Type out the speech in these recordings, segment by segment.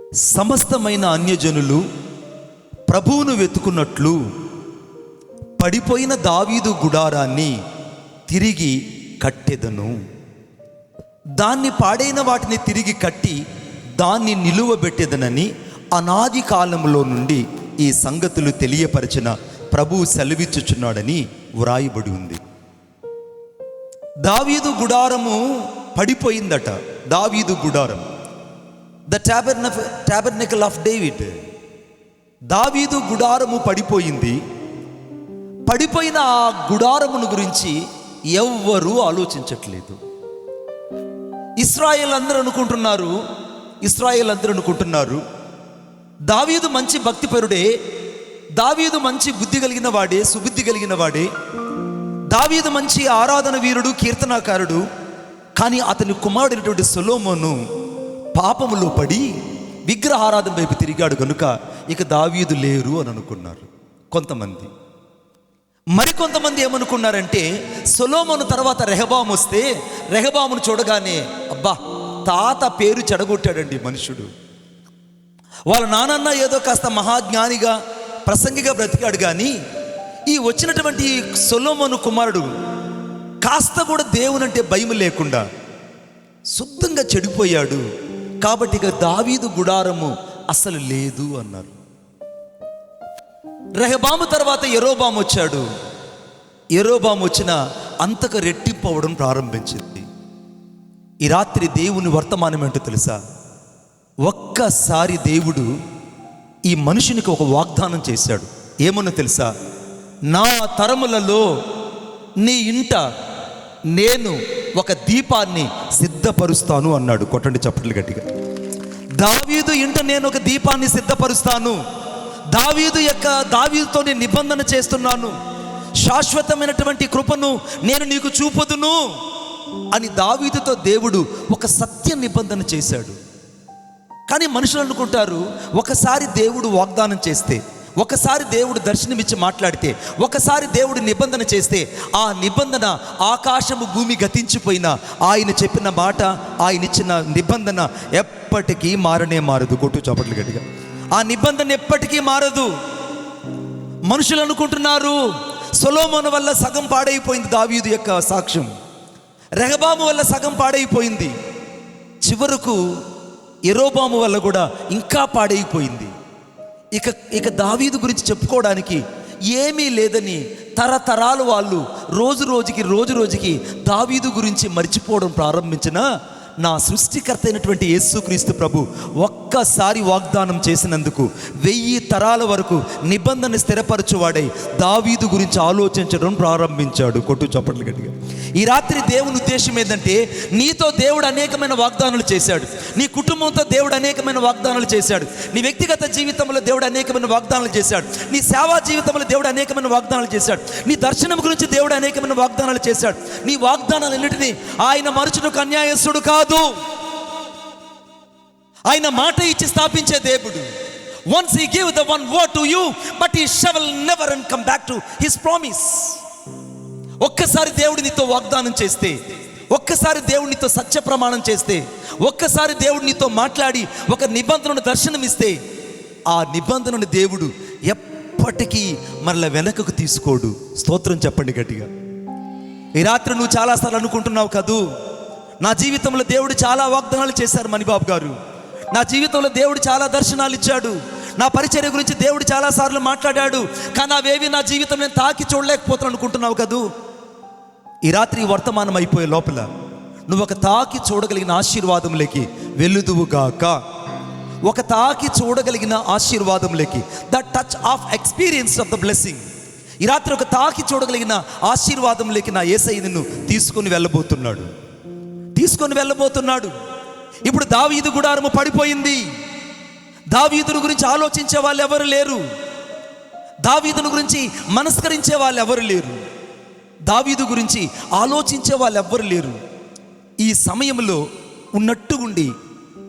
సమస్తమైన అన్యజనులు ప్రభువును వెతుకున్నట్లు పడిపోయిన దావీదు గుడారాన్ని తిరిగి కట్టెదను. దాన్ని పాడైన వాటిని తిరిగి కట్టి దాన్ని నిలువబెట్టెదనని అనాది కాలంలో నుండి ఈ సంగతులు తెలియపరిచిన ప్రభువు సెలవిచ్చుచున్నాడని వ్రాయబడి ఉంది. దావీదు గుడారము పడిపోయిందట. దావీదు గుడారం, ద టాబర్నకల్ ఆఫ్ డేవిడ్. దావీదు గుడారము పడిపోయింది. పడిపోయిన ఆ గుడారమును గురించి ఎవ్వరూ ఆలోచించట్లేదు. ఇశ్రాయేల్ అందరూ అనుకుంటున్నారు దావీదు మంచి భక్తిపరుడే, దావీదు మంచి బుద్ధి కలిగిన వాడే, సుబుద్ధి కలిగిన వాడే, దావీదు మంచి ఆరాధన వీరుడు, కీర్తనాకారుడు. కానీ అతని కుమారుడైనటువంటి సొలొమోను పాపములో పడి విగ్రహారాధన వైపు తిరిగాడు కనుక ఇక దావీదు లేరు అని అనుకున్నారు కొంతమంది. మరికొంతమంది ఏమనుకున్నారంటే, సొలొమోను తర్వాత రెహబాము వస్తే రెహబామును చూడగానే అబ్బా తాత పేరు చెడగొట్టాడండి మనుషుడు, వాళ్ళ నానన్న ఏదో కాస్త మహాజ్ఞానిగా ప్రసంగిగా బ్రతికాడు, కానీ ఈ వచ్చినటువంటి సొలొమోను కుమారుడు కాస్త కూడా దేవునంటే భయం లేకుండా శుద్ధంగా చెడిపోయాడు, కాబట్టి ఇక దావీదు గుడారము అసలు లేదు అన్నారు. రెహబాము తర్వాత యెరోబాము వచ్చాడు. యెరోబాము వచ్చిన అంతకు రెట్టింపు అవ్వడం ప్రారంభించింది. ఈ రాత్రి దేవుని వర్తమానం ఏంటో తెలుసా? ఒక్కసారి దేవుడు ఈ మనుషునికి ఒక వాగ్దానం చేశాడు. ఏమన్నా తెలుసా? నా తరములలో నీ ఇంట నేను ఒక దీపాన్ని సిద్ధపరుస్తాను అన్నాడు. కొట్టండి చప్పట్లు గట్టిగా. దావీదు ఇంట నేను ఒక దీపాన్ని సిద్ధపరుస్తాను, దావీదుతో నేను నిబంధన చేస్తున్నాను, శాశ్వతమైనటువంటి కృపను నేను నీకు చూపుదును అని దావీదుతో దేవుడు ఒక సత్య నిబంధన చేశాడు. కానీ మనుషులు అనుకుంటారు, ఒకసారి దేవుడు వాగ్దానం చేస్తే, ఒకసారి దేవుడు దర్శనమిచ్చి మాట్లాడితే, ఒకసారి దేవుడు నిబంధన చేస్తే ఆ నిబంధన ఆకాశము భూమి గతించిపోయినా ఆయన చెప్పిన మాట, ఆయన ఇచ్చిన నిబంధన ఎప్పటికీ మారనే మారదు. కొట్టు చప్పట్లు గట్టిగా. ఆ నిబంధన ఎప్పటికీ మారదు. మనుషులు అనుకుంటున్నారు సొలొమోను వల్ల సగం పాడైపోయింది దావీదు యొక్క సాక్ష్యం, రెహబాము వల్ల సగం పాడైపోయింది, చివరకు యెరోబాము వల్ల కూడా ఇంకా పాడైపోయింది. ఇక దావీదు గురించి చెప్పుకోవడానికి ఏమీ లేదని తరతరాలు వాళ్ళు రోజు రోజుకి దావీదు గురించి మర్చిపోవడం ప్రారంభించిన నా సృష్టికర్త అయినటువంటి యేసుక్రీస్తు ప్రభు ఒక్కసారి వాగ్దానం చేసినందుకు 1000 తరాల వరకు నిబంధన స్థిరపరచువాడై దావీదు గురించి ఆలోచించడం ప్రారంభించాడు. కొట్టు చప్పట్లు గట్టిగా. ఈ రాత్రి దేవుని ఉద్దేశం ఏంటంటే, నీతో దేవుడు అనేకమైన వాగ్దానాలు చేశాడు, నీ కుటుంబంతో దేవుడు అనేకమైన వాగ్దానాలు చేశాడు, నీ వ్యక్తిగత జీవితంలో దేవుడు అనేకమైన వాగ్దానాలు చేశాడు, నీ సేవా జీవితంలో దేవుడు అనేకమైన వాగ్దానాలు చేశాడు, నీ దర్శనం గురించి దేవుడు అనేకమైన వాగ్దానాలు చేశాడు. నీ వాగ్దానాలన్నిటినీ ఆయన మరచుటకు అన్యాయస్తుడు కాదు. ఆయన మాట ఇచ్చి స్థాపించే దేవుడు. Once he gave the one word to you, but he shall never come back to his promise. ఒక్కసారి దేవుడు నీతో వాగ్దానం చేస్తే, ఒక్కసారి దేవుడు నీతో సత్య ప్రమాణం చేస్తే, ఒక్కసారి దేవుడు నీతో మాట్లాడి ఒక నిబంధనను దర్శనమిస్తే, ఆ నిబంధనను దేవుడు ఎప్పటికీ మరల వెనకకు తీసుకోడు. స్తోత్రం చెప్పండి గట్టిగా. ఈ రాత్రి నువ్వు చాలాసార్లు అనుకుంటున్నావు కదూ, నా జీవితంలో దేవుడు చాలా వాగ్దానాలు చేశారు మణిబాబు గారు, నా జీవితంలో దేవుడు చాలా దర్శనాలు ఇచ్చాడు, నా పరిచర్య గురించి దేవుడు చాలాసార్లు మాట్లాడాడు, కానీ అవేవి నా జీవితం నేను తాకి చూడలేకపోతున్నాను అనుకుంటున్నావు కదూ. ఈ రాత్రి వర్తమానం అయిపోయే లోపల నువ్వు ఒక తాకి చూడగలిగిన ఆశీర్వాదంలోకి వెలుదువుగాక. ఒక తాకి చూడగలిగిన ఆశీర్వాదంలోకి, the touch of experience of the blessing. ఈ రాత్రి ఒక తాకి చూడగలిగిన ఆశీర్వాదంలోకి నా యేసయ్య నిన్ను తీసుకొని వెళ్ళబోతున్నాడు. ఇప్పుడు దావీదు గుడారము పడిపోయింది. దావీదుని గురించి ఆలోచించే వాళ్ళు ఎవరు లేరు, దావీదుని గురించి మనస్కరించే వాళ్ళు ఎవరు లేరు, దావీదు గురించి ఆలోచించే వాళ్ళు ఎవ్వరు లేరు. ఈ సమయంలో ఉన్నట్టుగుండి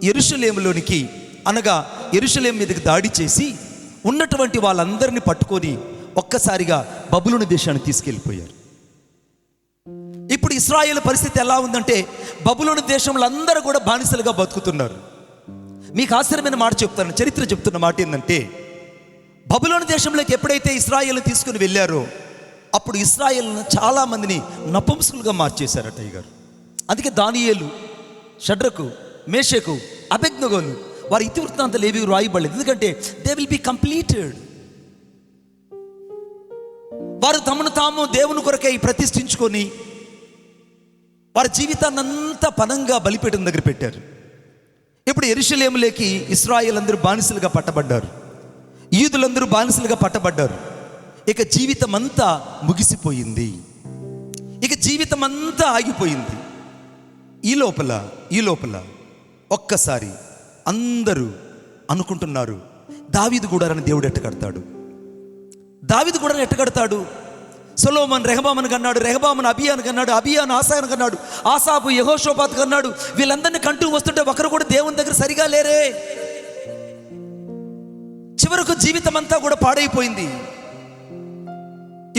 యెరూషలేములోనికి, అనగా యెరూషలేము మీదకి దాడి చేసి ఉన్నటువంటి వాళ్ళందరినీ పట్టుకొని ఒక్కసారిగా బబులోను దేశానికి తీసుకెళ్ళిపోయారు. ఇప్పుడు ఇశ్రాయేలు పరిస్థితి ఎలా ఉందంటే, బబులోను దేశంలో అందరూ కూడా బానిసలుగా బతుకుతున్నారు. మీకు ఆశ్చర్యమైన మాట చెప్తాను. చరిత్ర చెప్తున్న మాట ఏంటంటే, బబులోను దేశంలోకి ఎప్పుడైతే ఇశ్రాయేలు తీసుకుని వెళ్ళారో అప్పుడు ఇశ్రాయేలును చాలామందిని నపుంసకులుగా మార్చేశారట అయ్యగారు. అందుకే దానియేలు, షడ్రకు, మేషకు, అబేద్నెగోలు వారి ఇతివృత్తాంతాలు ఏవి రాయబడలేదు. ఎందుకంటే దే విల్ బి కంప్లీటెడ్. వారు తమను తాము దేవుని కొరకై ప్రతిష్ఠించుకొని వారి జీవితాన్ని అంతా పనంగా బలిపీఠం దగ్గర పెట్టారు. ఇప్పుడు యెరూషలేములోకి ఇశ్రాయేలు అందరూ బానిసలుగా పట్టబడ్డారు, యూదులందరూ బానిసలుగా పట్టబడ్డారు. ఇక జీవితం అంతా ముగిసిపోయింది, ఇక జీవితం అంతా ఆగిపోయింది. ఈ లోపల ఒక్కసారి అందరూ అనుకుంటున్నారు, దావీదు గుడారాన్ని దేవుడు ఎట్టకడతాడు, దావీదు గుడారాన్ని ఎట్టకడతాడు. సొలొమోను రెహబామును కన్నాడు, రెహబామును అబియాను కన్నాడు, అబియాను ఆసాను కన్నాడు, ఆసాపు యెహోషాపాతు కన్నాడు. వీళ్ళందరినీ కంటూ వస్తుంటే ఒకరు కూడా దేవుని దగ్గర సరిగా లేరే. చివరకు జీవితం అంతా కూడా పాడైపోయింది.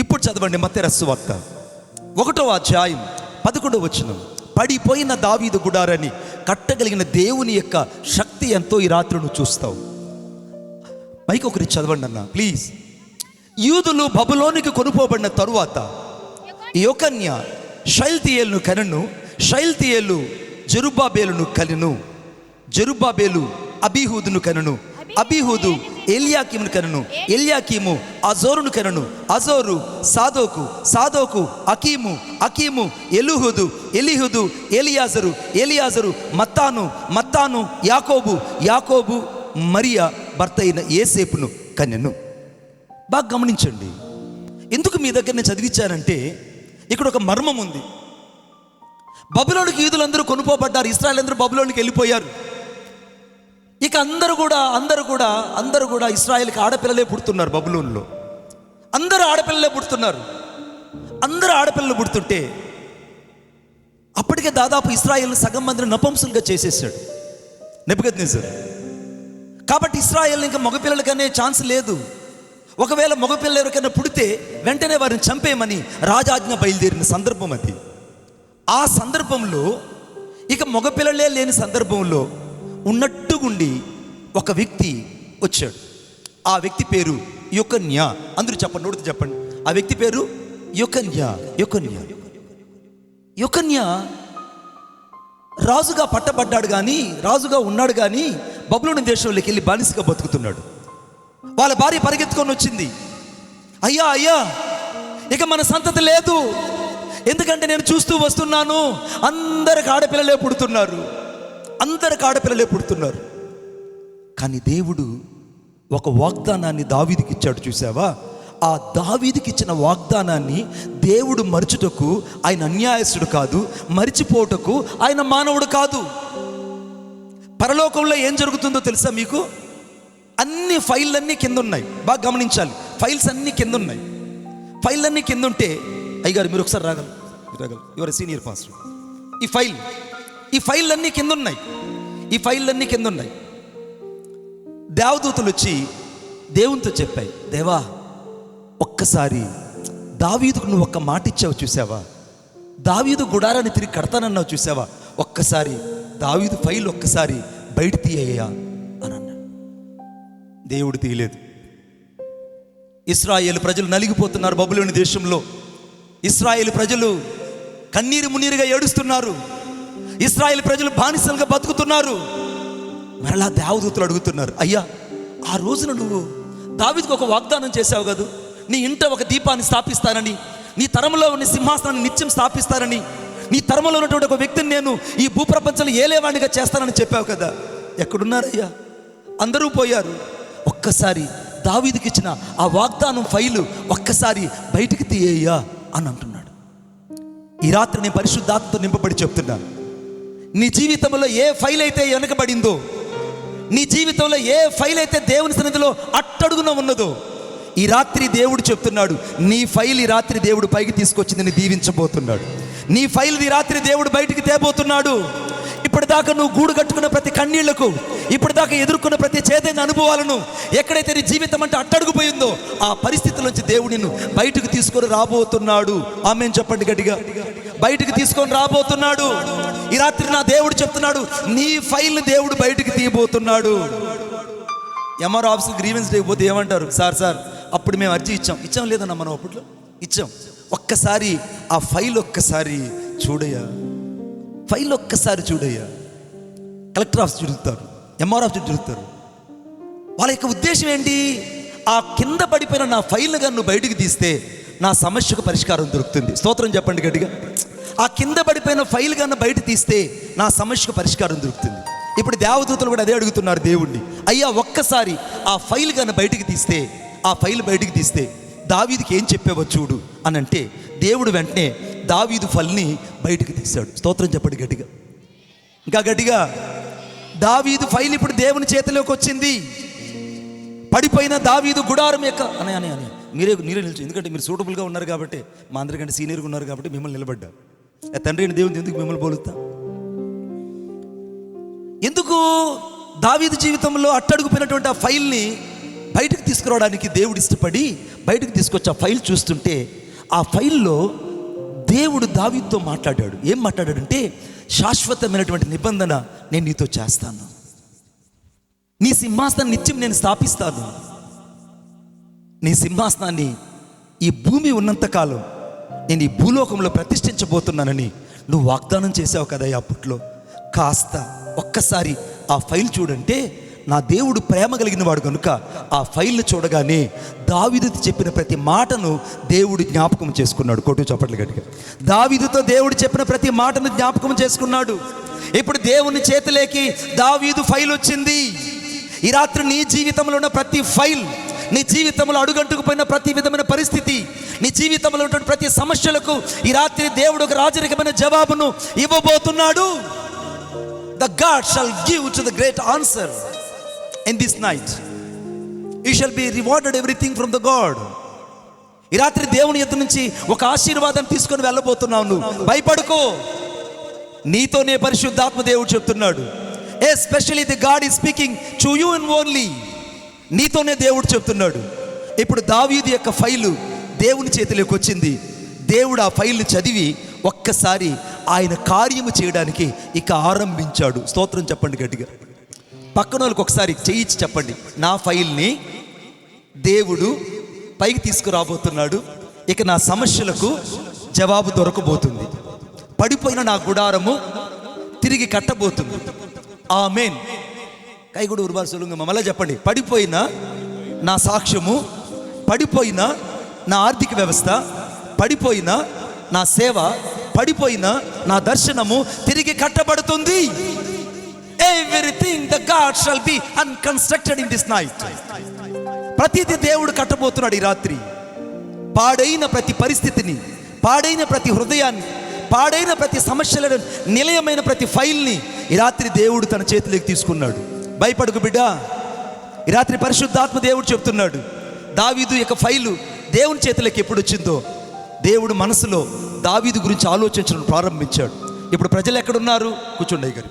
ఇప్పుడు చదవండి మత్తయి సువార్త 1వ అధ్యాయం 11వ వచనం. పడిపోయిన దావీదు గుడారాన్ని కట్టగలిగిన దేవుని యొక్క శక్తి ఎంతో ఈ రాత్రి నువ్వు చూస్తావు. మైక్ ఒకరి చదవండి అన్న ప్లీజ్. యూదులు బబులోనికి కొనుపోబడిన తరువాత యొకన్య షయల్తీయేలును కనెను, షయల్తీయేలు జెరుబ్బాబేలును కనెను, జెరుబ్బాబేలు అబీహూదును కనెను, అబీహూదు ఎల్యాకీమును కనెను, ఎల్యాకీము అజోరును కనెను, అజోరు సాదోకు, సాదోకు అకీము, అకీము ఎలీహూదు, ఎలీహూదు ఎలియాజరు, ఎలియాజరు మత్తాను, మత్తాను యాకోబు, యాకోబు మరియా భర్త అయిన యేసేపును కనెను. బాగా గమనించండి. ఎందుకు మీ దగ్గర నేను చదివించానంటే ఇక్కడ ఒక మర్మం ఉంది. బబులోనికి యూదులందరూ కొనుపోబడ్డారు, ఇశ్రాయేలందరూ బబులోనికి వెళ్ళిపోయారు. ఇక అందరూ కూడా ఇశ్రాయేల్కి ఆడపిల్లలే పుడుతున్నారు. బబులోన్లో అందరూ ఆడపిల్లలే పుడుతున్నారు. అందరూ ఆడపిల్లలు పుడుతుంటే అప్పటికే దాదాపు ఇశ్రాయేల్ని సగం మందిని నపుంసకులుగా చేసేసాడు నెబుకద్నెజర్. కాబట్టి ఇశ్రాయేల్ని ఇంకా మగపిల్లలకనే ఛాన్స్ లేదు. ఒకవేళ మగపిల్లలు ఎవరికైనా పుడితే వెంటనే వారిని చంపేయమని రాజాజ్ఞ బయలుదేరిన సందర్భం అది. ఆ సందర్భంలో ఇక మగపిల్లలే లేని సందర్భంలో ఉన్నట్టుగుండి ఒక వ్యక్తి వచ్చాడు. ఆ వ్యక్తి పేరు యొకన్య. అందరూ చెప్పండి, నోటితో చెప్పండి. ఆ వ్యక్తి పేరు యొకన్య. యొకన్య యొకన్య రాజుగా పట్టబడ్డాడు కానీ, రాజుగా ఉన్నాడు కానీ బబులోను దేశంలోకి వెళ్ళి బానిసగా బతుకుతున్నాడు. వాళ్ళ భార్య పరిగెత్తుకొని వచ్చింది, అయ్యా అయ్యా ఇక మన సంతతి లేదు, ఎందుకంటే నేను చూస్తూ వస్తున్నాను అందరికి ఆడపిల్లలే పుడుతున్నారు, అందరికి ఆడపిల్లలే పుడుతున్నారు. కానీ దేవుడు ఒక వాగ్దానాన్ని దావీదుకి ఇచ్చాడు చూసావా? ఆ దావీదుకి ఇచ్చిన వాగ్దానాన్ని దేవుడు మరచుటకు ఆయన అన్యాయస్తుడు కాదు, మరిచిపోటకు ఆయన మానవుడు కాదు. పరలోకంలో ఏం జరుగుతుందో తెలుసా మీకు? అన్ని ఫైళ్ళన్నీ కింద ఉన్నాయి. బాగా గమనించాలి. ఫైల్స్ అన్నీ కింద ఉన్నాయి. ఫైళ్ళన్నీ కింద ఉంటే, అయ్యగారు మీరు ఒకసారి రాగలరు, యువర్ సీనియర్ పాస్టర్. ఈ ఫైళ్ళన్నీ కింద ఉన్నాయి. ఈ ఫైళ్ళన్నీ కింద ఉన్నాయి. దేవదూతలు వచ్చి దేవునితో చెప్పాయి, దేవా ఒక్కసారి దావీదుకు నువ్వు ఒక్క మాట ఇచ్చావు చూసావా? దావీదు గుడారాన్ని తిరిగి కడతానన్నావు చూసావా? ఒక్కసారి దావీదు ఫైల్ ఒక్కసారి బయట తీయ్యా అని అన్నాడు. దేవుడు తీయలేదు. ఇశ్రాయేలు ప్రజలు నలిగిపోతున్నారు బబులోను దేశంలో. ఇశ్రాయేలు ప్రజలు కన్నీరు మున్నీరుగా ఏడుస్తున్నారు. ఇశ్రాయేలు ప్రజలు బానిసలుగా బతుకుతున్నారు. మరలా దేవదూతలు అడుగుతున్నారు, అయ్యా ఆ రోజున నువ్వు దావీదుకు ఒక వాగ్దానం చేశావు కదా, నీ ఇంట ఒక దీపాన్ని స్థాపిస్తానని, నీ తరంలో ఉన్న సింహాసనాన్ని నిత్యం స్థాపిస్తానని, నీ తరంలో ఉన్నటువంటి ఒక వ్యక్తిని నేను ఈ భూప్రపంచంలో ఏలేవాణిగా చేస్తానని చెప్పావు కదా, ఎక్కడున్నారయ్యా? అందరూ పోయారు. ఒక్కసారి దావీదుకి ఇచ్చిన ఆ వాగ్దానం ఫైలు ఒక్కసారి బయటికి తీయ్యా అని అంటున్నాడు. ఈ రాత్రి నేను పరిశుద్ధాత్మతో నింపబడి చెప్తున్నాను, నీ జీవితంలో ఏ ఫైల్ అయితే వెనకబడిందో, నీ జీవితంలో ఏ ఫైల్ అయితే దేవుని సన్నిధిలో అట్టడుగున ఉన్నదో, ఈ రాత్రి దేవుడు చెప్తున్నాడు, నీ ఫైల్ ఈ రాత్రి దేవుడు పైకి తీసుకొచ్చింది, దీవించబోతున్నాడు. నీ ఫైల్ ఈ రాత్రి దేవుడు బయటికి తేబోతున్నాడు. ఇప్పుడు దాకా నువ్వు గూడు కట్టుకున్న ప్రతి కన్నీళ్లకు, ఇప్పుడు దాకా ఎదుర్కొన్న ప్రతి చేదైన అనుభవాలను, ఎక్కడైతే నీ జీవితం అంటే అట్టడుగుపోయిందో ఆ పరిస్థితుల నుంచి దేవుడు నిన్ను బయటకు తీసుకొని రాబోతున్నాడు. ఆమేన్ చెప్పండి గట్టిగా. బయటకు తీసుకొని రాబోతున్నాడు. ఈ రాత్రి నా దేవుడు చెప్తున్నాడు, నీ ఫైల్ని దేవుడు బయటకు తీయబోతున్నాడు. ఎంఆర్ ఆఫీస్కి గ్రీవెన్స్ లేకపోతే ఏమంటారు, సార్ అప్పుడు మేము అర్జీ ఇచ్చాం లేదన్నా, మనం అప్పట్లో ఇచ్చాం. ఒక్కసారి ఆ ఫైల్ ఒక్కసారి చూడయ్యా, ఫైల్ ఒక్కసారి చూడయ్యా. కలెక్టర్ ఆఫీస్ తిరుగుతారు, ఎంఆర్ ఆఫీస్ తిరుగుతారు. వాళ్ళ యొక్క ఉద్దేశం ఏంటి? ఆ కింద పడిపోయిన నా ఫైల్ని కానీ నువ్వు బయటికి తీస్తే నా సమస్యకు పరిష్కారం దొరుకుతుంది. స్తోత్రం చెప్పండి గట్టిగా. ఆ కింద పడిపోయిన ఫైల్ కన్నా బయట తీస్తే నా సమస్యకు పరిష్కారం దొరుకుతుంది. ఇప్పుడు దేవదూతలు కూడా అదే అడుగుతున్నారు దేవుణ్ణి, అయ్యా ఒక్కసారి ఆ ఫైల్ కన్నా బయటికి తీస్తే, ఆ ఫైల్ బయటికి తీస్తే దావీదుకి ఏం చెప్పావో చూడు అని అంటే, దేవుడు వెంటనే దావీదు ఫైల్ని బయటికి తీశాడు. స్తోత్రం చెప్పండి గట్టిగా, ఇంకా గట్టిగా. దావీదు ఫైల్ ఇప్పుడు దేవుని చేతిలోకి వచ్చింది. పడిపోయిన దావీదు గుడారం యొక్క అని మీరే నిలిచి, ఎందుకంటే మీరు సూటబుల్గా ఉన్నారు కాబట్టి, మా అందరికంటే సీనియర్గా ఉన్నారు కాబట్టి మిమ్మల్ని నిలబడ్డా. తండ్రి అయిన దేవుని ఎందుకు మిమ్మల్ని పోలుస్తా? ఎందుకు దావీదు జీవితంలో అట్టడుగుపోయినటువంటి ఆ ఫైల్ని బయటకు తీసుకురావడానికి దేవుడు ఇష్టపడి బయటకు తీసుకొచ్చి ఆ ఫైల్ చూస్తుంటే, ఆ ఫైల్లో దేవుడు దావీదుతో మాట్లాడాడు. ఏం మాట్లాడాడంటే, శాశ్వతమైనటువంటి నిబంధన నేను నీతో చేస్తాను, నీ సింహాసనాన్ని నిత్యం నేను స్థాపిస్తాను, నీ సింహాసనాన్ని ఈ భూమి ఉన్నంతకాలం నేను ఈ భూలోకంలో ప్రతిష్ఠించబోతున్నానని నువ్వు వాగ్దానం చేసావు కదా అప్పట్లో. కాస్త ఒక్కసారి ఆ ఫైల్ చూడంటే, నా దేవుడు ప్రేమ కలిగిన వాడు కనుక ఆ ఫైల్ని చూడగానే దావీదుతో చెప్పిన ప్రతి మాటను దేవుడు జ్ఞాపకం చేసుకున్నాడు. కోటు చప్పట్లు గట్టిగా. దావీదుతో దేవుడు చెప్పిన ప్రతి మాటను జ్ఞాపకం చేసుకున్నాడు. ఇప్పుడు దేవుని చేతిలోకి దావీదు ఫైల్ వచ్చింది. ఈ రాత్రి నీ జీవితంలో ఉన్న ప్రతి ఫైల్, నీ జీవితంలో అడుగంటుకుపోయిన ప్రతి విధమైన పరిస్థితి, నీ జీవితంలో ఉన్న ప్రతి సమస్యలకు ఈ రాత్రి దేవుడు ఒక రాజరికమైన జవాబును ఇవ్వబోతున్నాడు. The God shall give to the great answer in this night. You shall be rewarded everything from the God. ఈ రాత్రి దేవుని యొద్ద నుంచి ఒక ఆశీర్వాదం తీసుకొని వెళ్ళబోతున్నావు. నువ్వు భయపడుకో, నీతోనే పరిశుద్ధాత్మ దేవుడు చెప్తున్నాడు. Especially the God is speaking to you and only. నీతోనే దేవుడు చెప్తున్నాడు. ఇప్పుడు దావీదు యొక్క ఫైలు దేవుని చేతిలోకి వచ్చింది. దేవుడు ఆ ఫైల్ చదివి ఒక్కసారి ఆయన కార్యము చేయడానికి ఇక ఆరంభించాడు. స్తోత్రం చెప్పండి గట్టిగా. పక్కన వాళ్ళకి ఒకసారి చేయించి చెప్పండి, నా ఫైల్ని దేవుడు పైకి తీసుకురాబోతున్నాడు. ఇక నా సమస్యలకు జవాబు దొరకబోతుంది. పడిపోయిన నా గుడారము తిరిగి కట్టబోతుంది. ఆమేన్. కైగుడు ఉర్బార్ సొలుంగ మళ్ళీ చెప్పండి, పడిపోయిన నా సాక్ష్యము, పడిపోయిన నా ఆర్థిక వ్యవస్థ, పడిపోయిన నా సేవ, పడిపోయిన నా దర్శనము తిరిగి కట్టబడుతుంది. Everything the God shall be unconstructed in this night. ప్రతిదీ దేవుడు కట్టబోతున్నాడు ఈ రాత్రి. పాడైన ప్రతి పరిస్థితిని, పాడైన ప్రతి హృదయాన్ని, పాడైన ప్రతి సమస్యలను, నిలయమైన ప్రతి ఫైల్ని ఈ రాత్రి దేవుడు తన చేతిలోకి తీసుకున్నాడు. భయపడకు బిడ్డ. ఈ రాత్రి పరిశుద్ధాత్మ దేవుడు చెప్తున్నాడు, దావీదు యొక్క ఫైలు దేవుని చేతిలోకి ఎప్పుడు వచ్చిందో దేవుడు మనసులో దావీదు గురించి ఆలోచించడం ప్రారంభించాడు. ఇప్పుడు ప్రజలు ఎక్కడున్నారు? కూర్చోండి గారు.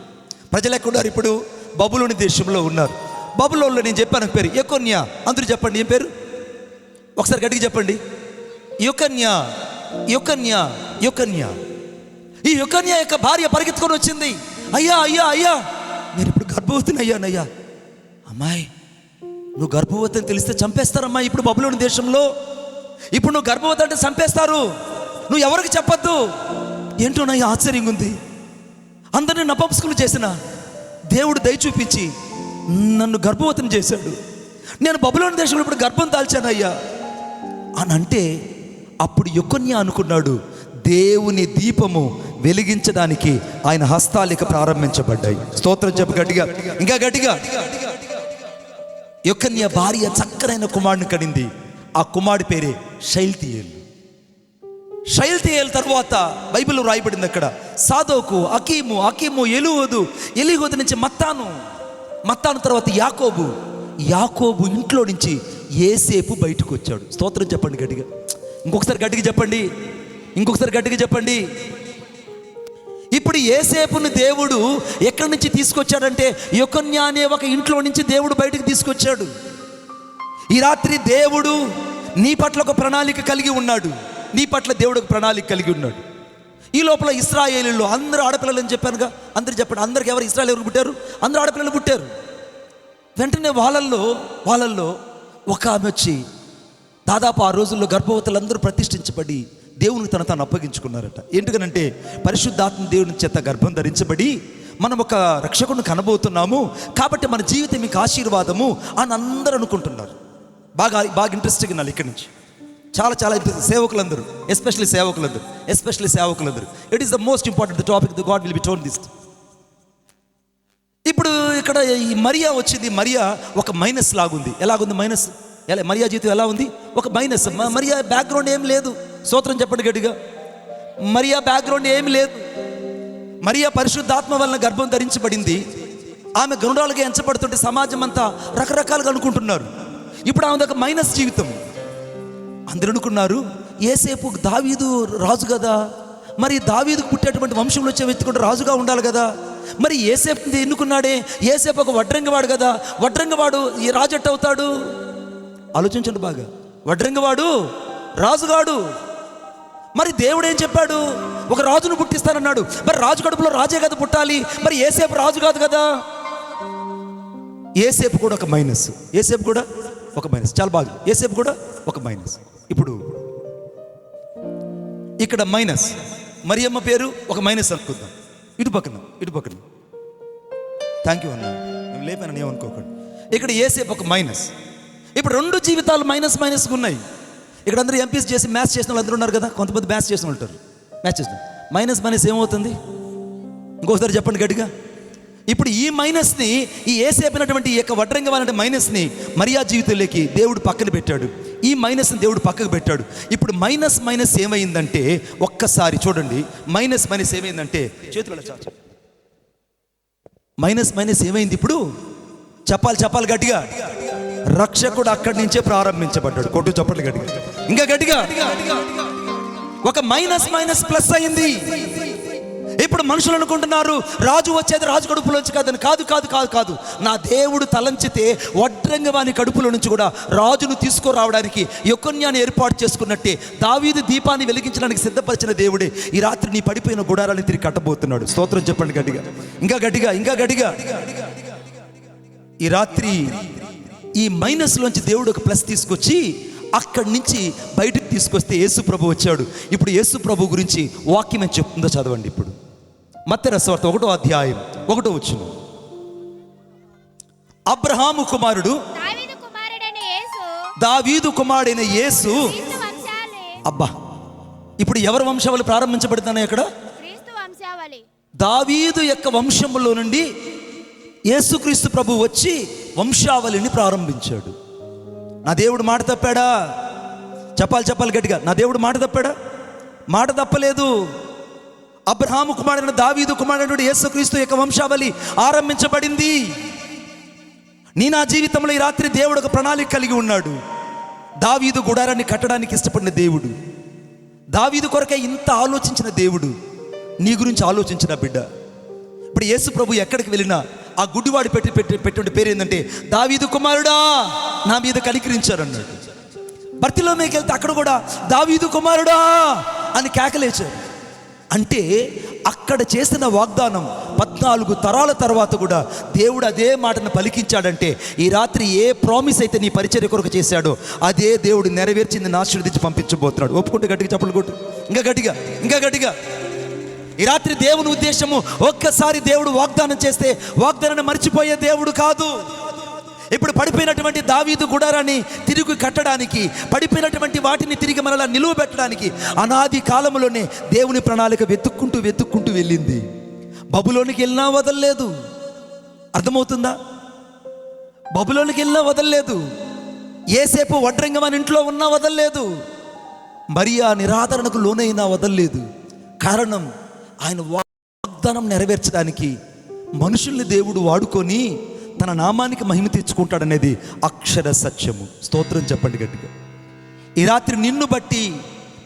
ప్రజలు ఎక్కడున్నారు? ఇప్పుడు బబులోని దేశంలో ఉన్నారు. బబులోన్లో నేను చెప్పాను పేరు యెకొన్యా. అందరూ చెప్పండి, ఏం పేరు? ఒకసారి గట్టిగా చెప్పండి, యెకొన్యా. యెకొన్యా, యెకొన్యా. ఈ యెకొన్యా యొక్క భార్య పరిగెత్తుకొని వచ్చింది. అయ్యా అయ్యా అయ్యా, నేను ఇప్పుడు గర్భవతిని అయ్యానయ్యా. అమ్మాయి, నువ్వు గర్భవతి అని తెలిస్తే చంపేస్తారమ్మా ఇప్పుడు బబులోని దేశంలో. ఇప్పుడు నువ్వు గర్భవతి అంటే చంపేస్తారు, నువ్వు ఎవరికి చెప్పొద్దు. ఏంటో నా ఆశ్చర్యంగా ఉంది. అందరినీ నపంసకులు చేసిన దేవుడు దయ చూపించి నన్ను గర్భవతిని చేశాడు. నేను బబులోని దేశంలో ఇప్పుడు గర్భం దాల్చానయ్యా అని అంటే, అప్పుడు యెకొన్యా అనుకున్నాడు, దేవుని దీపము వెలిగించడానికి ఆయన హస్తాలిక ప్రారంభించబడ్డాయి. స్తోత్రం చెప్పు గట్టిగా, ఇంకా గట్టిగా. యెకొన్యా భార్య చక్కనైన కుమారుని కనింది. ఆ కుమారుడి పేరే షయల్తీయేలు. షయల్తీయేలు తర్వాత బైబిల్లో రాయబడింది అక్కడ సాదోకు, అకీము, అకీము ఎలీహూదు, ఎలీహూదు నుంచి మత్తాను, మత్తాను తర్వాత యాకోబు, యాకోబు ఇంట్లో నుంచి యేసేపు బయటకు వచ్చాడు. స్తోత్రం చెప్పండి గట్టిగా, ఇంకొకసారి గట్టిగా చెప్పండి, ఇంకొకసారి గట్టిగా చెప్పండి. ఇప్పుడు యేసేపుని దేవుడు ఎక్కడి నుంచి తీసుకొచ్చాడంటే యొకొన్య అనే ఒక ఇంట్లో నుంచి దేవుడు బయటకు తీసుకొచ్చాడు. ఈ రాత్రి దేవుడు నీ పట్ల ఒక ప్రణాళిక కలిగి ఉన్నాడు. నీ పట్ల దేవుడు ఒక ప్రణాళిక కలిగి ఉన్నాడు. ఈ లోపల ఇశ్రాయేలీయులు అందరూ ఆడపిల్లలు అని చెప్పానుగా, అందరు చెప్పండి. అందరికి ఎవరు ఇశ్రాయేలు ఎవరు పుట్టారు? అందరూ ఆడపిల్లలు పుట్టారు. వెంటనే వాళ్ళల్లో ఒక ఆమె వచ్చి దాదాపు ఆ రోజుల్లో గర్భవతులందరూ ప్రతిష్ఠించబడి దేవునికి తాను అప్పగించుకున్నారట. ఎందుకనంటే పరిశుద్ధాత్మ దేవుని చేత గర్భం ధరించబడి మనం ఒక రక్షకుడిని కనబోతున్నాము, కాబట్టి మన జీవితం మీకు ఆశీర్వాదము అని అందరూ అనుకుంటున్నారు. బాగా ఇంట్రెస్టింగ్ వినాలి ఇక్కడి నుంచి. చాలా సేవకులందరూ, ఎస్పెషల్లీ సేవకులందరూ it is the most important topic the God will be told this. ఇప్పుడు ఇక్కడ ఈ మరియా వచ్చింది. మరియా ఒక మైనస్ లాగుంది. ఎలాగుంది మైనస్? మరియా జీవితం ఎలా ఉంది? ఒక మైనస్. మరియా బ్యాక్గ్రౌండ్ ఏం లేదు. స్తోత్రం చెప్పండి గట్టిగా. మరియా బ్యాక్గ్రౌండ్ ఏమి లేదు. మరియా పరిశుద్ధాత్మ వలన గర్భం ధరించబడింది. ఆమె గుణాలుగా ఎంచబడుతుంటే సమాజం అంతా రకరకాలుగా అనుకుంటున్నారు. ఇప్పుడు ఆమె ఒక మైనస్ జీవితం. అందరూ అనుకున్నారు యేసేపు దావీదు రాజు కదా, మరి దావీదుకు పుట్టేటువంటి వంశంలో వచ్చే వెతుకుంటే రాజుగా ఉండాలి కదా, మరి యేసేపు ఎన్నుకున్నాడే, యేసేపు ఒక వడ్రంగివాడు కదా, వడ్రంగివాడు ఈ రాజు ఎట్ట అవుతాడు? ఆలోచించండి బాగా. వడ్రంగివాడు రాజుగాడు. మరి దేవుడు ఏం చెప్పాడు? ఒక రాజును పుట్టిస్తానన్నాడు. మరి రాజు కడుపులో రాజే కదా పుట్టాలి, మరి యేసేపు రాజు కాదు కదా. యేసేపు కూడా ఒక మైనస్. చాలా బాగా. యేసేపు కూడా ఒక మైనస్. ఇప్పుడు ఇక్కడ మైనస్. మరియమ్మ పేరు ఒక మైనస్ అనుకుందాం. ఇటు పక్కన థ్యాంక్ యూ అన్న, మేము లేపానని ఏమనుకోకండి. ఇక్కడ యేసేపు ఒక మైనస్. ఇప్పుడు రెండు జీవితాలు మైనస్ ఉన్నాయి. ఇక్కడ అందరూ ఎంపీస్ చేసి మ్యాథ్స్ చేసిన వాళ్ళు అందరూ ఉన్నారు కదా, కొంతమంది మ్యాథ్స్ చేసిన ఉంటారు. మ్యాథ్స్ చేసిన మైనస్ ఏమవుతుంది? ఇంకోసారి చెప్పండి గట్టిగా. ఇప్పుడు ఈ మైనస్ని, ఈ యేసేపినటువంటి ఈ యొక్క వడ్రంగం మైనస్ని మరియా జీవితంలోకి దేవుడు పక్కన పెట్టాడు. ఈ మైనస్ని దేవుడు పక్కకు పెట్టాడు. ఇప్పుడు మైనస్ ఏమైందంటే, ఒక్కసారి చూడండి. మైనస్ ఏమైందంటే, చేతులలో చాచు. మైనస్ ఏమైంది? ఇప్పుడు చెప్పాలి గట్టిగా. రక్షకుడు అక్కడి నుంచే ప్రారంభించబడ్డాడు. కొట్టు చెప్పండి గట్టిగా, ఇంకా గట్టిగా. ఒక మైనస్ ప్లస్ అయింది. ఇప్పుడు మనుషులు అనుకుంటున్నారు రాజు వచ్చేది రాజు కడుపులోంచి కాదని. కాదు. నా దేవుడు తలంచితే వడ్రంగవాని కడుపులో నుంచి కూడా రాజును తీసుకురావడానికి యొకొన్యాన్ని ఏర్పాటు చేసుకున్నట్టే దావీదు దీపాన్ని వెలిగించడానికి సిద్ధపరిచిన దేవుడే ఈ రాత్రి నీ పడిపోయిన గుడారాన్ని తిరిగి కట్టబోతున్నాడు. స్తోత్రం చెప్పండి గట్టిగా, ఇంకా గట్టిగా. ఈ రాత్రి ఈ మైనస్లోంచి దేవుడు ఒక ప్లస్ తీసుకొచ్చి అక్కడి నుంచి బయటకు తీసుకొస్తే యేసు ప్రభు వచ్చాడు. ఇప్పుడు యేసు ప్రభు గురించి వాక్యం ఏం చెప్తుందో చదవండి. ఇప్పుడు మత్తయి సువార్త 1వ అధ్యాయం 1వ వచనం. అబ్రహాము కుమారుడు దావీదు కుమారుడైన యేసు. అబ్బా, ఇప్పుడు ఎవరి వంశావళి ప్రారంభించబడుతున్నాయి అక్కడ? దావీదు యొక్క వంశంలో నుండి యేసుక్రీస్తు ప్రభు వచ్చి వంశావళిని ప్రారంభించాడు. నా దేవుడు మాట తప్పాడా? చెప్పాలి గట్టిగా. నా దేవుడు మాట తప్పాడా? మాట తప్పలేదు. అబ్రహాము కుమారుడైన దావీదు కుమారుడు యేసుక్రీస్తు యొక్క వంశావళి ఆరంభించబడింది. నా జీవితంలో ఈ రాత్రి దేవుడు ఒక ప్రణాళిక కలిగి ఉన్నాడు. దావీదు గుడారాన్ని కట్టడానికి ఇష్టపడిన దేవుడు, దావీదు కొరకే ఇంత ఆలోచించిన దేవుడు నీ గురించి ఆలోచించిన బిడ్డ. ఇప్పుడు యేసు ప్రభు ఎక్కడికి వెళ్ళినా ఆ గుడ్డివాడు పెట్టి పేరు ఏంటంటే, దావీదు కుమారుడా నా మీద కనికరించారు అన్నాడు. బర్తిలోకి వెళ్తే అక్కడ కూడా దావీదు కుమారుడా అని కేకలేచారు. అంటే అక్కడ చేసిన వాగ్దానం 14 తరాల తర్వాత కూడా దేవుడు అదే మాటను పలికించాడంటే, ఈ రాత్రి ఏ ప్రామిస్ అయితే నీ పరిచర్య కొరకు చేశాడో అదే దేవుడు నెరవేర్చింది, ఆశీర్వదించి పంపించబోతున్నాడు. ఒప్పుకుంటే గట్టిగా చప్పట్లు కొట్టు, ఇంకా గట్టిగా. ఈ రాత్రి దేవుని ఉద్దేశము, ఒక్కసారి దేవుడు వాగ్దానం చేస్తే వాగ్దానాన్ని మర్చిపోయే దేవుడు కాదు. ఇప్పుడు పడిపోయినటువంటి దావీదు గుడారాన్ని తిరిగి కట్టడానికి, పడిపోయినటువంటి వాటిని తిరిగి మనలా నిలువ పెట్టడానికి అనాది కాలంలోనే దేవుని ప్రణాళిక వెతుక్కుంటూ వెళ్ళింది. బబులోనికి వెళ్ళినా వదలలేదు. అర్థమవుతుందా? బబులోనికి వెళ్ళినా వదలలేదు. యేసేపు వడ్రంగం ఇంట్లో ఉన్నా వదలలేదు. మరియా నిరాదరణకు లోనైనా వదలలేదు. కారణం, ఆయన వాగ్దానం నెరవేర్చడానికి మనుషుల్ని దేవుడు వాడుకొని తన నామానికి మహిమ తెచ్చుకుంటాడనేది అక్షర సత్యము. స్తోత్రం చెప్పండి గట్టిగా. ఈ రాత్రి నిన్ను బట్టి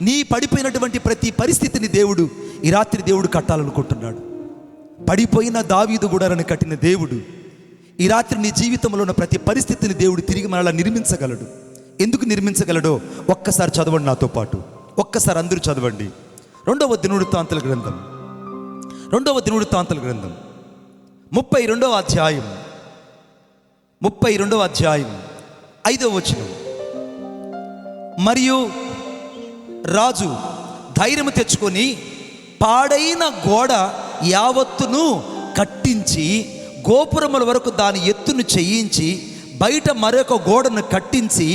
నీ పడిపోయినటువంటి ప్రతి పరిస్థితిని దేవుడు ఈ రాత్రి దేవుడు కట్టాలనుకుంటున్నాడు. పడిపోయిన దావీదు గుడారాన్ని కట్టిన దేవుడు ఈ రాత్రి నీ జీవితంలో ఉన్న ప్రతి పరిస్థితిని దేవుడు తిరిగి మరలా నిర్మించగలడు. ఎందుకు నిర్మించగలడో ఒక్కసారి చదవండి నాతో పాటు, ఒక్కసారి అందరూ చదవండి. రెండవ దినవృత్తాంతాల గ్రంథం 32వ అధ్యాయం 5వ వచనం. మరియు రాజు ధైర్యము తెచ్చుకొని పాడైన గోడ యావత్తును కట్టించి గోపురముల వరకు దాని ఎత్తును చేయించి బయట మరొక గోడను కట్టించి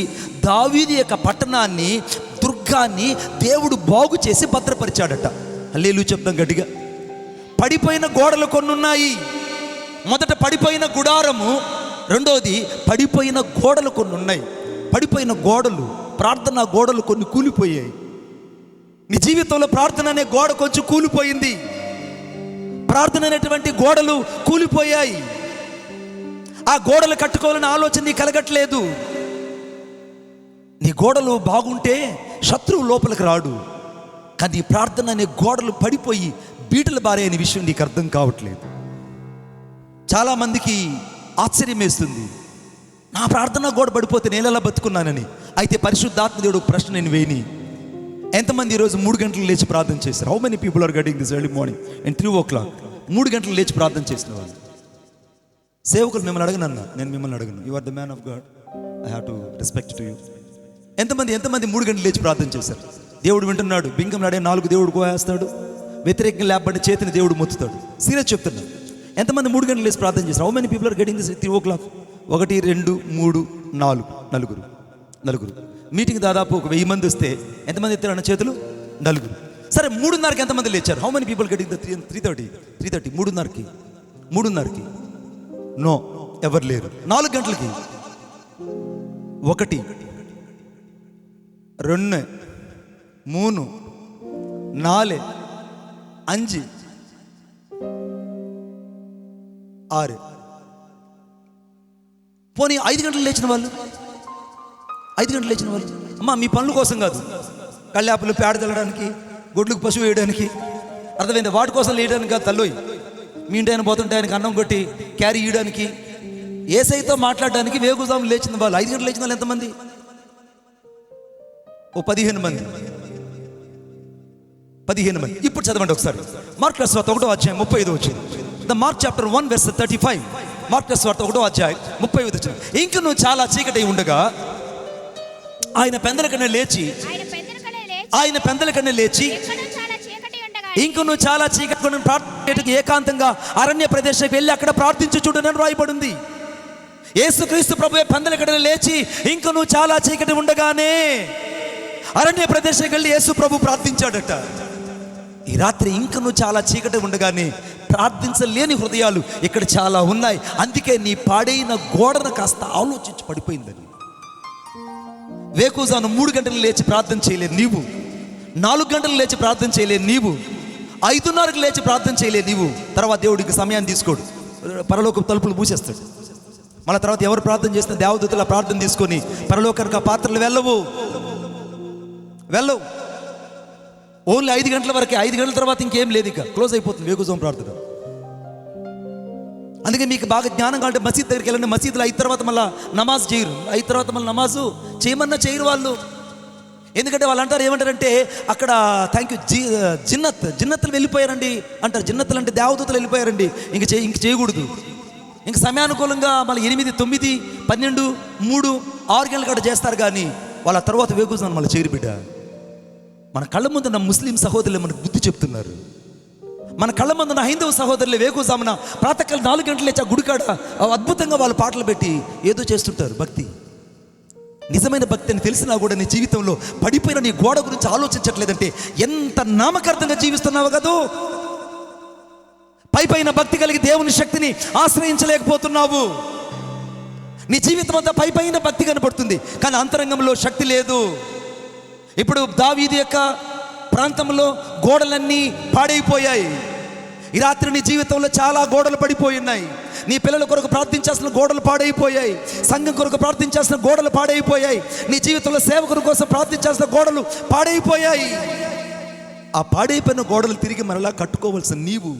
దావీదు యొక్క పట్టణాన్ని, దుర్గాన్ని దేవుడు బాగు చేసి భద్రపరిచాడట. హల్లెలూయా చెప్తాం గట్టిగా. పడిపోయిన గోడలు కొన్ని ఉన్నాయి. మొదట పడిపోయిన గుడారము, రెండవది పడిపోయిన గోడలు కొన్ని ఉన్నాయి. పడిపోయిన గోడలు, ప్రార్థనా గోడలు కొన్ని కూలిపోయాయి. నీ జీవితంలో ప్రార్థన అనే గోడ కొంచెం కూలిపోయింది. ప్రార్థన అనేటువంటి గోడలు కూలిపోయాయి. ఆ గోడలు కట్టుకోవాలని ఆలోచన నీ కలగట్లేదు. నీ గోడలు బాగుంటే శత్రువు లోపలికి రాడు. కానీ ప్రార్థన అనే గోడలు పడిపోయి బీటలు బారే అనే విషయం నీకు అర్థం కావట్లేదు. చాలామందికి ఆశ్చర్యం వేస్తుంది, నా ప్రార్థన గోడ పడిపోతే నేను ఎలా బతుకున్నానని. అయితే పరిశుద్ధాత్మ దేవుడు ఒక ప్రశ్న నేను వేయని, ఎంతమంది ఈరోజు 3 గంటలు లేచి ప్రార్థన చేశారు? How many people are getting this early morning and 3 o'clock? 3 గంటలు లేచి ప్రార్థన చేసిన వాళ్ళు. సేవకులు మిమ్మల్ని అడగనన్నా, నేను మిమ్మల్ని అడగను. You are the man of God, I have to respect to you. ఎంతమంది 3 గంటలు లేచి ప్రార్థన చేశారు? దేవుడు వింటున్నాడు. బింకం నాడే 4 దేవుడు కోయేస్తాడు, వ్యతిరేకంగా లేకపోతే చేతిని దేవుడు మొత్తుతాడు. సీరియస్ చెప్తున్నాడు. ఎంతమంది 3 గంటలు లేచి ప్రార్థన చేస్తారు? How many people are getting this 3 o'clock? 1 2 3 4 నలుగురు. మీటింగ్ దాదాపు ఒక 1000 మంది వస్తే ఎంతమంది ఎత్తారన్న చేతులు? 4. సరే 3:30కి ఎంతమంది లేచారు? How many people getting the 3:30? 3:30కి నో, ఎవరు లేరు. 4 గంటలకి 1 2 3 4 5 6. పోనీ 5 గంటలు లేచిన వాళ్ళు, 5 గంటలు లేచిన వాళ్ళు, అమ్మా మీ పనుల కోసం కాదు, కళ్ళాపులు పేడ చల్లడానికి, గొడ్లకు పశువు వేయడానికి, అర్థమైంది, వాటి కోసం లేయడానికి కాదు తల్లోయి. మీ ఇంటి ఆయన పోతుంటే ఆయనకి అన్నం కొట్టి క్యారీ ఇవ్వడానికి, ఏసైతో మాట్లాడడానికి వేగుజాము లేచిన వాళ్ళు. 5 గంటలు లేచిన వాళ్ళు ఎంతమంది? ఓ 15 మంది. ఇప్పుడు చదవండి ఒకసారి. మార్కు సువార్త 1వ అధ్యాయం 35 వచ్చింది. The mark chapter 1 verse 35. Mark సువార్త 1వ అధ్యాయం 35 వచ్చింది. ఇంక నువ్వు చాలా చీకటి ఉండగా ఆయన పెందల కన్నా లేచి ఇంక నువ్వు చాలా చీకటి ప్రార్థన ఏకాంతంగా అరణ్య ప్రదేశానికి వెళ్ళి అక్కడ ప్రార్థించి చూడని రాయబడింది. యేసుక్రీస్తు ప్రభువే పెందల కన్నా లేచి ఇంక నువ్వు చాలా చీకటి ఉండగానే అరణ్య ప్రదేశానికి వెళ్ళి యేసు ప్రభు ప్రార్థించాడట. ఈ రాత్రి ఇంక నువ్వు చాలా చీకటి ఉండగానే ప్రార్థించలేని హృదయాలు ఇక్కడ చాలా ఉన్నాయి. అందుకే నీ పాడైన గోడను కాస్త ఆలోచించి పడిపోయిందని. వేకుజాను 3 గంటలు లేచి ప్రార్థన చేయలేదు నీవు, 4 గంటలు లేచి ప్రార్థన చేయలేదు నీవు, 5:30కి లేచి ప్రార్థన చేయలేదు నీవు. తర్వాత దేవుడికి సమయాన్ని తీసుకోడు, పరలోక తలుపులు మూసేస్తాడు. మళ్ళీ తర్వాత ఎవరు ప్రార్థన చేసిన దేవదూతల ప్రార్థన తీసుకొని పరలోకానికి ఆ పాత్రలు వెళ్ళవు. ఓన్లీ 5 గంటల వరకే. 5 గంటల తర్వాత ఇంకేం లేదు, ఇక క్లోజ్ అయిపోతుంది వేకుజాము ప్రార్థన. అందుకే మీకు బాగా జ్ఞానం కావాలంటే మసీద్ దగ్గరికి వెళ్ళండి. మసీదులో 5 తర్వాత మళ్ళీ నమాజ్ చేయరు. 5 తర్వాత మళ్ళీ నమాజు చేయమన్నా చేయరు వాళ్ళు. ఎందుకంటే వాళ్ళు అంటారు, ఏమంటారంటే అక్కడ థ్యాంక్ యూ జిన్నత్తులు వెళ్ళిపోయారండి అంటారు. జిన్నత్తులు అంటే దేవదూతలు వెళ్ళిపోయారండి, ఇంక చేయకూడదు. ఇంక సమయానుకూలంగా మళ్ళీ 8 9 12 3 6 గంటల కాడ చేస్తారు. కానీ వాళ్ళ తర్వాత వేకుజాను మళ్ళీ చేయరు బిడ్డ. మన కళ్ళ ముందున్న ముస్లిం సహోదరులు మనకు బుద్ధి చెప్తున్నారు. మన కళ్ళ ముందున్న హైందవ సహోదరులు వేకుజామున ప్రాతకాలం 4 గంటలు లేచి ఆ గుడికాడ అద్భుతంగా వాళ్ళు పాటలు పెట్టి ఏదో చేస్తుంటారు. భక్తి, నిజమైన భక్తి అని తెలిసినా కూడా నీ జీవితంలో పడిపోయిన నీ గోడ గురించి ఆలోచించట్లేదంటే ఎంత నామకార్థంగా జీవిస్తున్నావు కదూ. పైపైన భక్తి కలిగి దేవుని శక్తిని ఆశ్రయించలేకపోతున్నావు. నీ జీవితం అంతా పైపైన భక్తి కనపడుతుంది, కానీ అంతరంగంలో శక్తి లేదు. ఇప్పుడు దావీదు యొక్క ప్రాంతంలో గోడలన్నీ పాడైపోయాయి. ఈ రాత్రి నీ జీవితంలో చాలా గోడలు పడిపోయి ఉన్నాయి. నీ పిల్లల కొరకు ప్రార్థించాల్సిన గోడలు పాడైపోయాయి. సంఘం కొరకు ప్రార్థించాల్సిన గోడలు పాడైపోయాయి. నీ జీవితంలో సేవకుల కోసం ప్రార్థించాల్సిన గోడలు పాడైపోయాయి. ఆ పాడైపోయిన గోడలు తిరిగి మరలా కట్టుకోవాల్సిన నీవు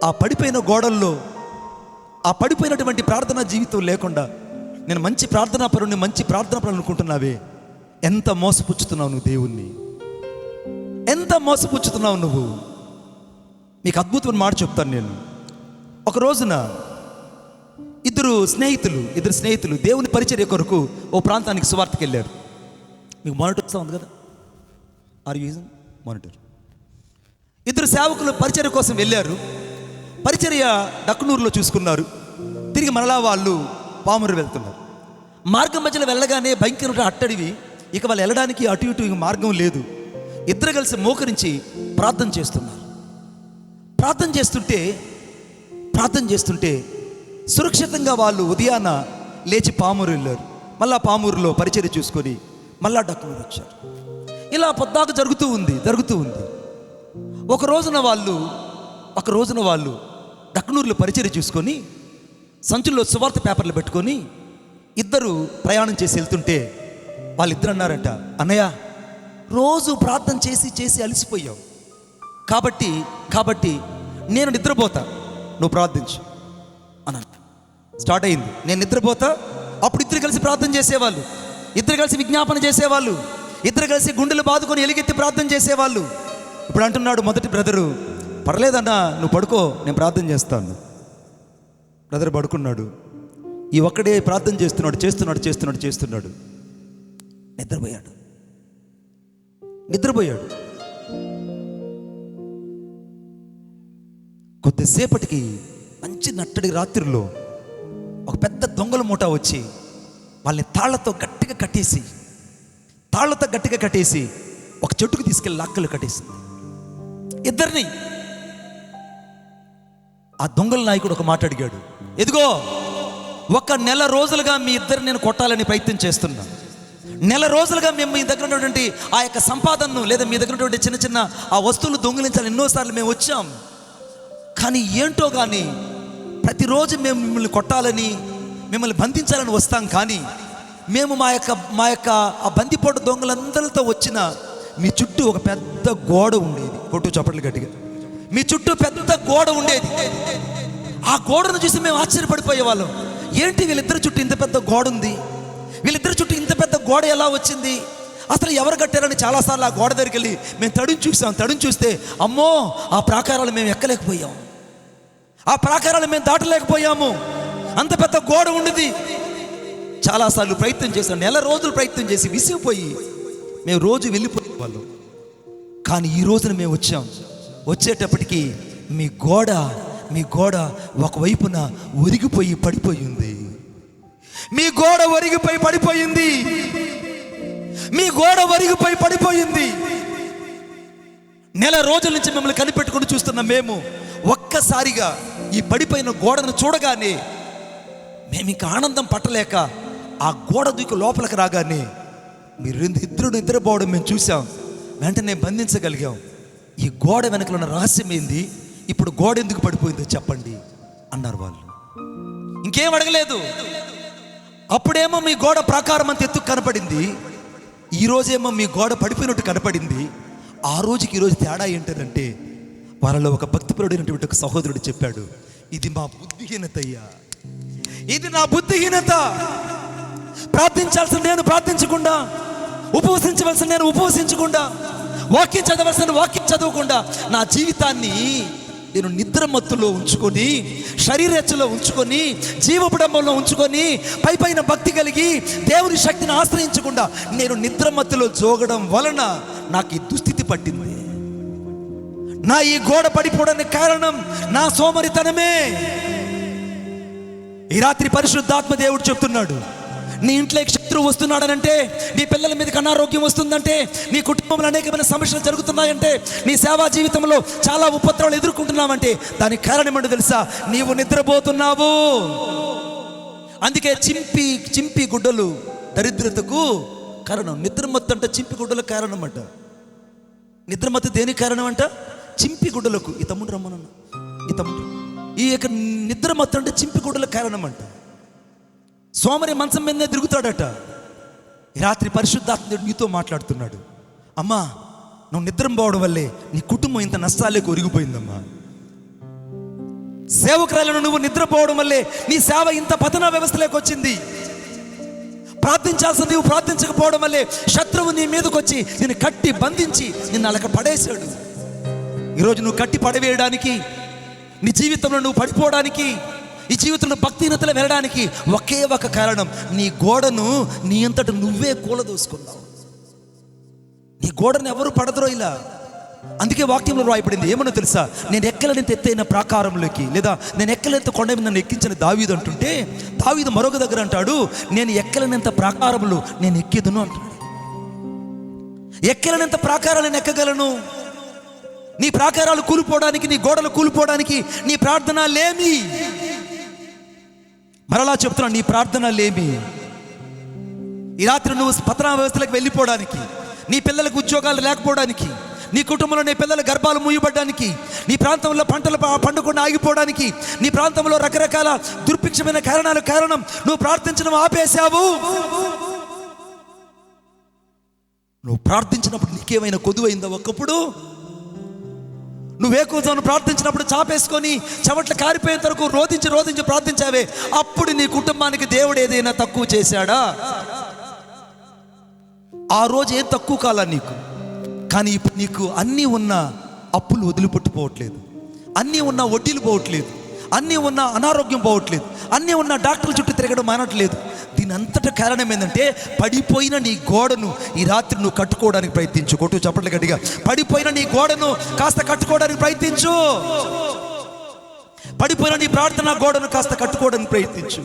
ఆ పడిపోయిన గోడల్లో ఆ పడిపోయినటువంటి ప్రార్థనా జీవితం లేకుండా నేను మంచి ప్రార్థనా పరుని మంచి ప్రార్థనా పరులు అనుకుంటున్నావే, ఎంత మోసపుచ్చుతున్నావు నువ్వు దేవుణ్ణి, ఎంత మోసపుచ్చుతున్నావు నువ్వు. మీకు అద్భుతమైన మాట చెప్తాను నేను. ఒక రోజున ఇద్దరు స్నేహితులు దేవుని పరిచర్య కొరకు ఓ ప్రాంతానికి సువార్తకి వెళ్ళారు. మీకు మానిటర్ వస్తూ ఉంది కదా, ఆర్ యూజింగ్ మానిటర్. ఇద్దరు సేవకులు పరిచర్య కోసం వెళ్ళారు. పరిచర్య డక్కునూరులో చూసుకున్నారు. తిరిగి మరలా వాళ్ళు పామూరు వెళ్తున్నారు. మార్గం మధ్యలో వెళ్ళగానే భయంకరమైన అట్టడివి, ఇక వాళ్ళు వెళ్ళడానికి అటు ఇటు మార్గం లేదు. ఇద్దరు కలిసి మోకరించి ప్రార్థన చేస్తున్నారు. ప్రార్థన చేస్తుంటే సురక్షితంగా వాళ్ళు ఉదయాన లేచి పామూరు వెళ్ళారు. మళ్ళా పామూరులో పరిచర్య చూసుకొని మళ్ళా డక్కునూరు వచ్చారు. ఇలా పొద్దాక జరుగుతూ ఉంది. ఒక రోజున వాళ్ళు డక్కునూరులో పరిచర్య చూసుకొని సంచుల్లో సువార్త పేపర్లు పెట్టుకొని ఇద్దరు ప్రయాణం చేసి వెళ్తుంటే వాళ్ళిద్దరు అన్నారట, అన్నయ్య రోజు ప్రార్థన చేసి అలసిపోయావు కాబట్టి నేను నిద్రపోతా, నువ్వు ప్రార్థించు అని స్టార్ట్ అయింది. నేను నిద్రపోతా. అప్పుడు ఇద్దరు కలిసి ప్రార్థన చేసేవాళ్ళు, ఇద్దరు కలిసి విజ్ఞాపన చేసేవాళ్ళు, ఇద్దరు కలిసి గుండెలు బాదుకొని ఎలుగెత్తి ప్రార్థన చేసేవాళ్ళు. ఇప్పుడు అంటున్నాడు మొదటి బ్రదరు, పర్లేదన్నా నువ్వు పడుకో, నేను ప్రార్థన చేస్తాను. బ్రదర్ పడుకున్నాడు. ఈ ఒక్కడే ప్రార్థన చేస్తున్నాడు. నిద్రపోయాడు. కొద్దిసేపటికి మంచి నట్టడి రాత్రిలో ఒక పెద్ద దొంగల మూట వచ్చి వాళ్ళని తాళ్లతో గట్టిగా కట్టేసి ఒక చెట్టుకు తీసుకెళ్ళి లాక్కలు కట్టేసింది ఇద్దరిని. ఆ దొంగల నాయకుడు ఒక మాట అడిగాడు, ఎదిగో 1 నెల రోజులుగా మీ ఇద్దరు నేను కొట్టాలని ప్రయత్నం చేస్తున్నా. నెల రోజులుగా మేము మీ దగ్గర ఉన్నటువంటి ఆ యొక్క సంపాదనను లేదా మీ దగ్గర ఉన్నటువంటి చిన్న చిన్న ఆ వస్తువులు దొంగిలించాలని ఎన్నోసార్లు మేము వచ్చాం. కానీ ఏంటో కానీ ప్రతిరోజు మేము మిమ్మల్ని కొట్టాలని మిమ్మల్ని బంధించాలని వస్తాం. కానీ మేము మా యొక్క ఆ బందిపోటు దొంగలందరితో వచ్చిన మీ చుట్టూ ఒక పెద్ద గోడ ఉండేది. కొట్టు చప్పట్లు గట్టిగా. మీ చుట్టూ పెద్ద గోడ ఉండేది. ఆ గోడను చూసి మేము ఆశ్చర్యపడిపోయేవాళ్ళం. ఏంటి వీళ్ళిద్దరి చుట్టూ ఇంత పెద్ద గోడ ఉంది, వీళ్ళిద్దరి చుట్టూ ఇంత పెద్ద గోడ ఎలా వచ్చింది, అసలు ఎవరు కట్టారని చాలాసార్లు ఆ గోడ దగ్గరికి వెళ్ళి మేము తడిని చూస్తే అమ్మో ఆ ప్రాకారాలు మేము ఎక్కలేకపోయాం, ఆ ప్రాకారాలు మేము దాటలేకపోయాము, అంత పెద్ద గోడ ఉండేది. చాలాసార్లు ప్రయత్నం చేశాం, నెల రోజులు ప్రయత్నం చేసి విసిగిపోయి మేము రోజు వెళ్ళిపోయేవాళ్ళం. కానీ ఈ రోజున మేము వచ్చేటప్పటికి మీ గోడ ఒకవైపున ఒరిగిపోయి పడిపోయింది. మీ గోడ ఒరిగిపోయి పడిపోయింది. నెల రోజుల నుంచి మిమ్మల్ని కనిపెట్టుకుని చూస్తున్న మేము ఒక్కసారిగా ఈ పడిపోయిన గోడను చూడగానే మేము ఇంకా ఆనందం పట్టలేక ఆ గోడ దూకి లోపలికి రాగానే మీరు ఇద్దరు నిద్రపోవడం మేము చూసాం. వెంటనే బంధించగలిగాం. ఈ గోడ వెనకలో ఉన్న రహస్యం ఏంది, ఇప్పుడు గోడ ఎందుకు పడిపోయిందో చెప్పండి అన్నారు వాళ్ళు. ఇంకేం అడగలేదు. అప్పుడేమో మీ గోడ ప్రాకారం అంత ఎత్తుకు కనపడింది, ఈరోజేమో మీ గోడ పడిపోయినట్టు కనపడింది. ఆ రోజుకి ఈరోజు తేడా ఏంటంటే వాళ్ళలో ఒక భక్తిపరుడైనటువంటి ఒక సహోదరుడు చెప్పాడు, ఇది మా బుద్ధిహీనత అయ్యా, ఇది నా బుద్ధిహీనత. ప్రార్థించాల్సిన నేను ప్రార్థించకుండా, ఉపవసించవలసిన నేను ఉపవసించకుండా, వాక్యం చదవలసిన వాక్యం చదవకుండా నా జీవితాన్ని నేను నిద్రమత్తులో ఉంచుకొని, శరీరేచ్ఛలో ఉంచుకొని, జీవపుడంబంలో ఉంచుకొని, పైపైన భక్తి కలిగి దేవుని శక్తిని ఆశ్రయించకుండా నేను నిద్రమత్తులో జోగడం వలన నాకు ఈ దుస్థితి పట్టింది. నా ఈ గోడ పడిపోవడానికి కారణం నా సోమరితనమే. ఈ రాత్రి పరిశుద్ధాత్మ దేవుడు చెప్తున్నాడు, నీ ఇంట్లోకి శత్రువు వస్తున్నాడనంటే, నీ పిల్లల మీదకి అనారోగ్యం వస్తుందంటే, నీ కుటుంబంలో అనేకమైన సమస్యలు జరుగుతున్నాయంటే, నీ సేవా జీవితంలో చాలా ఉపద్రవాలు ఎదుర్కొంటున్నావంటే దానికి కారణం ఏంటో తెలుసా? నీవు నిద్రపోతున్నావు. అందుకే చింపి గుడ్డలు దరిద్రతకు కారణం. నిద్రమత్తు అంటే చింపి గుడ్డలకు కారణం అంట. నిద్రమత్తు దేనికి కారణం అంట? చింపి గుడ్డలకు. ఈ తమ్ముడు రమ్మనన్న, ఈ యొక్క నిద్రమత్తు అంటే చింపి గుడ్డలకు కారణం అంట. సోమరి మంచం మీదనే తిరుగుతాడట. రాత్రి పరిశుద్ధాత్మ నీతో మాట్లాడుతున్నాడు, అమ్మా నువ్వు నిద్రపోవడం వల్లే నీ కుటుంబం ఇంత నష్టాలేకి ఒరిగిపోయిందమ్మా. సేవకురాలను నువ్వు నిద్రపోవడం వల్లే నీ సేవ ఇంత పతన వ్యవస్థలోకి వచ్చింది. ప్రార్థించాల్సింది నువ్వు ప్రార్థించకపోవడం వల్లే శత్రువు నీ మీదకి వచ్చి నిన్ను కట్టి బంధించి నిన్ను అలక పడేశాడు. ఈరోజు నువ్వు కట్టి పడవేయడానికి, నీ జీవితంలో నువ్వు పడిపోవడానికి, ఈ జీవితంలో భక్తిహీనతలో వెళ్ళడానికి ఒకే ఒక కారణం, నీ గోడను నీ అంతట నువ్వే కూలదోసుకున్నావు. నీ గోడను ఎవరు పడదరో ఇలా. అందుకే వాక్యంలో రాయబడింది ఏమన్నా తెలుసా, నేను ఎక్కలేనంత ఎత్తైన ప్రాకారంలోకి, లేదా నేను ఎక్కలేనంత కొండ మీద నన్ను ఎక్కించిన దావీదు అంటుంటే, దావీదు మరొక దగ్గర అంటాడు, నేను ఎక్కలేనంత ప్రాకారములు నేను ఎక్కేదను అంటాడు. ఎక్కలేనంత ప్రాకారాలు నేను ఎక్కగలను. నీ ప్రాకారాలు కూలిపోవడానికి, నీ గోడలు కూలిపోవడానికి నీ ప్రార్థన లేమి. మరలా చెప్తున్నా, నీ ప్రార్థన లేమి. ఈ రాత్రి నువ్వు పతనా వ్యవస్థలకు వెళ్ళిపోవడానికి, నీ పిల్లలకు ఉద్యోగాలు లేకపోవడానికి, నీ కుటుంబంలో నీ పిల్లల గర్భాలు మూయబడడానికి, నీ ప్రాంతంలో పంటలు పండకుండా ఆగిపోవడానికి, నీ ప్రాంతంలో రకరకాల దుర్భిక్షమైన కారణం నువ్వు ప్రార్థించడం ఆపేశావు. నువ్వు ప్రార్థించినప్పుడు నీకేమైనా కొదువైందా? ఒకప్పుడు నువ్వే కూర్చొని ప్రార్థించినప్పుడు చాపేసుకొని చెమట్లు కారిపోయేంత వరకు రోధించి ప్రార్థించావే, అప్పుడు నీ కుటుంబానికి దేవుడు ఏదైనా తక్కువ చేశాడా? ఆ రోజు ఏం తక్కువ కాలా నీకు. కానీ ఇప్పుడు నీకు అన్నీ ఉన్న అప్పులు వదిలిపెట్టుకోవట్లేదు, అన్నీ ఉన్న వడ్డీలు పోవట్లేదు, అన్నీ ఉన్న అనారోగ్యం పోవట్లేదు, అన్నీ ఉన్న డాక్టర్ల చుట్టూ తిరగడం మానట్లేదు. దీని అంతటా కారణం ఏంటంటే, పడిపోయిన నీ గోడను ఈ రాత్రి నువ్వు కట్టుకోవడానికి ప్రయత్నించు. కొట్టు చప్పట్లు గట్టిగా. పడిపోయిన నీ గోడను కాస్త కట్టుకోవడానికి ప్రయత్నించు. పడిపోయిన నీ ప్రార్థన గోడను కాస్త కట్టుకోవడానికి ప్రయత్నించు.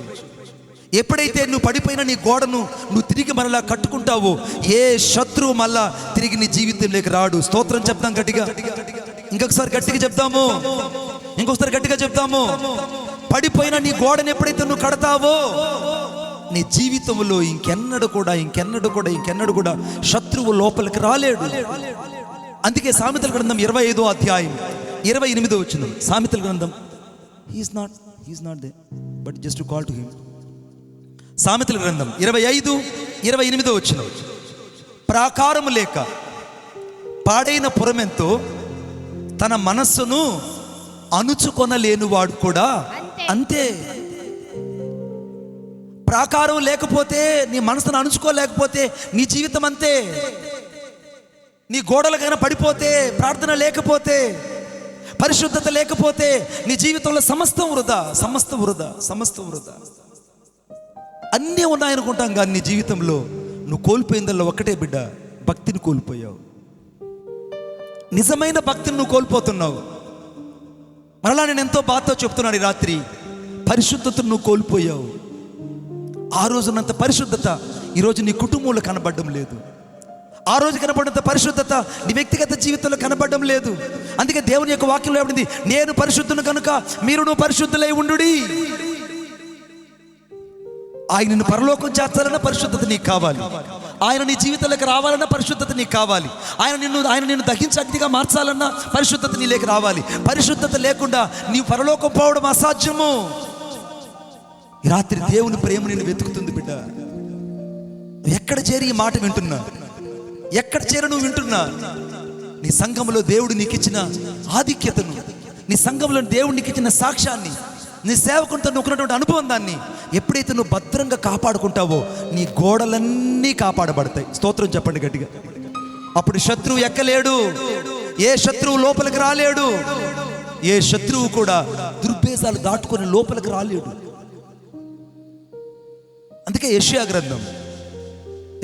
ఎప్పుడైతే నువ్వు పడిపోయిన నీ గోడను నువ్వు తిరిగి మరలా కట్టుకుంటావో, ఏ శత్రువు మళ్ళా తిరిగి నీ జీవితంలోకి రాడు. స్తోత్రం చెప్తాం గట్టిగా. ఇంకొకసారి గట్టిగా చెప్తాము, ఇంకొకసారి గట్టిగా చెప్తాము. పడిపోయిన నీ గోడను ఎప్పుడైతే నువ్వు కడతావో, నీ జీవితంలో ఇంకెన్నడు కూడా శత్రువు లోపలికి రాలేడు. అందుకే సామెతల గ్రంథం 25వ అధ్యాయం 28వ వచనం. సామెతల గ్రంథం he's not they but just to call to him. సామెతల గ్రంథం 25:28 వచనం. ప్రాకారము లేక పాడైన పురమెంతో తన మనస్సును అణుచుకొనలేనివాడు కూడా అంతే. ప్రాకారం లేకపోతే, నీ మనసును అణుచుకోలేకపోతే నీ జీవితం అంతే. నీ గోడలకైనా పడిపోతే, ప్రార్థన లేకపోతే, పరిశుద్ధత లేకపోతే నీ జీవితంలో సమస్తం వృధా. అన్నీ ఉన్నాయనుకుంటాం, కానీ నీ జీవితంలో నువ్వు కోల్పోయిందల్లా ఒక్కటే బిడ్డ, భక్తిని కోల్పోయావు. నిజమైన భక్తిని నువ్వు కోల్పోతున్నావు. మరలా నేను ఎంతో బాధతో చెప్తున్నాను ఈ రాత్రి, పరిశుద్ధతను నువ్వు కోల్పోయావు. ఆ రోజునంత పరిశుద్ధత ఈరోజు నీ కుటుంబంలో కనబడడం లేదు. ఆ రోజు కనబడినంత పరిశుద్ధత నీ వ్యక్తిగత జీవితంలో కనబడడం లేదు. అందుకే దేవుని యొక్క వాక్యంలో ఏమైంది, నేను పరిశుద్ధును కనుక మీరును పరిశుద్ధులై ఉండుడి. ఆయనను పరలోకం చేర్చాలన్న పరిశుద్ధత నీకు కావాలి. ఆయన నీ జీవితంలోకి రావాలన్న పరిశుద్ధత నీకు కావాలి. ఆయన నిన్ను దహించి అగ్నిగా మార్చాలన్న పరిశుద్ధత నీలోకి రావాలి. పరిశుద్ధత లేకుండా నీవు పరలోకం పోవడం అసాధ్యము. ఈ రాత్రి దేవుని ప్రేమ నిన్ను వెతుకుతుంది బిడ్డ. ఎక్కడ చేరి ఈ మాట వింటున్నా, ఎక్కడ చేరి నువ్వు వింటున్నా, నీ సంఘంలో దేవుడు నీకు ఇచ్చిన ఆధిక్యతను, నీ సంఘంలో దేవుడు నీకు ఇచ్చిన సాక్ష్యాన్ని, నీ సేవకునితో నువ్వుకున్నటువంటి అనుభవం, దాన్ని ఎప్పుడైతే నువ్వు భద్రంగా కాపాడుకుంటావో నీ గోడలన్నీ కాపాడబడతాయి. స్తోత్రం చెప్పండి గట్టిగా. అప్పుడు శత్రువు ఎక్కలేడు, ఏ శత్రువు లోపలికి రాలేడు, ఏ శత్రువు కూడా దుర్భేదాలు దాటుకొని లోపలికి రాలేడు. అందుకే యెషయా గ్రంథం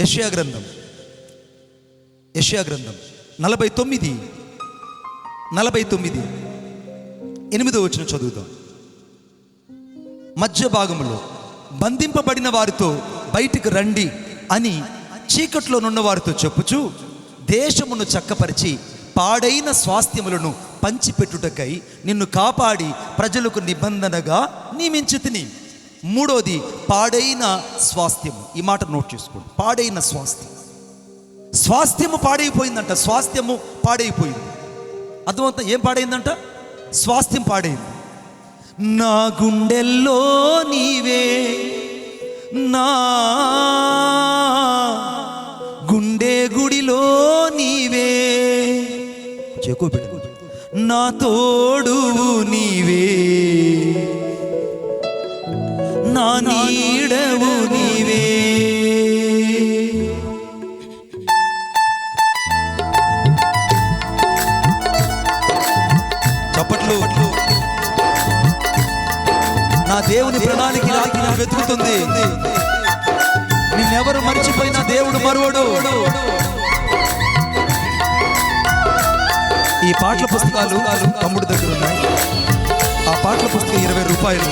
49:8 వచనం చదువుతాం. మధ్య భాగంలో బంధింపబడిన వారితో బయటికి రండి అని చీకట్లో నున్న వారితో చెప్పుచు, దేశమును చక్కపరిచి పాడైన స్వాస్థ్యములను పంచిపెట్టుటకై నిన్ను కాపాడి ప్రజలకు నిబంధనగా నియమించితిని. మూడోది పాడైన స్వాస్థ్యము. ఈ మాట నోట్ చేసుకోండి. పాడైన స్వాస్థ్యము పాడైపోయిందంట. స్వాస్థ్యము పాడైపోయింది. అర్థమంతా ఏం పాడైందంట? స్వాస్థ్యం పాడైంది. నా గుండెల్లో నీవే, నా గుండె గుడిలో నీవే, ఎక్కువ పెట్టు. నా తోడు నీవే, నా నీడవు నీవే. చప్పట్లు. నా దేవుని ప్రణాళిక రాత్రి నన్ను వెతుకుతుంది. నిన్నెవరు మర్చిపోయినా దేవుడు మరువడు. ఈ పాటల పుస్తకాలు తమ్ముడు దగ్గర ఉన్నాయి. ఆ పాటల పుస్తకం 20 రూపాయలు.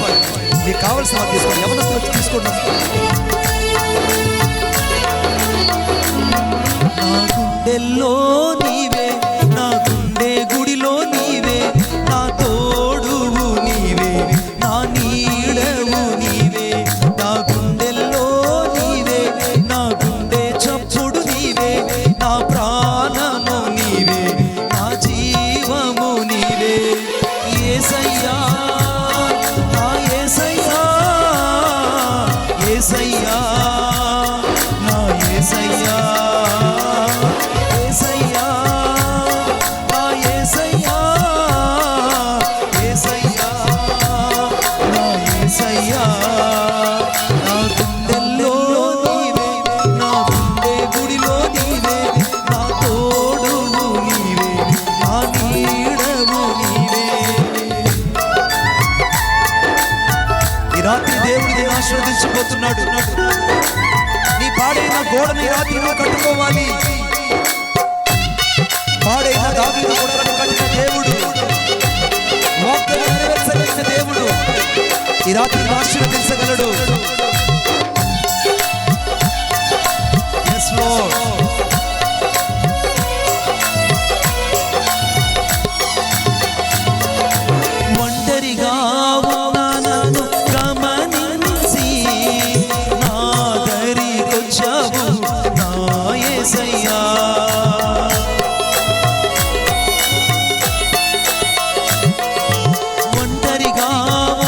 మీకు కావలసిన వాళ్ళు తీసుకోండి, ఎవరిని వచ్చి తీసుకోండి. నా గుండెల్లో నీవే, నా గుండె గుడిలో నీవే, నా తోడువు నీవే, నా నీడవు నీవే. నా గుండెల్లో నీవే, నా గుండె చప్పుడు నీవే, నా ప్రాణము నీవే, నా జీవము నీవే. యేసయ్యా, నా యేసయ్యా, యేసయ్యా, నా యేసయ్యా, యేసయ్యా, నా యేసయ్యా, యేసయ్యా, నా యేసయ్యా. నా గుండెల్లో నీవే, నా గుండె గుడిలో నీవే, నా తోడువు నీవే, నా నీడవు నీవే. ఈ రాత్రి దేవుడు నిన్ను ఆశీర్వదించబోతున్నాడు. నీ పాడైన గోడని రాత్రి నువ్వు కట్టుకోవాలి. పాడైన దావీదు గోడలను కట్టిన దేవుడు, వాగ్దానం నెరవేర్చగలిగిన దేవుడు ఈ రాత్రి ఆశీర్వదించగలడు. Yes, Lord. ఒంటరిగా ఉన్న నన్ను గమనించి నా దరికొచ్చావు నా యేసయ్యా. ఒంటరిగా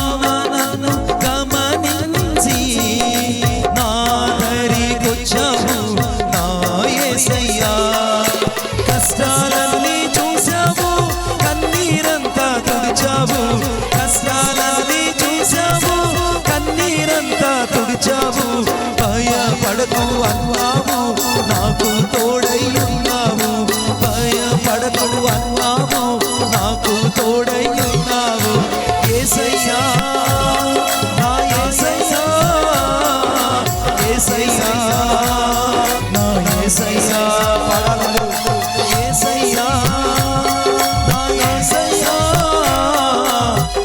ఉన్న నన్ను గమనించి నా దరికొచ్చావు నా యేసయ్యా. కష్టాలన్నీ చూశావు, కన్నీరంతా తుడిచావు. కష్టాలన్నీ చూశావు, కన్నీరంతా తుడిచావు. భయపడకు అన్నావు, నాకు తోడై ఉన్నావు. భయపడకు అన్నావు, నాకు తోడై ఉన్నావు. యేసయ్యా, నా యేసయ్యా, యేసయ్యా, నా యేసయ్యా. పాడాలి. యేసయ్యా, నా యేసయ్యా,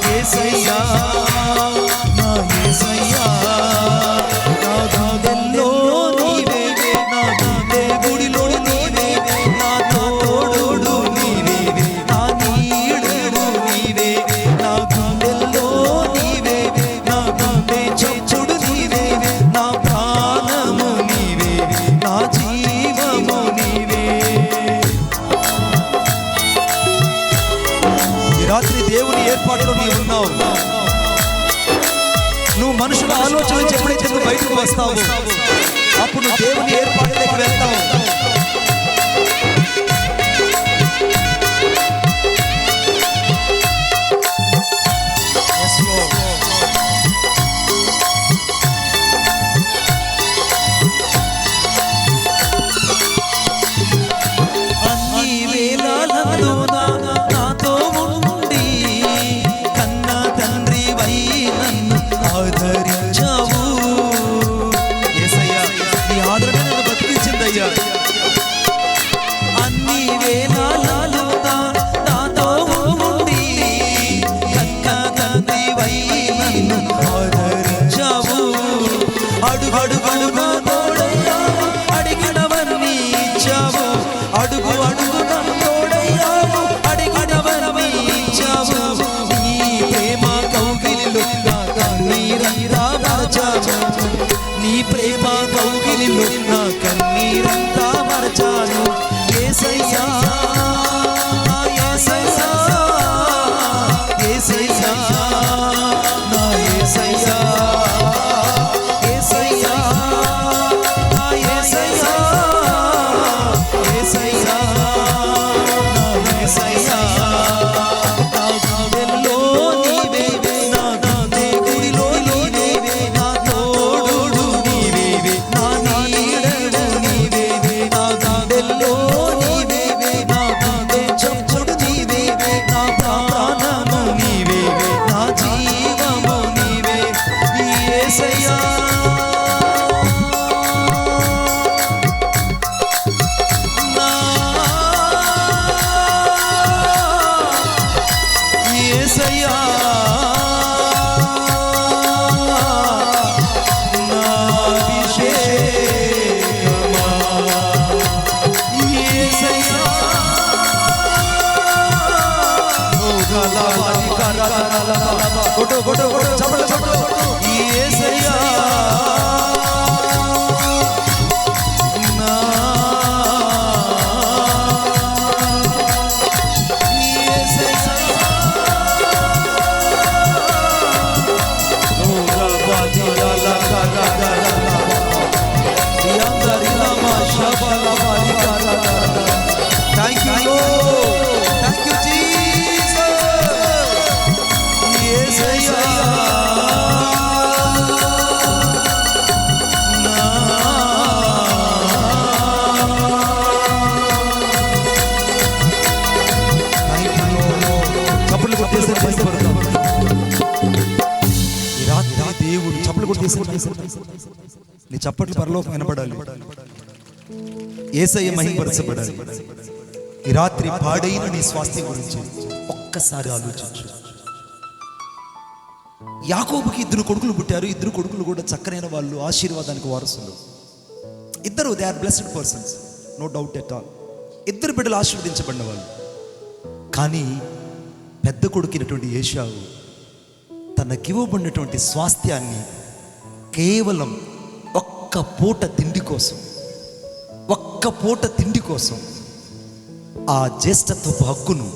యేసయ్యా, నా యేసయ్యా. నా గుండెల్లో నీవే, నా గుండె గుడిలో నీవే, నా తోడు నీవే, నా నీడవు నీవే. నా గుండెల్లో నీవే, నా గుండె చప్పుడు నీవే, నా ప్రాణము నీవే, నా జీవము నీవే. ఈ రాత్రి దేవుని ఏర్పాటులో నీవు ఉన్నావు. నువ్వు మనుషుల ఆలోచన నుంచి ఎప్పుడైతే నువ్వు బయటకు వస్తావు, అప్పుడు నువ్వు దేవుని ఏర్పాటులోకి వెళ్తావు. Yes, Lord. అన్ని వేళలందున నాతో ఉండి కన్న తండ్రివై నన్ను ఆదరించావు. యేసయ్యా, నీ ఆదరణ నన్ను బతికించిందయ్యా. అన్ని వేళలందున నాతో ఉండి కన్న తండ్రివై నన్ను ఆదరించావు. అడుగడుగునా తోడయ్యావు, అడిగినవన్నీ ఇచ్చావు. అడుగు అడుగున తోడయ్యావు, అడిగినవన్నీ ఇచ్చావు. నీ ప్రేమ కౌగిలిలో నా కన్నీరంతా మరచావు. నీ ప్రేమ కౌగిలిలో నా కన్నీరంతా మరచాను. యేసయ్యా, యేసయ్యా, యేసయ్యా, నా యేసయ్యా, యేసయ్యా, నా యేసయ్యా, యేసయ్యా, నా యేసయ్యా. కొట్టు చప్పట్లు కొట్టు. యేసయ్యా Thank you, Lord. Thank you, Jesus. Yesaya. Thank you, Lord. చప్పట్లు కొట్టేసి భయపడతాం. ఈ రాత్రి దేవుడు చప్పట్లు కొట్టేసి నీ చప్పట్లు పరలోకం వినపడాలి. యేసయ్య మహిమపరచబడాలి. ఈ రాత్రి పాడైన నీ స్వాస్థ్యం గురించి ఒక్కసారి ఆలోచించు. యాకోబుకి 2 కొడుకులు పుట్టారు. 2 కొడుకులు కూడా చక్కనైన వాళ్ళు, ఆశీర్వాదానికి వారసులు. ఇద్దరు they are blessed persons, no doubt at all. 2 బిడ్డలు ఆశీర్వదించబడిన వాళ్ళు. కానీ పెద్ద కొడుకునటువంటి ఏశావు తనకివ్వబడినటువంటి స్వాస్థ్యాన్ని కేవలం ఒక్క పూట తిండి కోసం ఆ జ్యేష్ఠత్వపు హక్కును,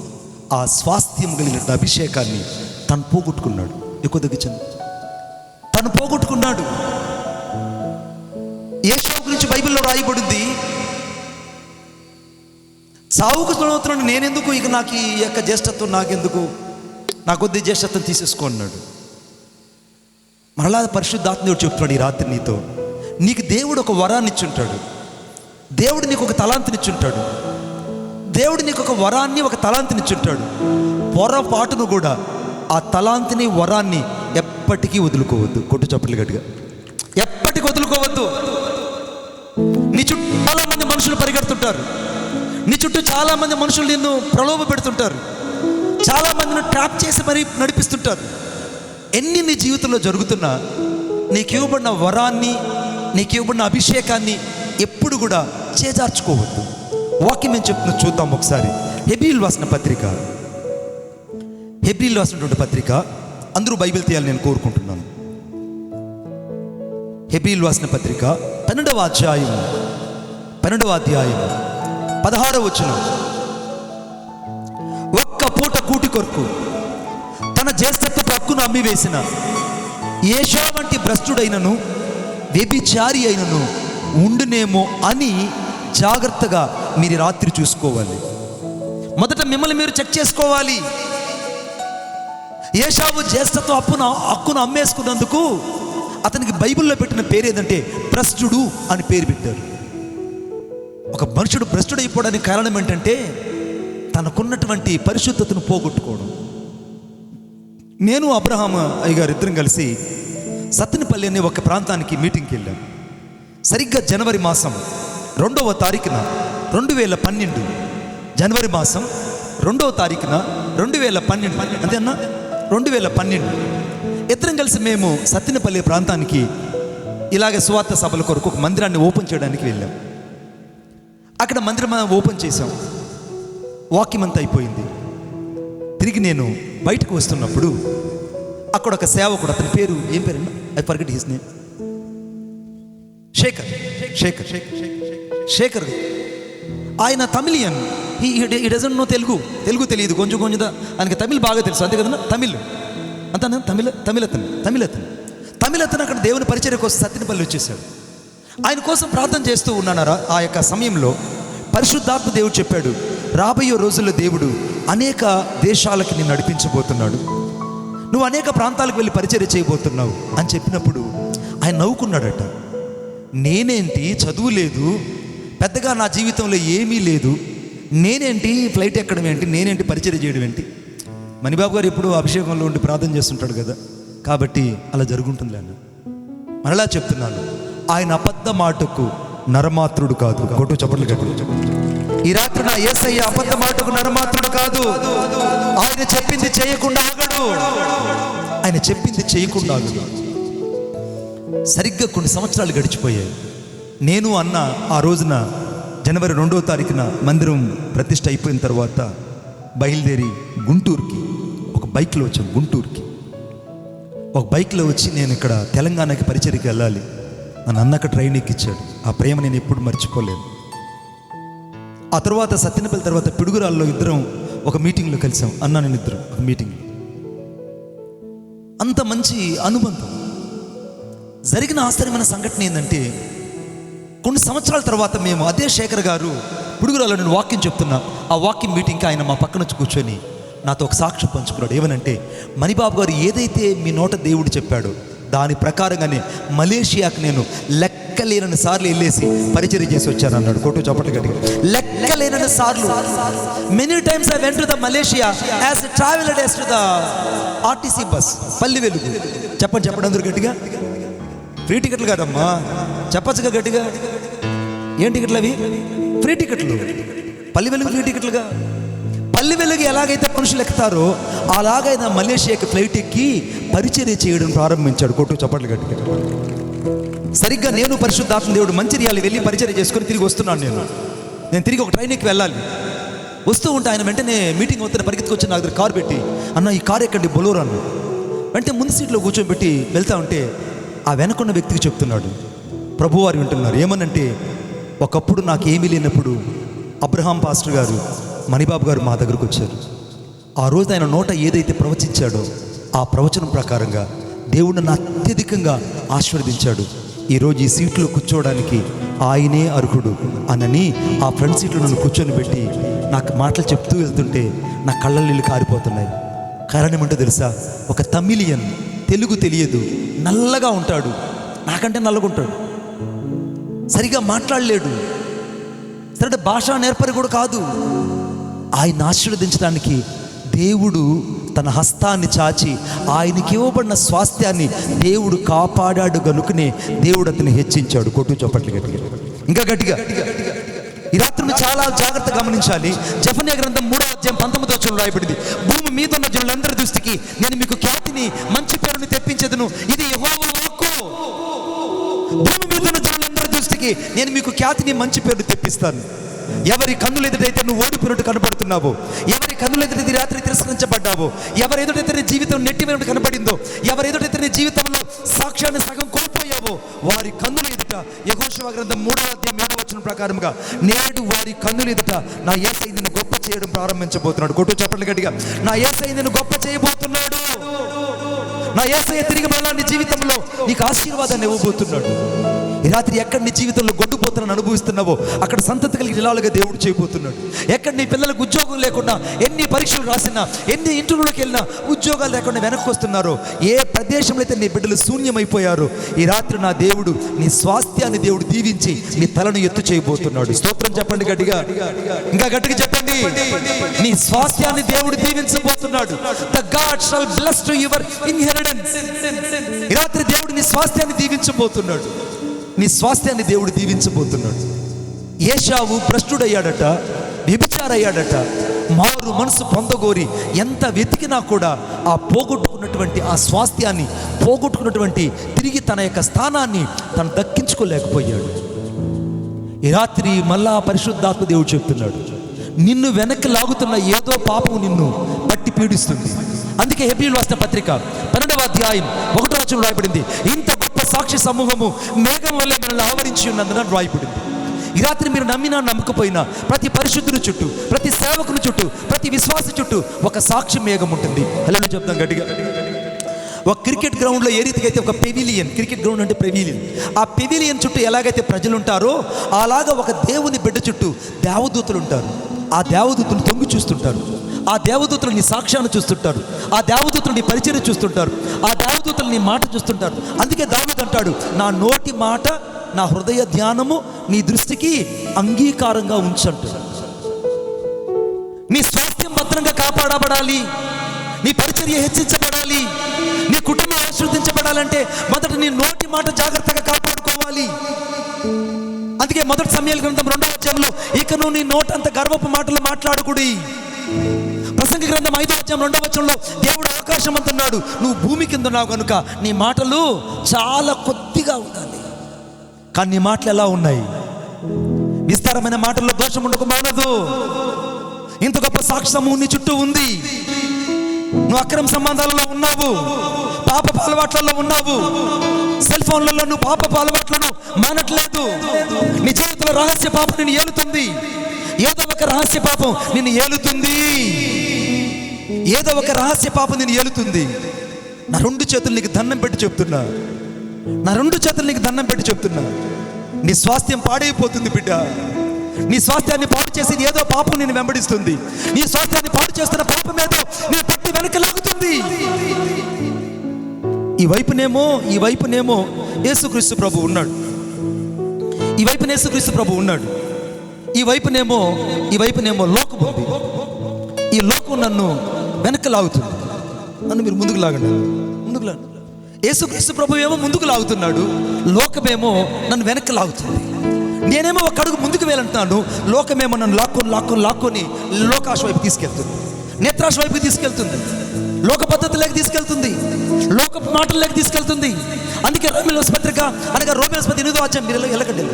ఆ స్వాస్థ్యం కలిగిన అభిషేకాన్ని తను పోగొట్టుకున్నాడు. ఎక్కువ దగ్గర తను పోగొట్టుకున్నాడు. ఏశావు గురించి బైబిల్లో రాయబడింది, సావుకు తొలవుతున్నాడు, నేనెందుకు ఇక నాకు ఈ యొక్క జ్యేష్ఠత్వం నాకెందుకు, నా కొద్ది జ్యేష్ఠత్వం తీసేసుకున్నాడు. మరలా పరిశుద్ధాత్మడు చెప్తున్నాడు ఈ రాత్రి నీతో, నీకు దేవుడు ఒక వరాన్ని ఇచ్చుంటాడు. దేవుడు నీకు ఒక తలాంతినిచ్చుంటాడు. దేవుడు నీకు ఒక వరాన్ని, ఒక తలాంతినిచ్చుంటాడు. పొరపాటును కూడా ఆ తలాంతిని, వరాన్ని ఎప్పటికీ వదులుకోవద్దు. కొట్టు చప్పట్లు గట్టిగా, ఎప్పటికీ వదులుకోవద్దు. నీ చుట్టూ చాలా మంది మనుషులు పరిగెడుతుంటారు. నీ చుట్టూ చాలా మంది మనుషులు నిన్ను ప్రలోభ పెడుతుంటారు. చాలా మందిని ట్రాప్ చేసి మరీ నడిపిస్తుంటారు. ఎన్ని నీ జీవితంలో జరుగుతున్నా నీకు ఇవ్వబడిన వరాన్ని, నీకు ఇవ్వబడిన అభిషేకాన్ని ఎప్పుడు కూడా చేజార్చుకోవద్దు. వాక్యం మేము చెప్తున్నా, చూద్దాం ఒకసారి. హెబ్రీయులు రాసిన పత్రిక, అందరూ బైబిల్ తీయాలని నేను కోరుకుంటున్నాను. హెబ్రీయులు రాసిన పత్రిక 12వ అధ్యాయం 16వ వచనం. ఒక్క పూట కూటి కొరకు తన జ్యేష్ఠత్వపు హక్కును అమ్మివేసిన ఏశావు వంటి భ్రష్టుడైనను వ్యభిచారి అయినను ఉండునేమో అని జాగ్రత్తగా మీరు రాత్రి చూసుకోవాలి. మొదట మిమ్మల్ని మీరు చెక్ చేసుకోవాలి. ఏశావు జ్యేష్ఠత్వ హక్కును అమ్మేసుకున్నందుకు అతనికి బైబిల్లో పెట్టిన పేరు ఏదంటే భ్రష్టుడు అని పేరు పెట్టారు. ఒక మనుషుడు భ్రష్టుడు అయిపోవడానికి కారణం ఏంటంటే తనకున్నటువంటి పరిశుద్ధతను పోగొట్టుకోవడం. నేను అబ్రహాం అయ్యగారు ఇద్దరం కలిసి సత్తెనపల్లి అనే ఒక ప్రాంతానికి మీటింగ్కి వెళ్ళాం. సరిగ్గా జనవరి మాసం 2వ తారీఖున 2012, జనవరి మాసం 2వ తారీఖున 2012, అంతేనా 2012 ఇద్దరం కలిసి మేము సత్తెనపల్లి ప్రాంతానికి ఇలాగే సువార్త సభల కొరకు ఒక మందిరాన్ని ఓపెన్ చేయడానికి వెళ్ళాం. అక్కడ మందిరం ఓపెన్ చేసాం. వాక్యం అంతా అయిపోయింది. తిరిగి నేను బయటకు వస్తున్నప్పుడు అక్కడ ఒక సేవకుడు, అతని పేరు ఏం పేరు, I forget his name, Shekhar. ఆయన Tamilian. He doesn't know Telugu తెలియదు, కొంచెం ఆయనకి తమిళ్ బాగా తెలుసు, అంతే కదా, తమిళ్ అంతా తమిళతను అక్కడ దేవుని పరిచర్య కోసం సత్తెనపల్లి వచ్చేసాడు. ఆయన కోసం ప్రార్థన చేస్తూ ఉన్నానారా ఆ యొక్క సమయంలో పరిశుద్ధాత్మ దేవుడు చెప్పాడు, రాబోయే రోజుల్లో దేవుడు అనేక దేశాలకి నిన్ను నడిపించబోతున్నాడు, నువ్వు అనేక ప్రాంతాలకు వెళ్ళి పరిచర్య చేయబోతున్నావు అని చెప్పినప్పుడు ఆయన నవ్వుకున్నాడట. నేనేంటి, చదువు లేదు, పెద్దగా నా జీవితంలో ఏమీ లేదు, నేనేంటి ఫ్లైట్ ఎక్కడం ఏంటి, నేనేంటి పరిచర్య చేయడం ఏంటి. మణిబాబు గారు ఎప్పుడు అభిషేకంలో ఉండి ప్రార్థన చేస్తుంటాడు కదా, కాబట్టి అలా జరుగుంటుంది అన్న. మరలా చెప్తున్నాను, ఆయన అబద్ధ మాటకు నరమాత్రుడు కాదు. కొట్టు చప్పట్లు గట్టు. ఈ రాత్రి నా యేసయ్య అబద్ధ మాటకు నరమాత్రుడు కాదు. ఆయన చెప్పింది చేయకుండా ఆగడు. ఆయన చెప్పింది చేయకుండా ఆగడు. సరిగ్గా కొన్ని సంవత్సరాలు గడిచిపోయాయి. నేను అన్న ఆ రోజున జనవరి 2వ తారీఖున మందిరం ప్రతిష్ఠ అయిపోయిన తర్వాత బయలుదేరి గుంటూరుకి ఒక బైక్లో వచ్చాం. గుంటూరుకి ఒక బైక్లో వచ్చి నేను ఇక్కడ తెలంగాణకి పరిచర్యకి వెళ్ళాలి, నన్ను అన్నక ట్రైన్ ఎక్కించాడు. ఆ ప్రేమ నేను ఎప్పుడు మర్చిపోలేను. ఆ తర్వాత సత్యనపల్లి తర్వాత పిడుగురాల్లో ఇద్దరం ఒక మీటింగ్లో కలిసాం, అన్న నేను ఇద్దరం ఒక మీటింగ్. అంత మంచి అనుబంధం. జరిగిన ఆశ్చర్యమైన సంఘటన ఏంటంటే, కొన్ని సంవత్సరాల తర్వాత మేము అదే శేఖర్ గారు పిడుగురాల్లో నేను వాక్యం చెప్తున్నా, ఆ వాక్యం మీటింగ్కి ఆయన మా పక్కన వచ్చి కూర్చొని నాతో ఒక సాక్ష్యం పంచుకున్నాడు. ఏమనంటే, మణిబాబు గారు ఏదైతే మీ నోట దేవుడు చెప్పాడో దాని ప్రకారంగానే మలేషియాకి నేను లెక్కలేనన్ని సార్లు వెళ్ళేసి పరిచర్య చేసి వచ్చాను అన్నాడు. కొట్టు చప్పట్లు గట్టిగా. లెక్కలేనన్ని సార్లు, many times I went to the Malaysia as travelled as to the RTC bus. పల్లి వెలుగు. చెప్పండి అందరూ గట్టిగా. ఫ్రీ టికెట్లు కాదమ్మా, చెప్పచ్చుగా గట్టిగా. ఏం టికెట్లు అవి? ఫ్రీ టికెట్లు. పల్లి వెలుగు ఫ్రీ టికెట్లుగా. పల్లి వెలుగు ఎలాగైతే మనుషులు ఎక్కుతారో అలాగైనా మలేషియాకి ఫ్లైట్ ఎక్కి పరిచర్య చేయడం ప్రారంభించాడు. కొట్టు చప్పట్లు గట్టిగా. సరిగ్గా నేను పరిశుద్ధాత్మ దేవుడు మంచిర్యాల వెళ్ళి పరిచర్య చేసుకొని తిరిగి వస్తున్నాను. నేను తిరిగి ఒక ట్రైన్ ఎక్కి వెళ్ళాలి. వస్తూ ఉంటే ఆయన వెంటనే మీటింగ్ అవుతున్న పరిగెత్తుకొచ్చి నా దగ్గర కారు పెట్టి, అన్న ఈ కారు ఎక్కండి బొలోరో అన్న. వెంటనే ముందు సీట్లో కూర్చోబెట్టి వెళ్తా ఉంటే ఆ వెనకున్న వ్యక్తికి చెప్తున్నాడు, ప్రభువారు వింటున్నారు. ఏమనంటే, ఒకప్పుడు నాకు ఏమీ లేనప్పుడు అబ్రహాం పాస్టర్ గారు మణిబాబు గారు మా దగ్గరకు వచ్చారు. ఆ రోజు ఆయన నోట ఏదైతే ప్రవచించాడో ఆ ప్రవచనం ప్రకారంగా దేవుడు నన్ను అత్యధికంగా ఆశీర్వదించాడు. ఈరోజు ఈ సీట్లో కూర్చోవడానికి ఆయనే అర్హుడు అనని ఆ ఫ్రంట్ సీట్లో నన్ను కూర్చొని పెట్టి నాకు మాటలు చెప్తూ వెళ్తుంటే నా కళ్ళ నీళ్ళు కారిపోతున్నాయి. కారణం ఏంటో తెలుసా? ఒక తమిళియన్, తెలుగు తెలియదు, నల్లగా ఉంటాడు, నాకంటే నల్లగా ఉంటాడు, సరిగా మాట్లాడలేడు, సరే భాషా నేర్పరి కూడా కాదు. ఆయన ఆశీర్వదించడానికి దేవుడు తన హస్తాన్ని చాచి ఆయనకి ఇవ్వబడిన స్వాస్థ్యాన్ని దేవుడు కాపాడాడు గనుకనే దేవుడు అతన్ని హెచ్చించాడు. కొట్టు చప్పట్లు గట్టిగా, ఇంకా గట్టిగా. ఈ రాత్రిని చాలా జాగ్రత్తగా గమనించాలి. జెఫన్యా గ్రంథం 3వ అధ్యాయం 19వ వచనంలో రాయబడింది, భూమి మీద ఉన్న జనులందరి దృష్టికి నేను మీకు ఖ్యాతిని మంచి పేరుని తెప్పించేదను, ఇది యెహోవా వాక్కు. భూమి మీద ఉన్న జనులందరి దృష్టికి నేను మీకు ఖ్యాతిని మంచి పేరుని తెప్పిస్తాను. ఎవరి కన్నులు ఎదుటైతే నువ్వు ఓడిపోయినట్టు కనపడుతున్నావో, ఎవరి కన్నులు ఎదుట రాత్రి తిరస్కరించబడ్డావో, ఎవరి ఎదుటైతే నీ జీవితం నెట్టివేనట్టు కనపడిందో, ఎవరి ఎదుటైతే నీ జీవితంలో సాక్ష్యాన్ని సగం కోల్పోయావో, వారి కన్నుల ఎదుట యెహోషువ గ్రంథం 3వ అధ్యాయం 7వ వచనం ప్రకారంగా నేడు వారి కన్నుల ఎదుట నా యేసయ్య నిన్ను గొప్ప చేయడం ప్రారంభించబోతున్నాడు. కొట్టు చప్పట్లు గట్టిగా. నా యేసయ్య నిన్ను గొప్ప చేయబోతున్నాడు. నా యేసయ్య తిరిగి మళ్ళా నీ జీవితంలో నీకు ఆశీర్వాదాన్ని ఇవ్వబోతున్నాడు. ఈ రాత్రి ఎక్కడ నీ జీవితంలో గొడ్డుపోతున్న అనుభవిస్తున్నావో అక్కడ సంతతి కలిగి ఇలాలుగా దేవుడు చేయబోతున్నాడు. ఎక్కడ నీ పిల్లలకు ఉద్యోగం లేకుండా ఎన్ని పరీక్షలు రాసినా, ఎన్ని ఇంటర్వ్యూలకు వెళ్ళినా ఉద్యోగాలు లేకుండా వెనక్కి వస్తున్నారో, ఏ ప్రదేశంలో అయితే నీ బిడ్డలు శూన్యమైపోయారో, ఈ రాత్రి నా దేవుడు నీ స్వాస్థ్యాన్ని దేవుడు దీవించి నీ తలను ఎత్తు చేయబోతున్నాడు. స్తోత్రం చెప్పండి గట్టిగా, ఇంకా గట్టిగా చెప్పండి. నీ స్వాస్థ్యాన్ని దేవుడు దీవించబోతున్నాడు. The God shall bless to your inheritance. ఈ రాత్రి దేవుడు నీ స్వాస్థ్యాన్ని దీవించబోతున్నాడు. నీ స్వాస్థ్యాన్ని దేవుడు దీవించబోతున్నాడు. ఏశావు భ్రష్టుడయ్యాడట, వ్యభిచారయ్యాడట, మారు మనసు పొందగోరి ఎంత వెతికినా కూడా ఆ పోగొట్టుకున్నటువంటి ఆ స్వాస్థ్యాన్ని, పోగొట్టుకున్నటువంటి తిరిగి తన యొక్క స్థానాన్ని తను దక్కించుకోలేకపోయాడు. ఈ రాత్రి మళ్ళా పరిశుద్ధాత్మ దేవుడు చెప్తున్నాడు, నిన్ను వెనక్కి లాగుతున్న ఏదో పాపం నిన్ను పట్టి పీడిస్తుంది. అందుకే హెబ్రీయులకు రాసిన పత్రిక 12వ అధ్యాయం 1వ వచనం రాయబడింది, ఇంత గొప్ప సాక్షి సమూహము మేఘం వల్లే మనల్ని ఆవరించి ఉన్నందున రాయబడింది. ఈ రాత్రి మీరు నమ్మినా నమ్మకపోయినా ప్రతి పరిశుద్ధుని చుట్టూ, ప్రతి సేవకుని చుట్టూ, ప్రతి విశ్వాసి చుట్టూ ఒక సాక్షి మేఘం ఉంటుంది. హల్లెలూయా చెప్తాం గట్టిగా. ఒక క్రికెట్ గ్రౌండ్లో ఏ రీతిగా అయితే ఒక పెవిలియన్, క్రికెట్ గ్రౌండ్ అంటే పెవిలియన్, ఆ పెవిలియన్ చుట్టూ ఎలాగైతే ప్రజలు ఉంటారో అలాగా ఒక దేవుని బిడ్డ చుట్టూ దేవదూతలు ఉంటారు. ఆ దేవదూతలు తొంగి చూస్తుంటారు, ఆ దేవదూతలు నీ సాక్ష్యాన్ని చూస్తుంటారు, ఆ దేవదూతలు నీ పరిచయం చూస్తుంటారు, ఆ దేవదూతలు నీ మాట చూస్తుంటారు. అందుకే దావీదు అంటాడు, నా నోటి మాట, నా హృదయ ధ్యానము నీ దృష్టికి అంగీకారంగా ఉంచంటాడు. నీ స్వాస్థ్యం భద్రంగా కాపాడబడాలి, నీ పరిచర్య హెచ్చించబడాలి, నీ కుటుంబం ఆశీర్వదించబడాలంటే మొదట నీ నోటి మాట జాగ్రత్తగా కాపాడుకోవాలి. అందుకే మొదటి సమూయేలు గ్రంథం 2వ అధ్యాయంలో ఇక నువ్వు నీ నోటంత గర్వపు మాటలు మాట్లాడకుడి. ప్రసంగి గ్రంథం 5వ అధ్యాయం 2వ వచనంలో దేవుడు ఆకాశం అంటున్నాడు, నువ్వు భూమి కింద ఉన్నావు కనుక నీ మాటలు చాలా కొద్దిగా ఉండాలి. కానీ నీ మాటలు ఎలా ఉన్నాయి? విస్తారమైన మాటల్లో దోషం ఉండకు మానదు. ఇంత గొప్ప సాక్షి సమూహం నీ చుట్టూ ఉంది. నువ్వు అక్రమ సంబంధాలలో ఉన్నావు, పాపపు అలవాట్లలో ఉన్నావు. సెల్ ఫోన్లలో నువ్వు పాపపు అలవాట్లను మానట్లేదు. నీ జీవితంలో రహస్య పాపం నిన్ను ఏలుతుంది. ఏదో ఒక రహస్య పాపం నిన్ను ఏలుతుంది. ఏదో ఒక రహస్య పాపం నిన్ను ఏలుతుంది. నా రెండు చేతులు నీకు దండం పెట్టి చెప్తున్నా, నా రెండు చేతులు నీకు దండం పెట్టి చెప్తున్నా, నీ స్వాస్థ్యం పాడైపోతుంది బిడ్డ. నీ స్వాస్థ్యాన్ని పాడు చేసేది ఏదో పాపం నిన్ను వెంబడిస్తుంది. నీ స్వాస్థ్యాన్ని పాడు చేస్తున్న పాపం ఏదో నీ పట్టి వెనక లాగుతుంది. ఈ వైపునేమో యేసుక్రీస్తు ప్రభు ఉన్నాడు. ఈ వైపున యేసుక్రీస్తు ప్రభు ఉన్నాడు. ఈ వైపునేమో లోకం ఉంది. ఈ లోకం నన్ను వెనక లాగుతుంది. నన్ను మీరు ముందుకు లాగండి. యేసుక్రీస్తు ప్రభు ఏమో ముందుకు లాగుతున్నాడు, లోకమేమో నన్ను వెనక్కి లాగుతుంది. నేనేమో ఒక అడుగు ముందుకు వెళ్ళంటున్నాను, లోకమేమో నన్ను లాక్కొని లోకాశ వైపు తీసుకెళ్తుంది, నేత్రాశ వైపు తీసుకెళ్తుంది, లోక పద్ధతులకు తీసుకెళ్తుంది, లోక మాటల్లోకి తీసుకెళ్తుంది. అందుకే రోమీయుల పత్రిక అనగా రోమీయుల పత్రిక 8వ అధ్యాయం, మీరు వెళ్ళకండి,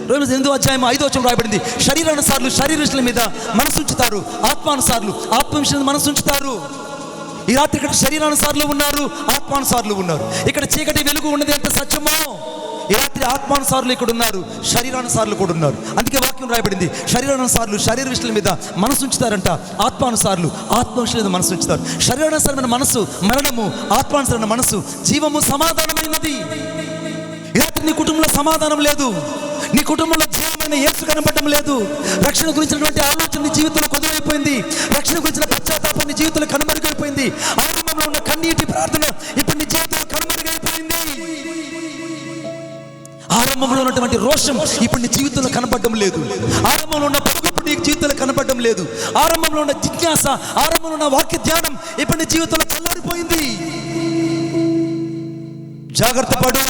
రోమీయుల 8వ అధ్యాయం 5వ వచనం రాయబడింది, శరీరానుసారులు శరీరస్తుల మీద మనసు ఉంచుతారు, ఆత్మానుసారులు ఆత్మవిషయం మనసు ఉంచుతారు. ఈ రాత్రి ఇక్కడ శరీరానుసారులు ఉన్నారు, ఆత్మానుసారులు ఉన్నారు. ఇక్కడ చీకటి వెలుగు ఉన్నది ఎంత సత్యమో, ఈ రాత్రి ఆత్మానుసారులు ఇక్కడ ఉన్నారు, శరీరానుసారులు కూడా ఉన్నారు. అందుకే వాక్యం రాయబడింది, శరీరానుసారులు శరీర విషయాల మీద మనసు ఉంచుతారంట, ఆత్మానుసారులు ఆత్మ విషయాల మీద మనసు ఉంచుతారు. శరీరానుసారమైన మనసు మరణము, ఆత్మానుసారమైన మనసు జీవము, సమాధానమైనది. ఈ రాత్రి నీ కుటుంబంలో సమాధానం లేదు, నీ కుటుంబంలో జీవమైన యేసు కనపడడం లేదు. రక్షణ గురించినటువంటి ఆలోచన నీ జీవితంలో కొదువైపోయింది. రక్షణ గురించిన పశ్చాత్తాపం నీ జీవితంలో కనుమరుగైపోయింది. ఆరంభంలో ఉన్న కన్నీటి ప్రార్థన ఇప్పుడు నీ జీవితంలో కనుమరుగైపోయింది. ఆరంభంలో ఉన్నటువంటి రోషం ఇప్పుడు నీ జీవితంలో కనపడడం లేదు. ఆరంభంలో ఉన్న పలుకు నీ జీవితంలో కనపడడం లేదు. ఆరంభంలో ఉన్న జిజ్ఞాస, ఆరంభంలో ఉన్న వాక్య ధ్యానం ఇప్పుడు నీ జీవితంలో చల్లారిపోయింది. జాగ్రత్త పడు.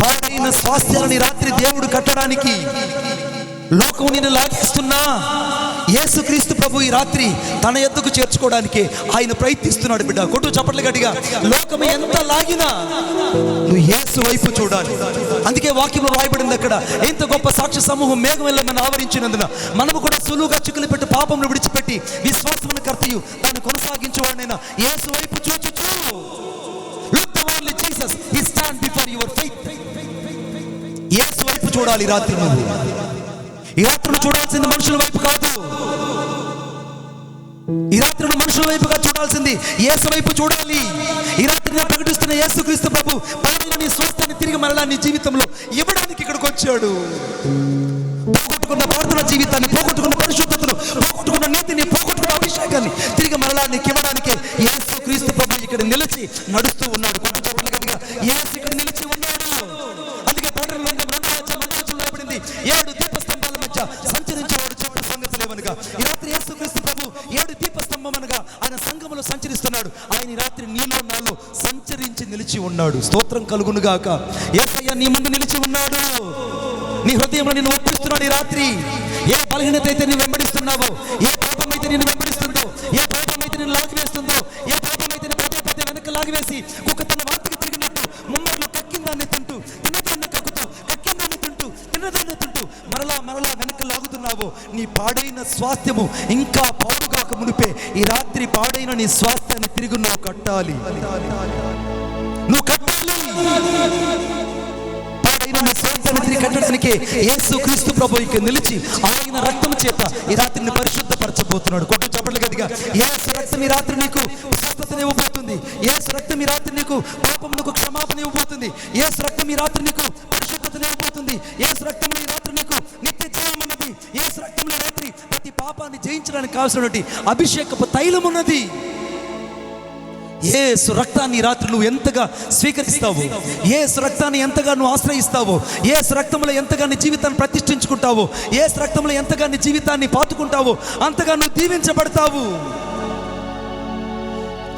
పాడైన స్వాస్థ్యాలని రాత్రి దేవుడు కట్టడానికి లోకం నిన్ను లాగేస్తున్నా, యేసుక్రీస్తు ప్రభు ఈ రాత్రి తన యొద్దకు చేర్చుకోవడానికి ఆయన ప్రయత్నిస్తున్నాడు. బిడ్డ కొట్టు చప్పట్లు గట్టిగా. లోకం ఎంత లాగినా నువ్వు యేసు వైపు చూడాలి. అందుకే వాక్యంలో రాయబడింది అక్కడ, ఎంత గొప్ప సాక్షి సమూహం మేఘం వల్ల మనం ఆవరించినందున మనము కూడా సులువుగా చిక్కులు పెట్టి పాపమును విడిచిపెట్టి విశ్వాసమును కర్తయు దాన్ని కొనసాగించేవాడినైనా యేసు వైపు చూచుచు. Look the only Jesus, he stand before your faith. యేసు వైపు చూడాలి ఈ రాత్రి. నువ్వు ఈ రాత్రి చూడాల్సింది మనుషుల వైపు కాదు. ఈ రాత్రి మనుషుల వైపుగా చూడాల్సింది యేసు వైపు చూడాలి. ఈ రాత్రి నేను ప్రకటిస్తున్న యేసుక్రీస్తు ప్రభు పైన నీ స్వస్థాన్ని తిరిగి మరలా నీ జీవితంలో ఇవ్వడానికి ఇక్కడికి వచ్చాడు. పోగొట్టుకున్న ప్రార్థన జీవితాన్ని, పోగొట్టుకున్న పరిశుద్ధతను, పోగొట్టుకున్న నీతిని, పోగొట్టుకున్న అభిషేకాన్ని తిరిగి మరలా నీకు ఇవ్వడానికి యేసుక్రీస్తు ప్రభు ఇక్కడ నిలిచి నడుస్తూ ఉన్నాడు. యేసు ఇక్కడ నిలిచి ఉన్నాడు. అందుకే పట్టణంలో 7 దీపస్తంభాల మధ్య సంచరించేవాడు చెప్పిన సంగతి లేవనగా ఈ రాత్రి యేసుక్రీస్తు ప్రభు 7 దీపస్తంభం అనగా ఆయన సంఘములో సంచరిస్తున్నాడు. ఆయన ఈ రాత్రి నీలో నాలో సంచరించి నిలిచి ఉన్నాడు. స్తోత్రం కలుగును గాక. యేసయ్య నీ ముందు నిలిచి ఉన్నాడు. నీ హృదయంలో నిన్ను ఒప్పిస్తున్నాడు. ఈ రాత్రి ఏ బలహీనత అయితే నేను వెంబడిస్తున్నావో, ఏ పాపం అయితే నేను వెంబడిస్తుందో, ఏ పాపం అయితే నేను లాగివేస్తుందో, ఏ పాపం అయితే పదే వెనక లాగివేసి కుక్క తన వార్తకి తిరిగినట్టు ముమ్మర్లు కక్కిందాన్ని తింటూ, తిన్నదాన్ని కక్కుతూ, కక్కిందాన్ని తింటూ, తిన్నదాన్ని తింటూ మరలా వెనక లాగుతున్నావో, నీ పాడైన స్వాస్థ్యము ఇంకా పాడుగాక మునిపే ఈ రాత్రి పాడైన నీ స్వాస్థ్యాన్ని తిరిగి నువ్వు కట్టాలి. నువ్వు కట్టాలి. కట్టడానికి యేసుక్రీస్తు ప్రభు ఇక్కడ నిలిచి ఆయన రక్తం చేత ఈ రాత్రిని పరిశుద్ధపరచబోతున్నాడు. కొట్ట చప్పట్లు గట్టిగా. యేసు రక్తం ఈ రాత్రి నీకు స్వస్థతను ఇవ్వబోతుంది. యేసు రక్తం ఈ రాత్రి నీకు పాపమునకు క్షమాపణ ఇవ్వబోతుంది. యేసు రక్తం ఈ రాత్రి నీకు పరిశుద్ధతను ఇవ్వబోతుంది. యేసు రక్తంలో ఈ రాత్రి నీకు నిత్య జీవం ఉన్నది. యేసు రక్తంలో ఈ రాత్రి ప్రతి పాపాన్ని జయించడానికి కావాల్సినటువంటి అభిషేకపు తైలం ఉన్నది. యేసు రక్తాన్ని రాత్రి నువ్వు ఎంతగా స్వీకరిస్తావో, యేసు రక్తాన్ని ఎంతగా నువ్వు ఆశ్రయిస్తావో, యేసు రక్తంలో ఎంతగా నీ జీవితాన్ని ప్రతిష్ఠించుకుంటావో, యేసు రక్తంలో ఎంతగా నీ జీవితాన్ని పాతుకుంటావో అంతగా నువ్వు దీవించబడతావు.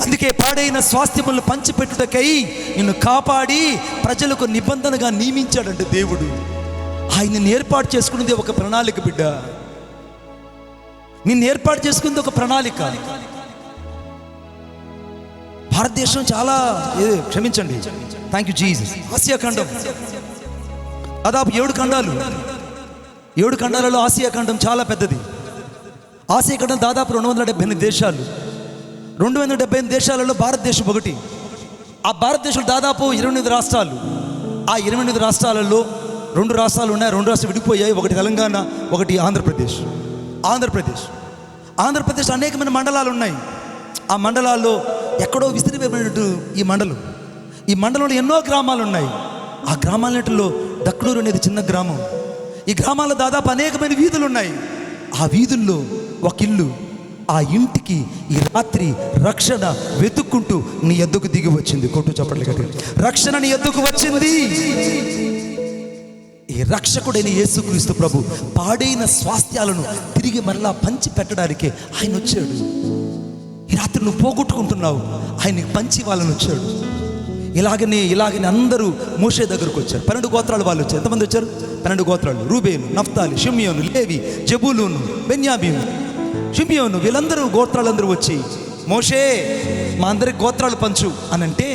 అందుకే పాడైన స్వాస్థ్యములను పంచిపెట్టుటకై నిన్ను కాపాడి ప్రజలకు నిబంధనగా నియమించాడంటే దేవుడు. ఆయన్ని ఏర్పాటు చేసుకున్నది ఒక ప్రణాళిక బిడ్డ. నిన్ను ఏర్పాటు చేసుకుంది ఒక ప్రణాళిక. భారతదేశం చాలా క్షమించండి, థ్యాంక్ యూ జీసస్. ఆసియా ఖండం దాదాపు 7 ఖండాలు. 7 ఖండాలలో ఆసియా ఖండం చాలా పెద్దది. ఆసియా ఖండం దాదాపు 278 దేశాలు. 278 దేశాలలో భారతదేశం ఒకటి. ఆ భారతదేశంలో దాదాపు 28 రాష్ట్రాలు. ఆ 28 రాష్ట్రాలలో 2 రాష్ట్రాలు ఉన్నాయి, 2 రాష్ట్రాలు విడిపోయాయి. ఒకటి తెలంగాణ, ఒకటి ఆంధ్రప్రదేశ్. ఆంధ్రప్రదేశ్ అనేకమైన మండలాలు ఉన్నాయి. ఆ మండలాల్లో ఎక్కడో విసిరిపోయినట్టు ఈ మండలంలో ఎన్నో గ్రామాలు ఉన్నాయి. ఆ గ్రామాలన్నిటిలో దక్కడూరు అనేది చిన్న గ్రామం. ఈ గ్రామాల్లో దాదాపు అనేకమైన వీధులు ఉన్నాయి. ఆ వీధుల్లో ఒక ఇల్లు, ఆ ఇంటికి ఈ రాత్రి రక్షణ వెతుక్కుంటూ నీ ఎద్దుకు దిగి వచ్చింది. కొట్టు చప్పట్లు కట్టి, రక్షణ నీ ఎద్దుకు వచ్చింది. ఈ రక్షకుడైన యేసుక్రీస్తు ప్రభు పాడైన స్వాస్థ్యాలను తిరిగి మరలా పంచి పెట్టడానికే ఆయన వచ్చాడు. ఈ రాత్రి నువ్వు పోగొట్టుకుంటున్నావు, ఆయన పంచి వాళ్ళని వచ్చాడు. ఇలాగనే అందరూ మోషే దగ్గరకు వచ్చారు. 12 గోత్రాలు వాళ్ళు వచ్చారు. ఎంతమంది వచ్చారు? 12 గోత్రాలు. రూబేను, నఫ్తాలి, షిమ్యోను, లేవి, జబూలూను, బెన్యామీను, షిమ్యోను, వీళ్ళందరూ గోత్రాలందరూ వచ్చి, మోషే మా అందరికి గోత్రాలు పంచు అని అంటే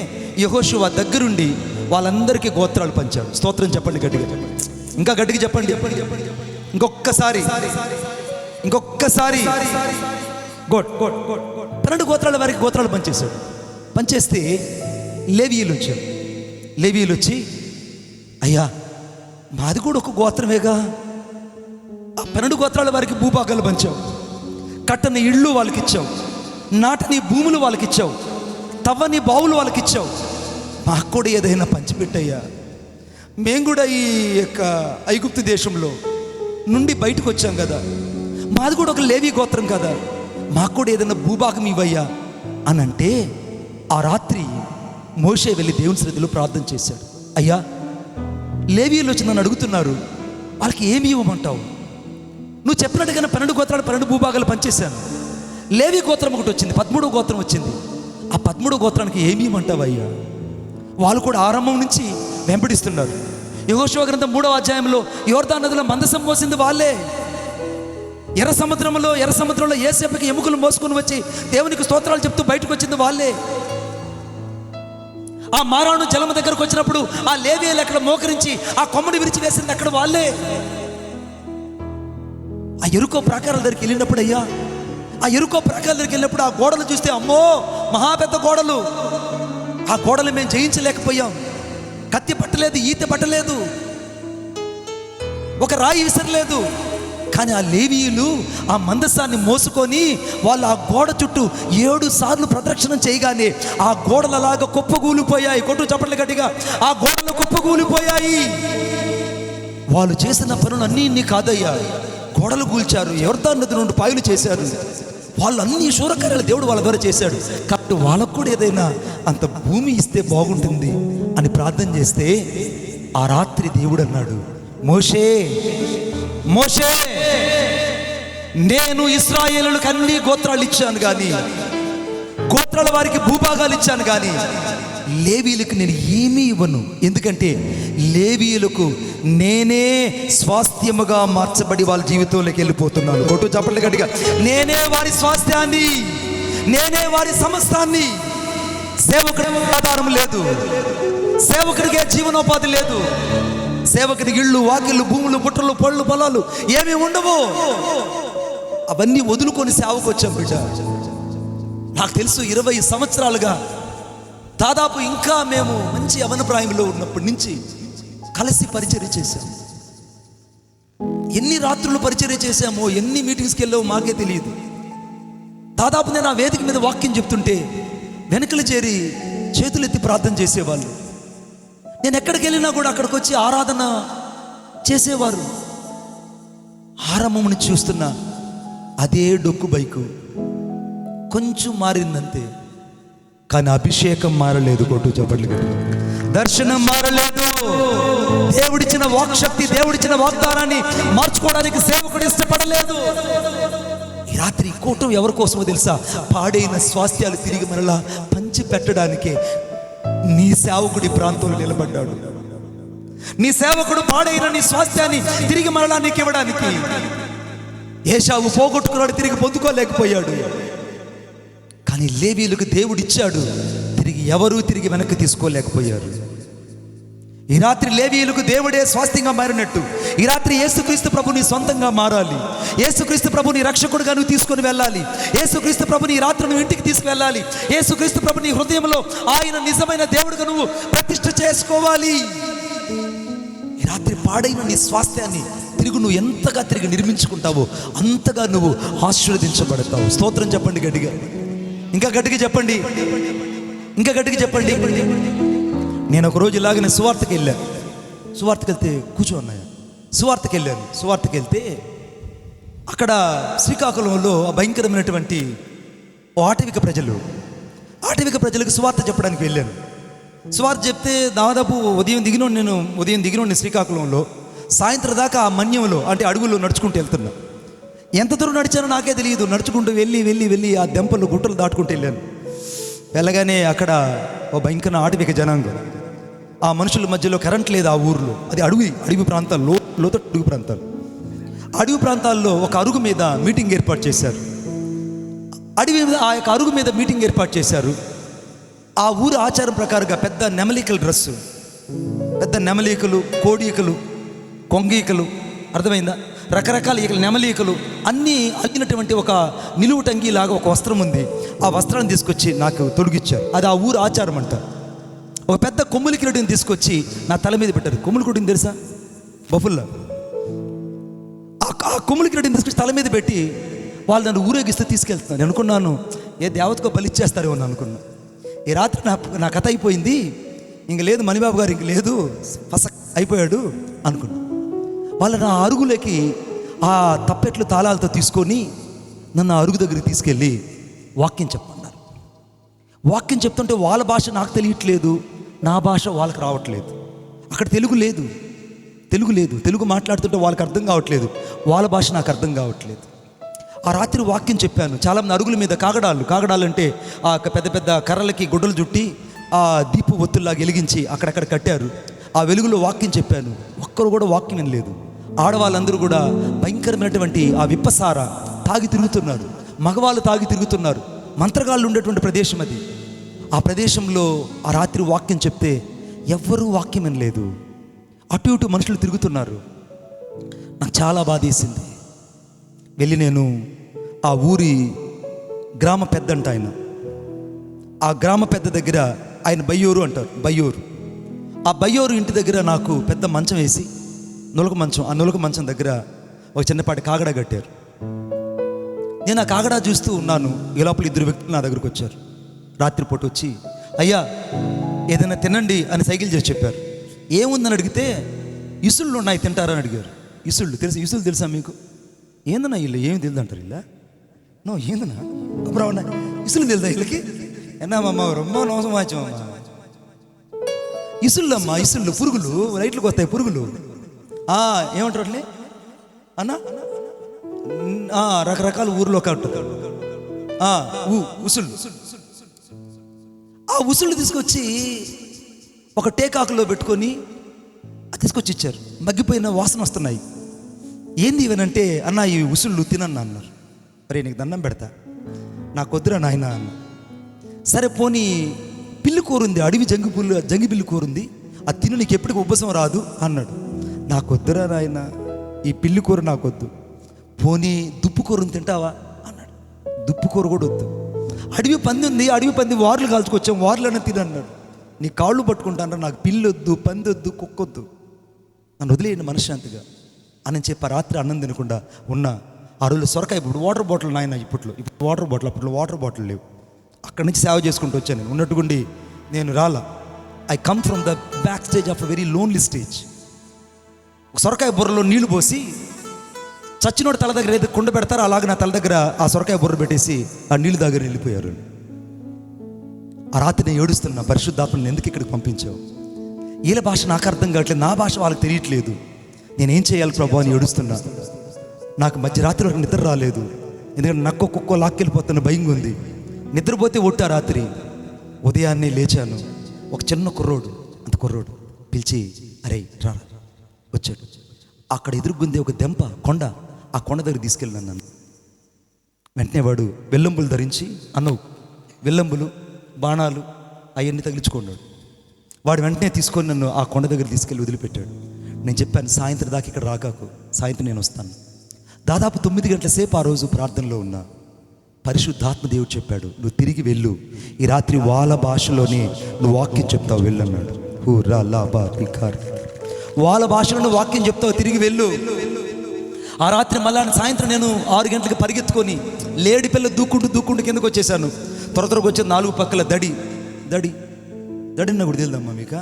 యెహోషువ దగ్గరుండి వాళ్ళందరికీ గోత్రాలు పంచాడు. స్తోత్రం చెప్పండి గట్టిగా, ఇంకా గట్టిగా చెప్పండి. ఇంకొక్కసారి 12 గోత్రాల వారికి గోత్రాలు పంచేశాడు. పంచేస్తే లేవీయులు వచ్చి అయ్యా మాది కూడా ఒక గోత్రమేగా, ఆ 12 గోత్రాల వారికి భూభాగాలు పంచావు, కట్టని ఇళ్ళు వాళ్ళకి ఇచ్చావు, నాటని భూములు వాళ్ళకి ఇచ్చావు, తవ్వని బావులు వాళ్ళకి ఇచ్చావు, మాకు కూడా ఏదైనా పంచిపెట్టయ్యా. మేము కూడా ఈ యొక్క ఐగుప్తు దేశంలో నుండి బయటకు వచ్చాం కదా, మాది కూడా ఒక లేవీ గోత్రం కదా, మాకు కూడా ఏదైనా భూభాగం ఇవ్వయ్యా అని అంటే, ఆ రాత్రి మోషే వెళ్ళి దేవుని సన్నిధిలో ప్రార్థన చేశాడు. అయ్యా లేవీయులు వచ్చి నన్ను అడుగుతున్నారు, వాళ్ళకి ఏమి ఇవ్వమంటావు? నువ్వు చెప్పినట్టుగానే 12 గోత్రాలు 12 భూభాగాలు పనిచేశాను. లేవీ గోత్రం ఒకటి వచ్చింది, 13వ గోత్రం వచ్చింది. ఆ 13వ గోత్రానికి ఏమి ఇవ్వమంటావు అయ్యా? వాళ్ళు కూడా ఆరంభం నుంచి వెంబడిస్తున్నారు. యెహోషువ గ్రంథం 3వ అధ్యాయంలో యోర్దాను నదిలో మందసం మోసింది వాళ్ళే. ఎర్ర సముద్రంలో యేసేపుకి ఎముకలు మోసుకొని వచ్చి దేవునికి స్తోత్రాలు చెప్తూ బయటకు వచ్చింది వాళ్ళే. ఆ మారాను జలము దగ్గరకు వచ్చినప్పుడు ఆ లేవీయులు అక్కడ మోకరించి ఆ కొమ్మని విరిచి వేసింది అక్కడ వాళ్ళే. ఆ ఎరుకో ప్రాకారాల దగ్గరికి వెళ్ళినప్పుడు అయ్యా, ఆ ఎరుకో ప్రాకారాల దగ్గరికి వెళ్ళినప్పుడు ఆ గోడలు చూస్తే అమ్మో మహా పెద్ద గోడలు. ఆ గోడలు మేము జయించలేకపోయాం. కత్తి పట్టలేదు, ఈత పట్టలేదు, ఒక రాయి విసరలేదు. కానీ ఆ లేవీయులు ఆ మందసాన్ని మోసుకొని వాళ్ళు ఆ గోడ చుట్టూ 7 సార్లు ప్రదక్షిణం చేయగానే ఆ గోడలు అలాగా కుప్పగూలిపోయాయి. కొట్టు చప్పట్లు గట్టిగా, ఆ గోడలు కుప్పగూలిపోయాయి. వాళ్ళు చేసిన పనులు అన్నీ కాదయ్యా, గోడలు కూల్చారు, యోర్దాను నది నుండి పాయలు చేశారు. వాళ్ళు అన్ని శూరకార్యాలు దేవుడు వాళ్ళ ద్వారా చేశాడు. కాబట్టి వాళ్ళకు కూడా ఏదైనా అంత భూమి ఇస్తే బాగుంటుంది అని ప్రార్థన చేస్తే ఆ రాత్రి దేవుడు అన్నాడు, మోషే నేను ఇశ్రాయేలులకు అన్ని గోత్రాలు ఇచ్చాను కానీ, గోత్రాల వారికి భూభాగాలు ఇచ్చాను కానీ లేవీయులకు నేను ఏమీ ఇవ్వను. ఎందుకంటే లేవీయులకు నేనే స్వాస్థ్యముగా మార్చబడి వాళ్ళ జీవితంలోకి వెళ్ళిపోతున్నాను. కొట్టు చప్పట్లు గట్టిగా, నేనే వారి స్వాస్థ్యాన్ని, నేనే వారి సమస్తాన్ని. సేవకుడికి ఆధారం లేదు, సేవకుడికే జీవనోపాధి లేదు, సేవకుడికి ఇళ్ళు, వాకిళ్ళు, భూములు, పుట్టలు, పళ్ళు, పొలాలు ఏమీ ఉండవు. అవన్నీ వదులుకొని సేవకు వచ్చాం బిడ్డ. నాకు తెలుసు 20 సంవత్సరాలుగా దాదాపు ఇంకా మేము మంచి యవన ప్రాయంలో ఉన్నప్పటి నుంచి కలిసి పరిచర్య చేశాం. ఎన్ని రాత్రులు పరిచర్య చేశామో, ఎన్ని మీటింగ్స్కి వెళ్ళామో మాకే తెలియదు. దాదాపు నేను ఆ వేదిక మీద వాక్యం చెప్తుంటే వెనకలు చేరి చేతులెత్తి ప్రార్థన చేసేవాళ్ళు. నేను ఎక్కడికి వెళ్ళినా కూడా అక్కడికి వచ్చి ఆరాధన చేసేవారు. ఆరంభం నుంచి చూస్తున్నా అదే డొక్కు బైకు, కొంచెం మారిందంతే, కానీ అభిషేకం మారలేదు. కొట్టు చప్పట్లు గట్టి, దర్శనం మారలేదు. దేవుడిచ్చిన వాక్శక్తి, దేవుడిచ్చిన వాగ్దానాన్ని మార్చుకోవడానికి సేవకుడు ఇష్టపడలేదు. ఈ రాత్రి కూటం ఎవరి కోసమో తెలుసా? పాడైన స్వాస్థ్యాలు తిరిగి మరలా పంచి పెట్టడానికే నీ సేవకుడి ప్రాంతంలో నిలబడ్డాడు. నీ సేవకుడు పాడైన నీ స్వాస్థ్యాన్ని తిరిగి మరలా నీకు ఇవ్వడానికి. ఏశావు పోగొట్టుకున్నాడు, తిరిగి పొందుకోలేకపోయాడు. కానీ లేవీయులకు దేవుడు ఇచ్చాడు, తిరిగి ఎవరూ తిరిగి వెనక్కి తీసుకోలేకపోయారు. ఈ రాత్రి లేవీయులకు దేవుడే స్వాస్థ్యంగా మారినట్టు ఈ రాత్రి యేసుక్రీస్తు ప్రభుని సొంతంగా మారాలి. యేసుక్రీస్తు ప్రభుని రక్షకుడుగా నువ్వు తీసుకొని వెళ్ళాలి. యేసుక్రీస్తు ప్రభుని ఈ రాత్రి నువ్వు ఇంటికి తీసుకువెళ్ళాలి. యేసుక్రీస్తు ప్రభుని హృదయంలో ఆయన నిజమైన దేవుడుగా నువ్వు ప్రతిష్ఠ చేసుకోవాలి. ఈ రాత్రి పాడైన నీ స్వాస్థ్యాన్ని నువ్వు ఎంతగా తిరిగి నిర్మించుకుంటావో అంతగా నువ్వు ఆశీర్వదించబడతావు. స్తోత్రం చెప్పండి గట్టిగా, ఇంకా గట్టిగా చెప్పండి, ఇంకా గట్టిగా చెప్పండి. నేను ఒక రోజు ఇలాగనే సువార్తకి వెళ్ళాను. సువార్తకి వెళ్తే కూర్చో అన్నాయ. సువార్తకి వెళ్ళాను. సువార్తకి వెళ్తే అక్కడ శ్రీకాకుళంలో భయంకరమైనటువంటి ఆటవిక ప్రజలకు సువార్త చెప్పడానికి వెళ్ళాను. సువార్త చెప్తే దాదాపు ఉదయం దిగినోడిని శ్రీకాకుళంలో సాయంత్రం దాకా ఆ మన్యంలో అంటే అడవుల్లో నడుచుకుంటూ వెళ్తున్నా. ఎంత దూరం నడిచానో నాకే తెలియదు. నడుచుకుంటూ వెళ్ళి ఆ దెంపలు గుట్టలు దాటుకుంటూ వెళ్ళాను. వెళ్ళగానే అక్కడ ఓ భయంకర ఆటవిక జనాంగం. ఆ మనుషుల మధ్యలో కరెంట్ లేదు ఆ ఊర్లో. అది అడవి ప్రాంతాలు, లోతట్టు అడవి ప్రాంతాల్లో ఒక అరుగు మీద మీటింగ్ ఏర్పాటు చేశారు. ఆ యొక్క అరుగు మీద మీటింగ్ ఏర్పాటు చేశారు. ఆ ఊరు ఆచారం ప్రకారంగా పెద్ద నెమలికల డ్రెస్సు, పెద్ద నెమలికలు, కోడీకలు, కొంగీకలు, అర్థమైందా, రకరకాల ఈకలు, నెమలీకలు అన్నీ అల్లినటువంటి ఒక నిలువు టంగి లాగా ఒక వస్త్రం ఉంది. ఆ వస్త్రాన్ని తీసుకొచ్చి నాకు తొడిగిచ్చారు. అది ఆ ఊరు ఆచారం అంట. ఒక పెద్ద కొమ్ములి కిరీటిని తీసుకొచ్చి నా తల మీద పెట్టారు. కొమ్ములి కిరీటిని తెలుసా? బఫుల్లా. ఆ కొమ్ములి కిరీటిని తీసుకొచ్చి తల మీద పెట్టి వాళ్ళు నన్ను ఊరేగిస్తే తీసుకెళ్తున్నాను. నేను అనుకున్నాను ఏ దేవతకో బలిచ్చేస్తారేమో అని అనుకున్నా. ఈ రాత్రి నా కథ అయిపోయింది, ఇంక లేదు, మణిబాబు గారు ఇంక లేదు, ఫసక్ అయిపోయాడు అనుకున్నా. వాళ్ళు నా అరుగులోకి ఆ తప్పెట్లు తాళాలతో తీసుకొని నన్ను ఆ అరుగు దగ్గరికి తీసుకెళ్ళి వాక్యం చెప్పమన్నారు. వాక్యం చెప్తుంటే వాళ్ళ భాష నాకు తెలియట్లేదు, నా భాష వాళ్ళకి రావట్లేదు. అక్కడ తెలుగు లేదు. తెలుగు మాట్లాడుతుంటే వాళ్ళకి అర్థం కావట్లేదు, వాళ్ళ భాష నాకు అర్థం కావట్లేదు. ఆ రాత్రి వాక్యం చెప్పాను. చాలామంది అరుగుల మీద కాగడాలు అంటే ఆ పెద్ద పెద్ద కర్రలకి గుడ్డలు చుట్టి ఆ దీపు ఒత్తుల్లాగా వెలిగించి అక్కడక్కడ కట్టారు. ఆ వెలుగులో వాక్యం చెప్పాను. ఒక్కరు కూడా వాక్యం వినలేదు. ఆడవాళ్ళందరూ కూడా భయంకరమైనటువంటి ఆ విప్పసార తాగి తిరుగుతున్నారు, మగవాళ్ళు తాగి తిరుగుతున్నారు. మంత్రగాళ్ళు ఉండేటువంటి ప్రదేశం అది. ఆ ప్రదేశంలో ఆ రాత్రి వాక్యం చెప్తే ఎవ్వరూ వాక్యం వినలేదు. అటు ఇటు మనుషులు తిరుగుతున్నారు. నాకు చాలా బాధేసింది. వెళ్ళి నేను ఆ ఊరి గ్రామ పెద్ద అంట ఆయన, ఆ గ్రామ పెద్ద దగ్గర, ఆయన బయ్యోరు అంటారు, ఆ బయ్యోరు ఇంటి దగ్గర నాకు పెద్ద మంచం వేసి నులక మంచం, ఆ నులక మంచం దగ్గర ఒక చిన్నపాటి కాగడా కట్టారు. నేను ఆ కాగడా చూస్తూ ఉన్నాను. ఈ లోపల 2 వ్యక్తులు నా దగ్గరకు వచ్చారు. రాత్రిపూట వచ్చి, అయ్యా ఏదైనా తినండి అని సైకిల్ చేసి చెప్పారు. ఏముందని అడిగితే ఇసుళ్ళు ఉన్నాయి తింటారని అడిగారు. ఇసుళ్ళు తెలుసా మీకు? ఏందన్నా ఇల్లు ఏమి తెలియదు అంటారు. ఇలా నో ఏందన్నా అప్పుడు ఉన్నాయి ఇసులు తెలుదా వీళ్ళకి? ఎన్నామమ్మా రొమ్మ నోసం వాచమ్మా. ఇసుళ్ళు పురుగులు, లైట్లకు వస్తాయి పురుగులు. ఏమంటారు అట్లే అన్నా? రకరకాల ఊర్లో ఉంటుంది ఉసుళ్ళు. ఆ ఉసుళ్ళు తీసుకొచ్చి ఒక టేకాకులో పెట్టుకొని తీసుకొచ్చి ఇచ్చారు. మగ్గిపోయిన వాసన వస్తున్నాయి. ఏంది ఇవనంటే, అన్న ఈ ఉసుళ్ళు తినన్నా అన్నారు. మరి నీకు దండం పెడతా, నాకు వద్దురా నాయన అన్న. సరే పోనీ పిల్లి కూరుంది, అడవి జంగి పిల్లి కూరుంది, అది తిను, నీకు ఎప్పటికి ఉబ్బసం రాదు అన్నాడు. నాకు వద్దురా నాయన, ఈ పిల్లి కూర నాకు వద్దు. పోనీ దుప్పు కూరని తింటావా అన్నాడు. దుప్పు కూర కూడా వద్దు. అడవి పంది ఉంది, అడవి పంది వార్లు కాల్చుకొచ్చాం, వార్లన్నా తిని అన్నాడు. నీ కాళ్ళు పట్టుకుంటానరా, నాకు పిల్లి వద్దు, పంది వద్దు, కుక్కొద్దు, నన్ను వదిలేయండి మనశ్శాంతిగా అని చెప్పి రాత్రి అన్నం తినకుండా ఉన్న ఆ రోజు సొరకాయ. ఇప్పుడు వాటర్ బాటిల్ నాయన, ఇప్పుడు వాటర్ బాటిల్, అప్పట్లో వాటర్ బాటిల్ లేవు. అక్కడి నుంచి సేవ చేసుకుంటూ వచ్చాను. ఉన్నట్టుగుండి నేను రాలా. I come from the back stage of a very lonely stage. సొరకాయ బుర్రలో నీళ్లు పోసి చచ్చినోడు తల దగ్గర ఏదో కుండ పెడతారో అలాగే నా తల దగ్గర ఆ సొరకాయ బుర్ర పెట్టేసి ఆ నీళ్ళు దగ్గర వెళ్ళిపోయారు. ఆ రాత్రి నేను ఏడుస్తున్నా, పరిశుద్ధాత్మని ఎందుకు ఇక్కడికి పంపించావు? వీళ్ళ భాష నాకు అర్థం కావట్లేదు, నా భాష వాళ్ళకి తెలియట్లేదు, నేనేం చేయాలి ప్రభు అని ఏడుస్తున్నా. నాకు మధ్యరాత్రి వరకు నిద్ర రాలేదు. ఎందుకంటే నక్కో కుక్కో లాక్కెళ్ళిపోతున్న భయంగా ఉంది. నిద్రపోతే ఒట్టా రాత్రి. ఉదయాన్నే లేచాను. ఒక చిన్న కుర్రోడు పిలిచి, అరే రా వచ్చాడు. అక్కడ ఎదురుగుంది ఒక దెంప కొండ. ఆ కొండ దగ్గర తీసుకెళ్ళినాను నన్ను. వెంటనే వాడు వెల్లంబులు ధరించి, అన్నవు వెల్లంబులు బాణాలు అవన్నీ తగిలించుకున్నాడు. వాడు వెంటనే తీసుకొని నన్ను ఆ కొండ దగ్గర తీసుకెళ్ళి వదిలిపెట్టాడు. నేను చెప్పాను, సాయంత్రం దాకా ఇక్కడ రాకాకు, సాయంత్రం నేను వస్తాను. దాదాపు 9 గంటల సేపు ఆ రోజు ప్రార్థనలో ఉన్నా. పరిశుద్ధాత్మ దేవుడు చెప్పాడు, నువ్వు తిరిగి వెళ్ళు, ఈ రాత్రి వాళ్ళ భాషలోనే నువ్వు వాక్యం చెప్తావు, వెళ్ళన్నాడు. వాళ్ళ భాషలో నువ్వు వాక్యం చెప్తావు, తిరిగి వెళ్ళు. ఆ రాత్రి మళ్ళా సాయంత్రం నేను 6 గంటలకు పరిగెత్తుకొని లేడి పిల్ల దూక్కుంటూ కిందకు వచ్చేసాను. త్వరగా వచ్చేది 4 పక్కల దడి నాకు తెలుదమ్మా మీకు?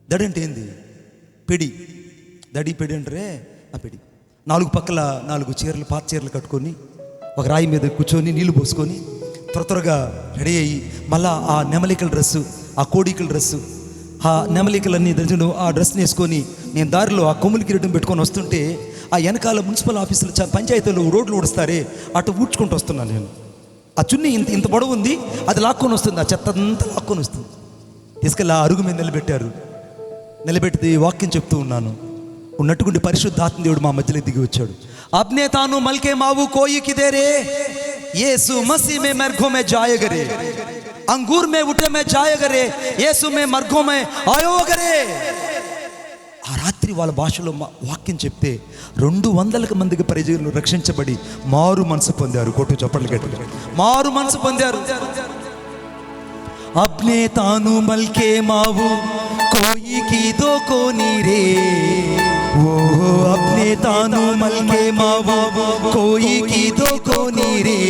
దడి అంటే ఏంది? పెడి. పెడి అంటారే ఆ పెడి. 4 పక్కల 4 చీరలు, పాత చీరలు కట్టుకొని ఒక రాయి మీద కూర్చొని నీళ్లు పోసుకొని త్వరగా రెడీ అయ్యి మళ్ళా ఆ నెమలికల డ్రెస్సు, ఆ కోడికల డ్రెస్సు, ఆ నెమలికలన్నీ ధరించడం, ఆ డ్రెస్ని వేసుకొని నేను దారిలో ఆ కొమ్ములు కిరీటం పెట్టుకొని వస్తుంటే ఆ వెనకాల మున్సిపల్ ఆఫీసులు, పంచాయతీలు రోడ్లు ఊడుస్తారే, అటు ఊడ్చుకుంటూ వస్తున్నాను నేను. ఆ చున్నీ ఇంత పొడవు ఉంది, అది లాక్కొని వస్తుంది, ఆ చెత్త అంతా లాక్కొని వస్తుంది. తీసుకెళ్ళి ఆ అరుగు మీద నిలబెట్టి వాక్యం చెప్తూ ఉన్నాను. ఉన్నట్టుకుంటే పరిశుద్ధాత్మ దేవుడు మా మధ్యలో దిగి వచ్చాడు. అప్నే తాను మల్కే మావు కోయి కిదేరే, యేసు మసీ మే మర్ఘో మే జాయగరే, అంగూర్ మే ఉఠే మే జాయగరే, యేసు మే మర్ఘో మే ఆయోగరే. ఆ రాత్రి వాళ్ళ భాషలో వాక్యం చెప్తే 200 మందికి ప్రజలు రక్షించబడి మారు మనసు పొందారు. కొట్టు చప్పట్లు గట్టిగా, మారు మనసు పొందారు. అప్నే తాను మల్కే మావు కోయి की दो कोनी रे, वो अपने तानु मल्के मावो कोई की दो कोनी रे.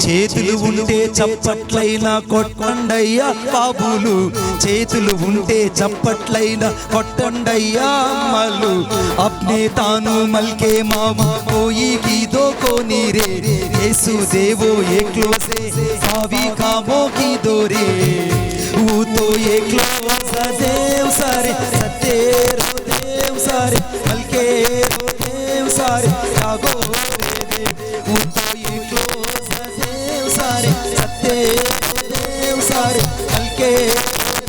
చేతులు ఉంటే చప్పట్లైనా కొట్టండయ్యా బాబులు, చేతులు ఉంటే చప్పట్లైనా కొట్టండయ్యా అమ్మలు. అప్నే తాను మల్కే మావో కోయి की दो कोनी रे, యేసు దేవో ఏక్లో సే సావి కామో की दो रे. वो तो एकलो सदैव सारे सतेरो देव सारे मलके रो देव सारे जागो रे देव. वो तो एकलो सदैव सारे सतेरो देव सारे मलके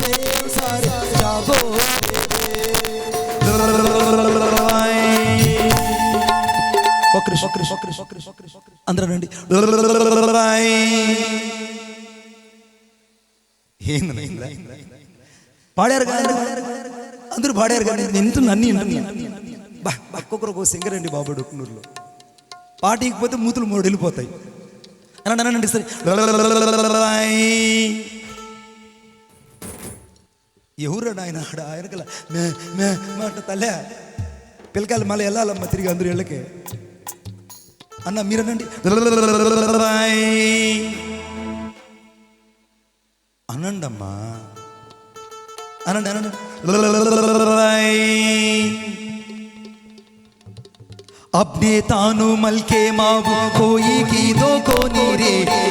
देव सारे जागो रे देव. అందరూ రండి. పాడారు కానీ అందరూ పాడారు కానీ అన్ని ఒక్కొక్కరు సింగర్ అండి బాబు డొక్కునూరులో. పాట ఇకపోతే మూతులు 3 వెళ్ళిపోతాయి అనండి సరే. ఎవరాడు ఆయన? ఆయనకల మాట తల్లే పిల్లకాయలు మళ్ళీ వెళ్ళాలమ్మా తిరిగి అందరూ ఇళ్ళకే. అన్న మీరనండి అనండమ్మా, అనండి. अपने तानु मलके मावो कोई की दो कोनी रे,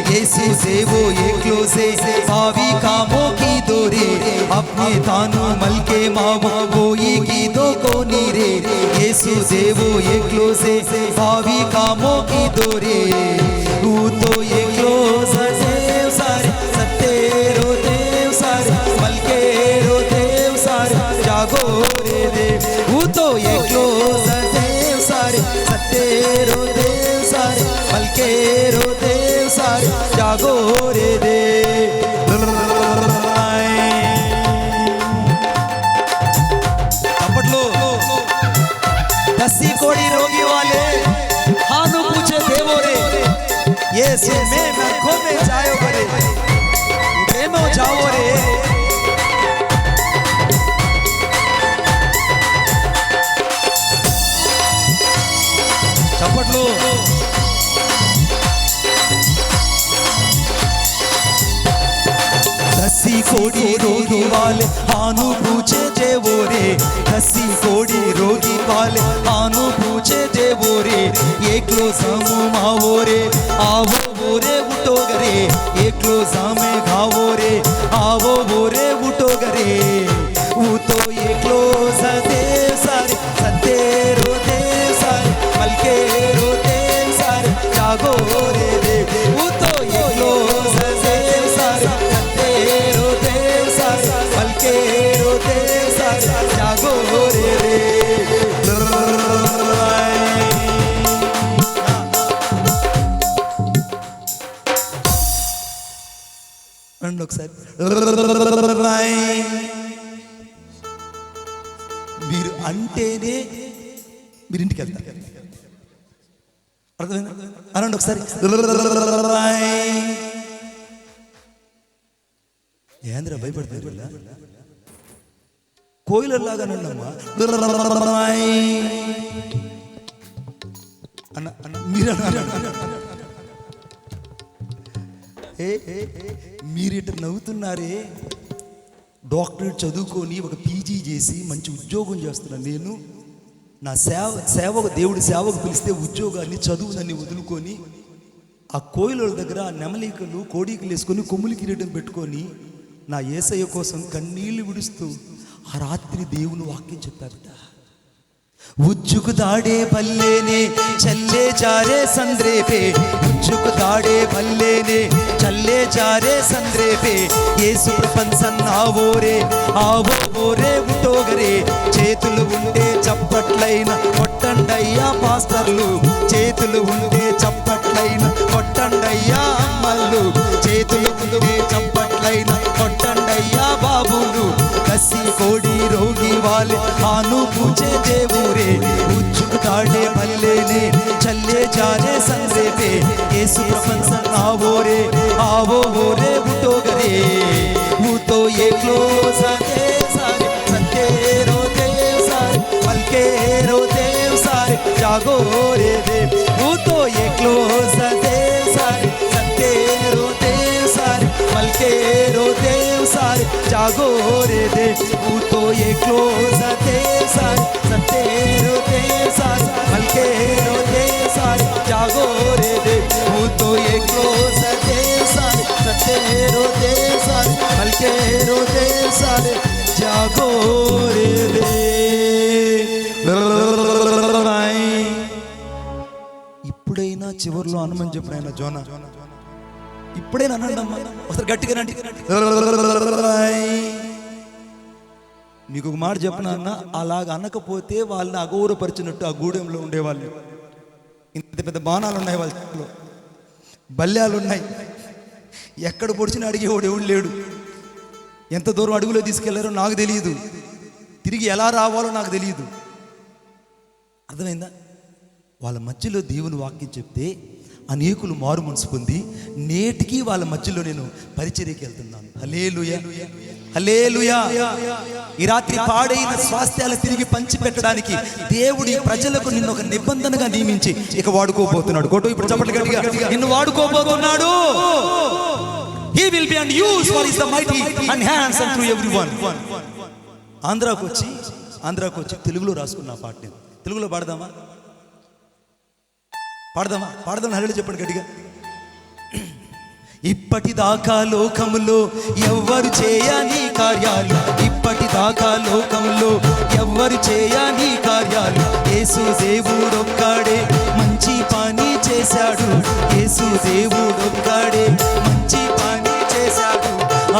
यीशु से वो एकलो से भावी कामों की दो रे. अपने तानु मलके मावो कोई की दो कोनी रे, यीशु से वो एकलो से भावी कामों की दो रे. वो तो एकलो सदैव सारे सतेरो देव सारे मलके रो देव सारे जागो रे देव. वो तो एकलो सदैव सारे सतेरो देव सारे मलके रो देव सारे जागो रे देव. चपटलो 10 कोड़ी रोगी वाले हानु पूछे देवो रे, यीशु में मरखो में जायो करे, प्रेमो जाओ रे. చప్పట్లు. 10 कोड़ी रोगी वाले हानु पूछे देवो रे, 10 कोड़ी रोगी वाले हानु पूछे देवो रे. एकलो सामू मावो रे, आवो वो रे उठो गरे, एकलो सामे घावो रे, आवो वो रे उठो गरे. वो तो एकलो सदैव सारे सतेरो देव सारे मलके रो देव सारे जागो रे देव. वो तो एकलो सदैव सारे सतेरो देव सारे मलके रो देव सारे जागो रे देव. ఒకసారి అంటేనే మీరు ఇంటికి వెళ్తారు. అర్థమైందా? అనండి ఒకసారి. ఏంద్ర భయపడతారు కోయిలలాగా అన్నమ్మా అన్న మీరు మీరు ఇటు నవ్వుతున్నారే. డాక్టరేట్ చదువుకొని ఒక పీజీ చేసి మంచి ఉద్యోగం చేస్తున్నాను నేను. నా సేవకు దేవుడి సేవకు పిలిస్తే ఉద్యోగాన్ని చదువునని వదులుకొని ఆ కోయిల దగ్గర ఆ నెమలికలు కోడికలు వేసుకొని కొమ్ములు కిరీటం పెట్టుకొని నా యేసయ్య కోసం కన్నీళ్లు విడుస్తూ ఆ రాత్రి దేవుని వాక్యం చెప్పారట. ఉజ్జుకు దాడే పల్లేనే చల్లే చారే సంద్రేపే, ఉజ్జుకు దాడే పల్లేనే చల్లే చారే సంద్రేపే, యేసు ప్రపంచన్నావోరే ఆవోరే ఉటోగరే, చేతులు ఉంటే చప్పట్లైన కొట్టండయ్యా పాస్టర్లు, చేతులు ఉంటే చప్పట్లైన కొట్టండయ్యా అమ్మళ్ళు, చేతులు ఉంటే చప్పట్లైన కొట్టండయ్యా బాబులు, కసి కోడి రోగి వాలే ఆను పూజే దేవురే, ఉజ్జుకు దాడే పల్లేనే చల్లే చారే సంద్రేపే, యేసు ప్రపంచన్నావోరే ఆవోరే ఉటోగరే, ఊతో ఏ క్లోజ్ అదే సారే సత్తే రోతే సారే మల్కే రోతే సారే జాగో రే దే, ఊతో ఏ క్లోజ్ అదే సారే సత్తే రోతే సారే మల్కే రోతే సారే జాగో రే దే, ఊతో ఏ క్లోజ్ అదే సారే సత్తే రోతే సారే మల్కే రోతే సారే జాగో రే దే, ఊతో ఏ క్లోజ్ అదే సారే సత్తే రోతే సారే మల్కే రోతే సారే జాగో రే దే. ఇప్పుడైనా చివరిలో అనమని చెప్పిన ఆయన జోనా, ఇప్పుడైనా అనండమ్మా ఒకసారి గట్టిగా రండి. నీకు ఒక మాట చెప్పిన అన్న, అలాగ అనకపోతే వాళ్ళని అగౌరవపరిచినట్టు ఆ గూడెంలో ఉండేవాళ్ళు. ఇంత పెద్ద బాణాలు ఉన్నాయి వాళ్ళ చేతిలో, బల్యాలు ఉన్నాయి, ఎక్కడ పొడిచినా అడిగేవాడు ఎవడు లేడు. ఎంత దూరం అడుగులో తీసుకెళ్లారో నాకు తెలియదు, తిరిగి ఎలా రావాలో నాకు తెలియదు. అర్థమైందా? వాళ్ళ మధ్యలో దేవుని వాక్యం చెప్తే అనేకులు మారు మనసు పొంది నేటికి వాళ్ళ మధ్యలో నేను పరిచర్యకి వెళ్తున్నాను. హల్లెలూయా హల్లెలూయా. ఈ రాత్రి పాడైన స్వాస్థ్యాలు తిరిగి పంచి పెట్టడానికి దేవుడి ప్రజలకు నిన్ను ఒక నిబంధనగా నియమించి ఇక వాడుకోబోతున్నాడు. కోట ఇప్పుడు చెప్పట్లు గట్టిగా, నిన్ను వాడుకోబోతున్నాడు. He will be and used for his the mighty and hands and through everyone. ఆంధ్రాకు వచ్చి తెలుగులో రాసుకున్న పాట నేను తెలుగులో పాడదామా హల్లెలూయా చెప్పండి గట్టిగా. ఇప్పటిదాకా లోకములో ఎవ్వరు చేయని కార్యాలు, ఇప్పటిదాకా లోకములో ఎవ్వరు చేయని కార్యాలు, యేసు దేవుడొక్కడే మంచి పని చేశాడు, యేసు దేవుడొక్కడే మంచి పని చేశాడు,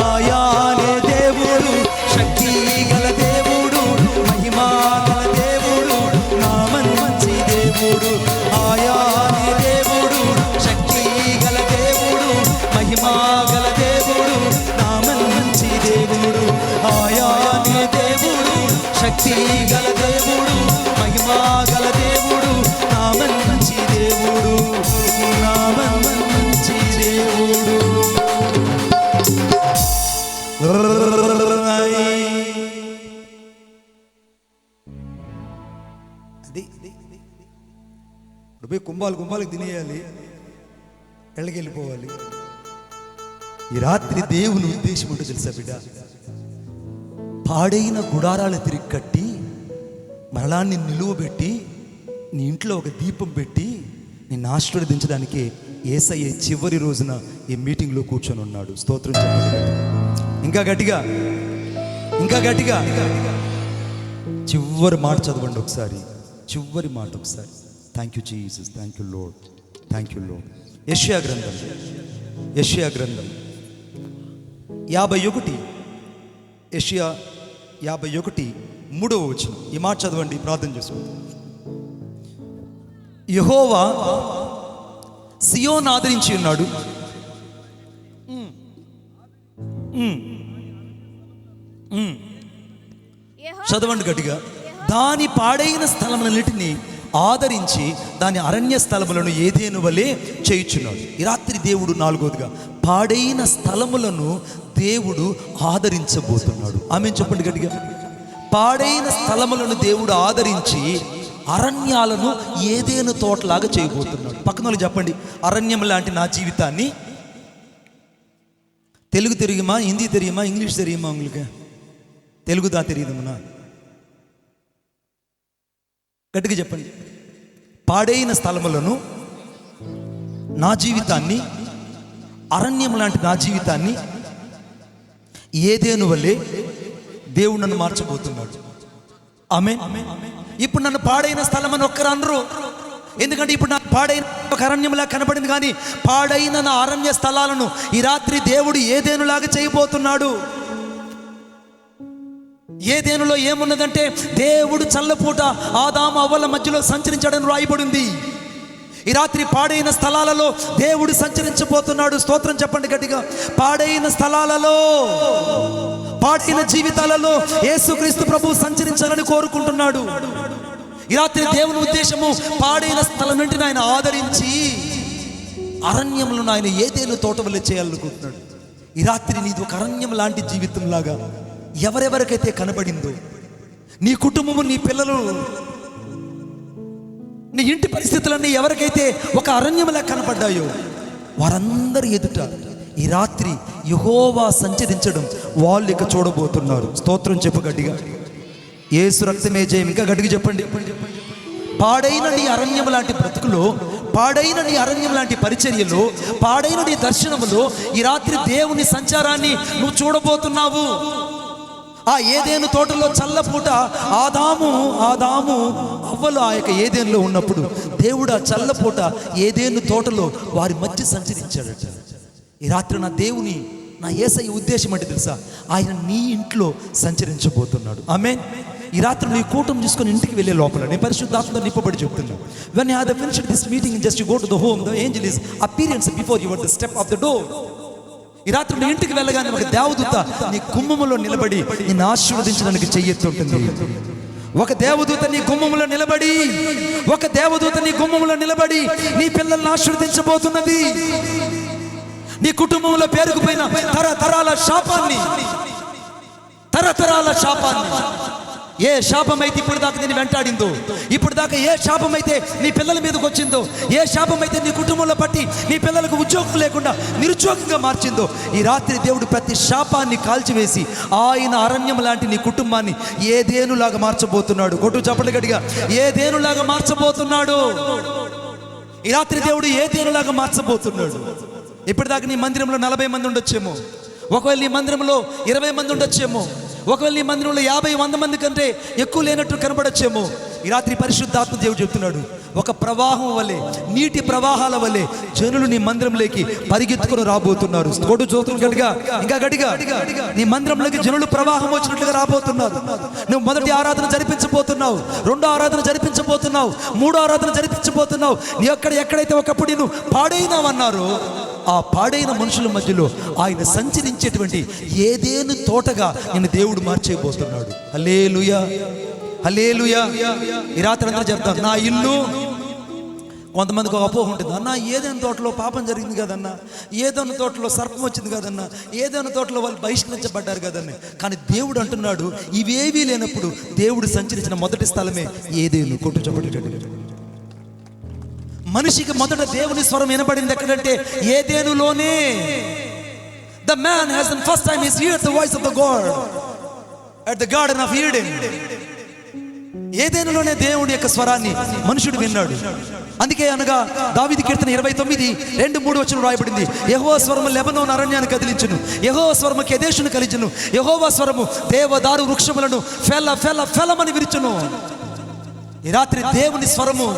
ఆయానే దేవుడు శక్తి గల దేవుడు, మహిమా గల దేవుడు, నామన్ మంచి దేవుడు, ఆయానే దేవుడు శక్తి గల దేవుడు, మహిమా గల దేవుడు, నామన్ మంచి దేవుడు, ఆయానే దేవుడు శక్తి గల దేవుడు, మహిమా గల దేవుడు, నామన్ మంచి దేవుడు, నామన్ మంచి దేవుడు. అది కుంభాలు తినేయాలి, వెళ్ళిపోవాలి. ఈ రాత్రి దేవుని ఉద్దేశం ఏంటో తెలుసా బిడ్డ? పాడైన గుడారాలు తిరిగి కట్టి మరణాన్ని నిలువబెట్టి నీ ఇంట్లో ఒక దీపం పెట్టి నిన్ను ఆశీర్వదించడానికే యేసయ్య చివరి రోజున ఈ మీటింగ్లో కూర్చొని ఉన్నాడు. స్తోత్రం చెప్పండి ఇంకా గట్టిగా. చివరి మాట చదవండి ఒకసారి, చివరి మాట ఒకసారి. Thank you Jesus, thank you Lord, thank you Lord. యెషయా గ్రంథం 51, యెషయా 51 3వ వచనం. ఈ మాట చదవండి, ప్రార్థన చేసుకోండి. యెహోవా సియోను ఆదరించి ఉన్నాడు, చదవండి గట్టిగా. దాని పాడైన స్థలములన్నిటినీ ఆదరించి దాని అరణ్య స్థలములను ఏదేను వలె చేయుచున్నాడు. ఈ రాత్రి దేవుడు నాలుగోదిగా పాడైన స్థలములను దేవుడు ఆదరించబోతున్నాడు. ఆమె చెప్పండి గట్టిగా. పాడైన స్థలములను దేవుడు ఆదరించి అరణ్యాలను ఏదేను తోటలాగా చేయబోతున్నాడు. పక్కన వాళ్ళు చెప్పండి, అరణ్యం లాంటి నా జీవితాన్ని. తెలుగు தெரியுமா, హిందీ தெரியுமா, ఇంగ్లీష్ தெரியுமா உங்களுக்கு? తెలుగు దా తెలియదుమన్నా? గట్టిగా చెప్పండి. పాడైన స్థలములను నా జీవితాన్ని, అరణ్యం లాంటి నా జీవితాన్ని ఏదేను వల్లే దేవుడు నన్ను మార్చబోతున్నాడు. ఆమేన్. ఇప్పుడు నన్ను పాడైన స్థలం అని ఒక్కరు అనరు, ఎందుకంటే ఇప్పుడు నాకు పాడైన ఒక అరణ్యంలా కనబడింది. కానీ పాడైన నా అరణ్య స్థలాలను ఈ రాత్రి దేవుడు ఏదేనులాగా చేయబోతున్నాడు. ఏదేనులో ఏమున్నదంటే దేవుడు చల్లపూట ఆదాము అవ్వల మధ్యలో సంచరించాడని రాయబడింది. ఈ రాత్రి పాడైన స్థలాలలో దేవుడు సంచరించబోతున్నాడు. స్తోత్రం చెప్పండి గట్టిగా. పాడైన స్థలాలలో, పాడైన జీవితాలలో యేసుక్రీస్తు ప్రభువు సంచరించాలని కోరుకుంటున్నాడు. ఈ రాత్రి దేవుని ఉద్దేశము పాడైన స్థలం నుండి ఆయన ఆదరించి అరణ్యములను ఆయన ఏదేను తోట వల్ల చేయాలనుకుంటున్నాడు. ఈ రాత్రి నీది ఒక అరణ్యం లాంటి జీవితం లాగా ఎవరెవరికైతే కనబడిందో, నీ కుటుంబము, నీ పిల్లలు, నీ ఇంటి పరిస్థితులన్నీ ఎవరికైతే ఒక అరణ్యంలా కనపడ్డాయో వారందరి ఎదుట ఈ రాత్రి యెహోవా సంచరించడం వాళ్ళు ఇక చూడబోతున్నారు. స్తోత్రం చెప్పు గట్టిగా. యేసు రక్తమే జయం. ఇంకా గట్టిగా చెప్పండి. పాడైన నీ అరణ్యం లాంటి బ్రతుకులో, పాడైన నీ అరణ్యం లాంటి పరిచర్యలో, పాడైన నీ దర్శనములో ఈ రాత్రి దేవుని సంచారాన్ని నువ్వు చూడబోతున్నావు. ఆ ఏదేను తోటలో చల్లపూట ఆదాము అవ్వలు ఆ యొక్క ఏదేనులో ఉన్నప్పుడు దేవుడు ఆ చల్లపూట ఏదేను తోటలో వారి మధ్య సంచరించాడట. ఈ రాత్రి నా దేవుని, నా యేసయ్య ఉద్దేశం అంటే తెలుసా? ఆయన నీ ఇంట్లో సంచరించబోతున్నాడు. ఆమేన్. ఈ రాత్రి నీ కూటం తీసుకొని ఇంటికి వెళ్ళే లోపల నేను పరిశుద్ధాత్మతో నింపబడి చెప్తున్నాను. When you have finished this meeting, just you go to the home, the angel is appearance before you at the step of the door. ఈ రాత్రి నీ ఇంటికి వెళ్ళగానే ఒక దేవదూత నీ గుమ్మములో నిలబడి నిన్ను ఆశీర్వదించడానికి చెయ్యెత్తుంటుంది. ఒక దేవదూత నీ గుమ్మములో నిలబడి, ఒక దేవదూత నీ గుమ్మములో నిలబడి నీ పిల్లల్ని ఆశీర్వదించబోతున్నది. నీ కుటుంబంలో పేరుకుపోయిన తరతరాల శాపాన్ని, ఏ శాపమైతే ఇప్పుడు దాకా నేను వెంటాడిందో, ఇప్పుడు దాకా ఏ శాపమైతే నీ పిల్లల మీదకి వచ్చిందో, ఏ శాపమైతే నీ కుటుంబంలో పట్టి నీ పిల్లలకు ఉద్యోగం లేకుండా నిరుద్యోగంగా మార్చిందో, ఈ రాత్రి దేవుడు ప్రతి శాపాన్ని కాల్చివేసి ఆయన అరణ్యం లాంటి నీ కుటుంబాన్ని ఏదేనులాగా మార్చబోతున్నాడు. కొట్టు చప్పట్లు గట్టిగా. ఏదేనులాగా మార్చబోతున్నాడు. ఈ రాత్రి దేవుడు ఏదేనులాగా మార్చబోతున్నాడు. ఇప్పటిదాకా నీ మందిరంలో 40 మంది ఉండొచ్చేమో, ఒకవేళ నీ మందిరంలో 20 మంది ఉండొచ్చేమో, ఒకవేళ నీ మందిరంలో 50-100 మంది కంటే ఎక్కువ లేనట్టు కనబడొచ్చేమో. ఈ రాత్రి పరిశుద్ధాత్మ దేవుడు చెప్తున్నాడు, ఒక ప్రవాహం వలె, నీటి ప్రవాహాల వలె జనులు నీ మందిరంలోకి పరిగెత్తుకుని రాబోతున్నారు. తోడు జ్యోతులు గట్టిగా, ఇంకా గట్టిగా. నీ మందిరంలోకి జనులు ప్రవాహం వచ్చినట్లుగా రాబోతున్నారు. నువ్వు మొదటి ఆరాధన జరిపించబోతున్నావు, రెండో ఆరాధన జరిపించబోతున్నావు, మూడో ఆరాధన జరిపించబోతున్నావు. నీ ఎక్కడైతే ఒకప్పుడు నేను పాడైనావన్నారో ఆ పాడైన మనుషుల మధ్యలో ఆయన సంచరించేటువంటి ఏదేను తోటగా నిన్ను దేవుడు మార్చేయబోతున్నాడు. హల్లెలూయా, హల్లెలూయా. ఈ రాత్రి అందరూ చెప్తాం, నా ఇల్లు. కొంతమందికి ఒక అపోహ ఉంటుంది, అన్న ఏదైనా తోటలో పాపం జరిగింది కదన్నా, ఏదైనా తోటలో సర్పం వచ్చింది కదన్నా, ఏదైనా తోటలో వాళ్ళు బహిష్కరించబడ్డారు కదన్నా. కానీ దేవుడు అంటున్నాడు, ఇవేవీ లేనప్పుడు దేవుడు సంచరించిన మొదటి స్థలమే ఏదేను. కొట్టు చెప్పండి. మనిషికి మొదట దేవుని స్వరం వినబడింది ఎక్కడంటే ఏదేనులోనే. The man has the first time he heard the voice of the God at the Garden of Eden. ఏదేనులోనే దేవుడి యొక్క స్వరాన్ని మనుషుడు విన్నాడు. అందుకే అనగా దావీదు కీర్తన 29:2-3 రాయబడింది, యెహోవా స్వరము లెబనోను అరణ్యాన్ని కదిలించును, యెహోవా స్వరము కెదేషును కలిచును, యెహోవా స్వరము దేవదారు వృక్షములను ఫెలమని విరుచును. ఈ రాత్రి దేవుని స్వరము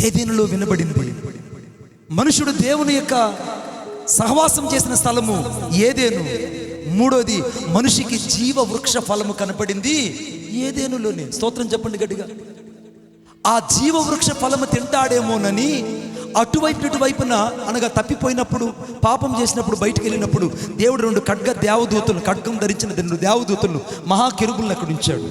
ఏదేనులో వినబడింది. మనుషుడు దేవుని యొక్క సహవాసం చేసిన స్థలము ఏదేను. మూడోది, మనిషికి జీవ వృక్ష ఫలము కనపడింది ఏదేనులోనే. స్తోత్రం చెప్పండి గట్టిగా. ఆ జీవ వృక్ష ఫలము తింటాడేమోనని అటువైపున అనగా తప్పిపోయినప్పుడు, పాపం చేసినప్పుడు, బయటికి వెళ్ళినప్పుడు దేవుడు 2 ఖడ్గం ధరించిన 2 దేవదూతలను మహాకెరూబులను అక్కడ ఉంచాడు.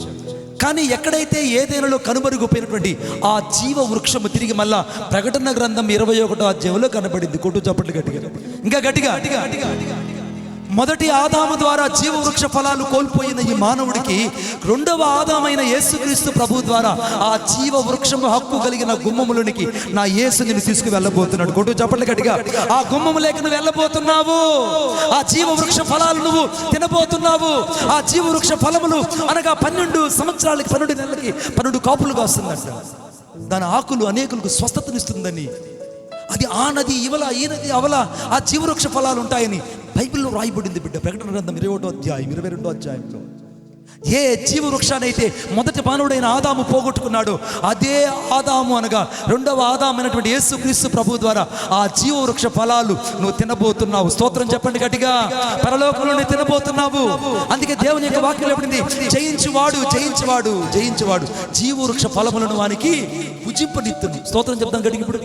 కానీ ఎక్కడైతే ఏదేనలో కనుమరుగుపోయినటువంటి ఆ జీవ వృక్షము తిరిగి మళ్ళా ప్రకటన గ్రంథం 21వ అధ్యాయంలో కనబడింది. కొట్టు చప్పట్లు గట్టిగా, ఇంకా గట్టిగా. మొదటి ఆదాము ద్వారా జీవ వృక్ష ఫలాలు కోల్పోయిన ఈ మానవుడికి రెండవ ఆదామైన యేసుక్రీస్తు ప్రభు ద్వారా ఆ జీవ వృక్షము హక్కు కలిగిన గుమ్మములోనికి నా యేసు నిన్ను తీసుకు వెళ్ళబోతున్నాడు. కొట్టు చప్పట్లు గట్టిగా. ఆ గుమ్మము లేక నువ్వు వెళ్ళబోతున్నావు. ఆ జీవ వృక్ష ఫలాలు నువ్వు తినబోతున్నావు. ఆ జీవ వృక్ష ఫలములు అనగా 12 సంవత్సరాలకి 12 నెలలకి 12 కాపులుగా వస్తుందంట. దాని ఆకులు అనేకులకు స్వస్థతనిస్తుందని, అది ఆ నది ఇవల ఈ నది అవల ఆ జీవవృక్ష ఫలాలు ఉంటాయని బైబిల్లో రాయబడింది బిడ్డ. ప్రకటన గ్రంథం 21వ అధ్యాయం 22వ అధ్యాయంలో ఏ జీవవృక్షానైతే మొదటి మానవుడైన ఆదాము పోగొట్టుకున్నాడో అదే ఆదాము అనగా రెండవ ఆదాము అయినటువంటి యేసుక్రీస్తు ప్రభు ద్వారా ఆ జీవవృక్ష ఫలాలు నువ్వు తినబోతున్నావు. స్తోత్రం చెప్పండి గట్టిగా. పరలోకంలోనే తినబోతున్నావు. అందుకే దేవుని యొక్క వాక్యం ఎప్పుడింది, జయించువాడు జయించువాడు జయించువాడు జీవవృక్ష ఫలములను వానికి భుజింపనిత్తును. స్తోత్రం చెప్తాం గట్టిగా. ఇప్పుడు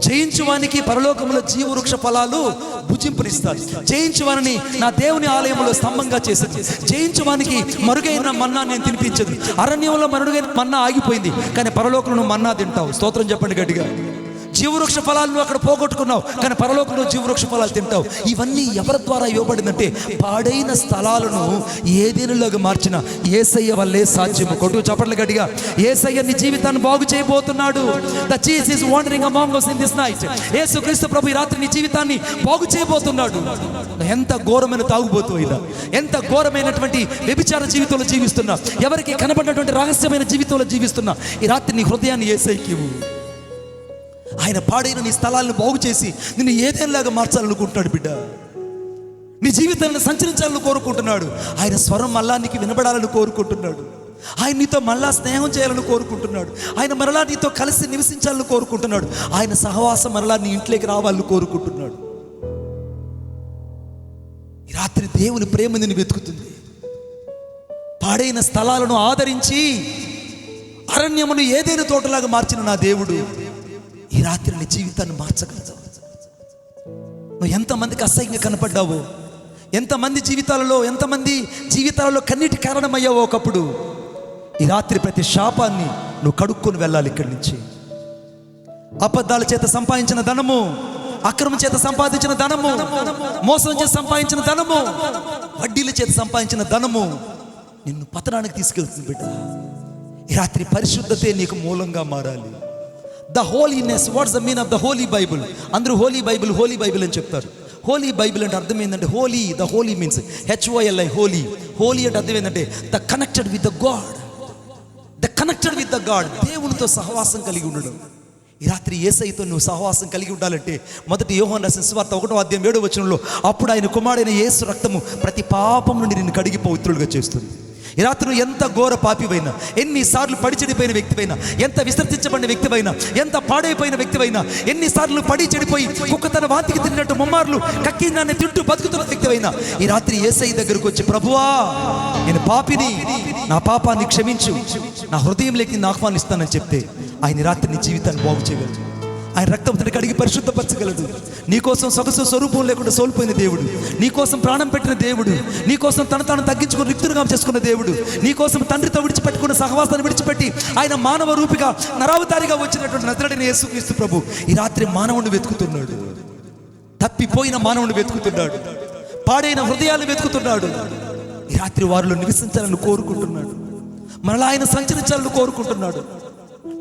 జయించువానికి పరలోకములో జీవవృక్ష ఫలాలు భుజింపనిస్తారు. జయించువాని నా దేవుని ఆలయంలో స్తంభంగా చేసింది. జయించువానికి మరుగైన మన్నా నేను తినిపించదు. అరణ్యంలో మరుగైన మన్నా ఆగిపోయింది, కానీ పరలోకంలో మన్నా తింటావు. స్తోత్రం చెప్పండి గట్టిగా. జీవవృక్ష ఫలాలను అక్కడ పోగొట్టుకున్నావు, కానీ పరలోకంలో జీవవృక్ష ఫలాలు తింటావు. ఇవన్నీ ఎవరి ద్వారా ఇవ్వబడిందంటే పాడైన స్థలాలను ఏదేనులాగా మార్చిన యేసయ్య వల్లే సాధ్యము. కొట్టు చప్పట్లు గట్టిగా. యేసయ్య నీ జీవితాన్ని బాగు చేయబోతున్నాడు. The Jesus is wandering among us in this night. యేసుక్రీస్తు ప్రభు ఈ రాత్రి నీ జీవితాన్ని బాగు చేయబోతున్నాడు. ఎంత ఘోరమైన తాగుబోతు అయినా, ఎంత ఘోరమైనటువంటి వ్యభిచార జీవితంలో జీవిస్తున్నా, ఎవరికి కనబడినటువంటి రహస్యమైన జీవితంలో జీవిస్తున్నా, ఈ రాత్రి నీ హృదయాన్ని యేసయ్యకి ఇవ్వు. ఆయన పాడైన నీ స్థలాలను బాగు చేసి నిన్ను ఏదేలాగా మార్చాలనుకుంటున్నాడు బిడ్డ. నీ జీవితాన్ని సంచరించాలని కోరుకుంటున్నాడు. ఆయన స్వరం మళ్ళా నీకు వినబడాలని కోరుకుంటున్నాడు. ఆయన నీతో మళ్ళా స్నేహం చేయాలని కోరుకుంటున్నాడు. ఆయన మరలా నీతో కలిసి నివసించాలని కోరుకుంటున్నాడు. ఆయన సహవాసం మరలా నీ ఇంట్లోకి రావాలని కోరుకుంటున్నాడు. ఈ రాత్రి దేవుని ప్రేమ నిన్ను వెతుకుతుంది. పాడైన స్థలాలను ఆదరించి అరణ్యమును ఏదైనా తోటలాగా మార్చిన నా దేవుడు ఈ రాత్రి నీ జీవితాన్ని మార్చగలదు. నువ్వు ఎంతమందికి అసహ్యంగా కనపడ్డావో, ఎంతమంది జీవితాలలో కన్నీటి కారణమయ్యావో ఒకప్పుడు, ఈ రాత్రి ప్రతి శాపాన్ని నువ్వు కడుక్కొని వెళ్ళాలి ఇక్కడి నుంచి. అబద్ధాల చేత సంపాదించిన ధనము, అక్రమం చేత సంపాదించిన ధనము, మోసం చేత సంపాదించిన ధనము, వడ్డీల చేత సంపాదించిన ధనము నిన్ను పతనానికి తీసుకెళ్తుంది బిడ్డ. ఈ రాత్రి పరిశుద్ధతే నీకు మూలంగా మారాలి. The holiness. What's the mean of the holy Bible? అందరూ హోలీ బైబుల్ అని చెప్తారు. హోలీ బైబుల్ అంటే అర్థం ఏంటంటే holy, the holy means HOLI, holy. Holy అంటే అర్థం ఏంటంటే the connected with the God. The connected with the God, దేవునితో సహవాసం కలిగి ఉండడం. ఈ రాత్రి యేసయ్యతో నువ్వు సహవాసం కలిగి ఉండాలంటే మొదటి యోహాను రాసిన సువార్త 1వ అధ్యాయం 7వ వచనంలో, అప్పుడు ఆయన కుమారుడైన యేసు రక్తము ప్రతి పాపం నుండి నిన్ను కడిగి పవిత్రులుగా చేస్తుంది. ఈ రాత్రి నువ్వు ఎంత ఘోర పాపివైనా, ఎన్నిసార్లు పడి చెడిపోయిన వ్యక్తివైనా, ఎంత విసర్జించబడిన వ్యక్తివైనా, ఎంత పాడైపోయిన వ్యక్తివైనా, ఎన్నిసార్లు పడి చెడిపోయి కుక్క తన వాతికి తిన్నట్టు ముమ్మార్లు కక్కి దాన్ని తింటూ బతుకుతున్న వ్యక్తివైనా, ఈ రాత్రి యేసయ్య దగ్గరకు వచ్చి, ప్రభువా నేను పాపిని, నా పాపాన్ని క్షమించు, నా హృదయంలోకి నిన్ను ఆహ్వానిస్తానని చెప్తే ఆయన రాత్రి నీ జీవితాన్ని బాగు చేయగలదు. ఆయన రక్తంతో కడిగి పరిశుద్ధపరచగలడు. నీకోసం సొగసు స్వరూపం లేకుండా సోల్పోయిన దేవుడు, నీకోసం ప్రాణం పెట్టిన దేవుడు, నీకోసం తాను తగ్గించుకుని రిక్తులుగా చేసుకున్న దేవుడు, నీకోసం తండ్రితో విడిచిపెట్టుకున్న సహవాసాన్ని విడిచిపెట్టి ఆయన మానవ రూపిగా నరావతారిగా వచ్చినటువంటి నజరేయుడైన యేసుక్రీస్తు ప్రభు ఈ రాత్రి మానవుని వెతుకుతున్నాడు. తప్పిపోయిన మానవుని వెతుకుతున్నాడు. పాడైన హృదయాన్ని వెతుకుతున్నాడు. ఈ రాత్రి వారిలో నివసించాలని కోరుకుంటున్నాడు. మరలా ఆయన సంచరించాలని కోరుకుంటున్నాడు.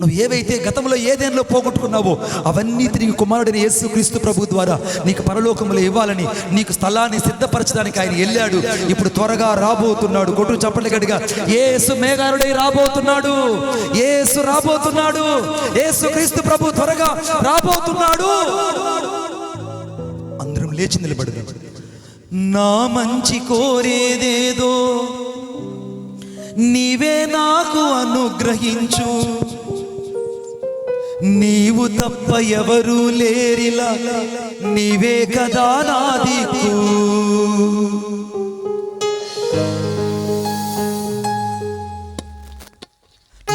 నువ్వు ఏవైతే గతంలో ఏదేనలో పోగొట్టుకున్నావో అవన్నీ తిరిగి కుమారుడైన యేసుక్రీస్తు ప్రభు ద్వారా నీకు పరలోకములో ఇవ్వాలని, నీకు స్థలాన్ని సిద్ధపరచడానికి ఆయన వెళ్ళాడు. ఇప్పుడు త్వరగా రాబోతున్నాడు. కొట్టు చప్పట్లు గట్టిగా. యేసు మేఘారుడై రాబోతున్నాడు. యేసు రాబోతున్నాడు. యేసుక్రీస్తు ప్రభు త్వరగా రాబోతున్నాడు. అందరం లేచి నిలబడదాం. నా మంచి కోరేదేదో నీవే నాకు అనుగ్రహించు, నీవు తప్ప ఎవరు లేరిలా, నీవే కదా నా దిక్కు.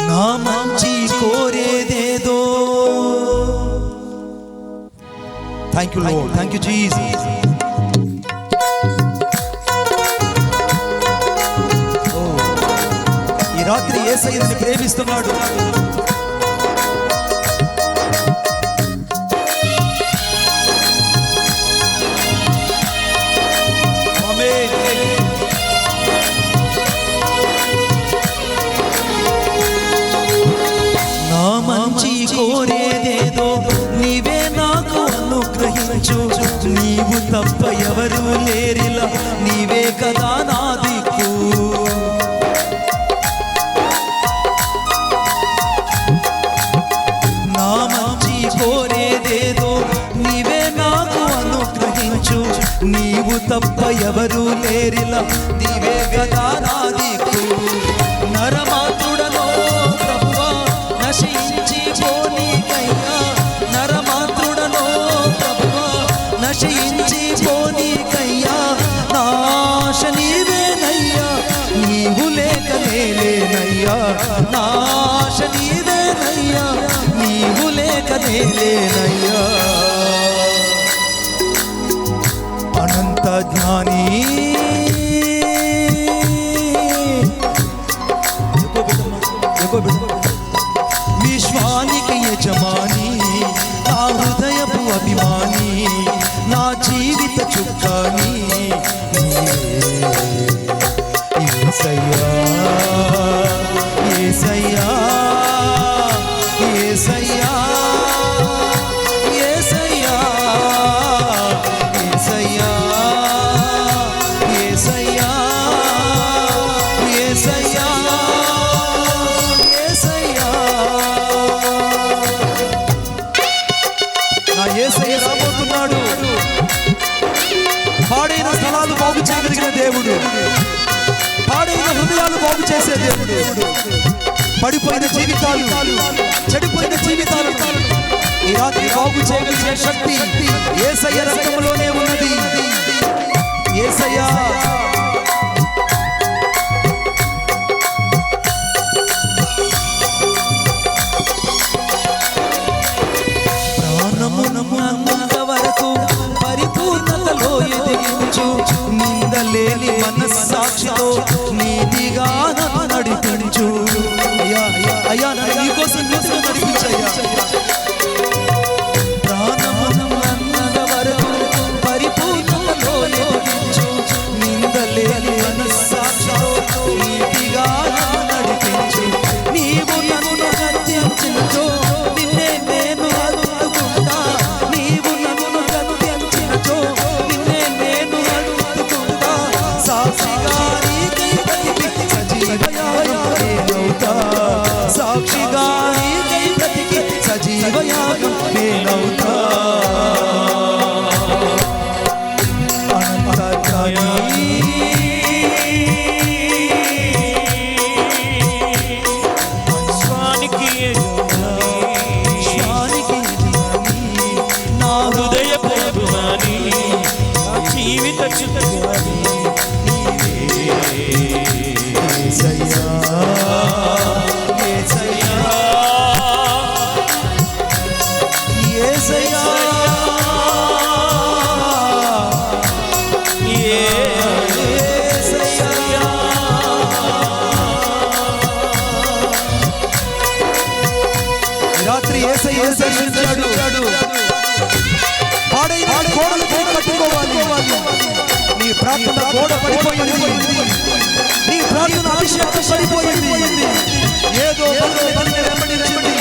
నా మంచి కోరేదేదో. Thank you Lord, thank you Jesus. ఈ రాత్రి యేసయ్యని ప్రేమిస్తున్నాడు. నా మంచి కోరేదేదో నీవే నాకు అనుగ్రహించు, నీవు తప్ప ఎవరు లేరిలా, నీవే కదా నా దిక్కు. నా మంచి కోరేదేదో నీవే నాకు అనుగ్రహించు, నీవు తప్ప ఎవరు లేరిలా, నీవే కదా నా దిక్కు. నరమాత్రుడనో ప్రభువా నశించి పోనీకయ్యా, నరమాత్రుడనో ప్రభువా నశించి పోనీకయ్యా, నాశ నీవేనయ్యా, నీవు లేక నేలేనయ్యా, నాశ నీవేనయ్యా, నీవు లేక నేలేనయ్యా. అనంత జ్ఞాని విశ్వానికి యజమాని, నా హృదయపు అభిమాని, నా జీవిత చుక్కాని యేసయ్యా, యేసయ్యా, యేసయ్యా, యేసయ్యా, యేసయ్యా, యేసయ్యా, యేసయ్యా, యేసయ్యా. నా యేసయ్య రాబోతున్నాడు. పాడైన స్థలాలు బాగు చేయగలిగిన దేవుడు, పాడైన హృదయాలు బాగు చేసే దేవుడు, పడిపోయిన జీవితాలు, చెడిపోయిన జీవితాలు ఈ రాత్రి బాగు చేయగలిగే శక్తి యేసయ్య రక్తంలోనే ఉన్నది. యేసయ్య ప్రాణమున్నంత వరకు పరిపూర్ణతలో ఎదిగించు, నిందలేని మనస్సాక్షితో నీతిగా నన్ను నడిపించు. అయ్యా అయ్యా నన్ను నీకోసం నడిపించయ్యా. ప్రాణమున్నంత వరకు పరిపూర్ణతలో ఎదిగించు, నిందలేని మనస్సాక్షితో నీతిగా నన్ను నడిపించు. నీవు నన్ను హత్యించినచో నిన్నే నేను హత్తుకుంటా, నీవు నన్ను హత్యించినచో నిన్నే నేను హత్తుకుంటా. సాక్షిగా నీకై బ్రతికి సజీవయాగం నేనవుతా, సాక్షిగా నీకై బ్రతికి సజీవయాగం నేనవుతా. అనంతకాని నా హృదయ ప్రభువాని, నా జీవిత చుక్కాని యేసయ్యా, యేసయ్యా, యేసయ్యా, యేసయ్యా. రాత్రి యేసయ్య దర్శించాడు. పాడైన గోడలు కట్టుకోవాలి. నీ ప్రార్థన గోడ పడిపోయింది, నీ ప్రార్థన అభిషేకం పడిపోయింది. ఏదో పనిని వెంబడించింది,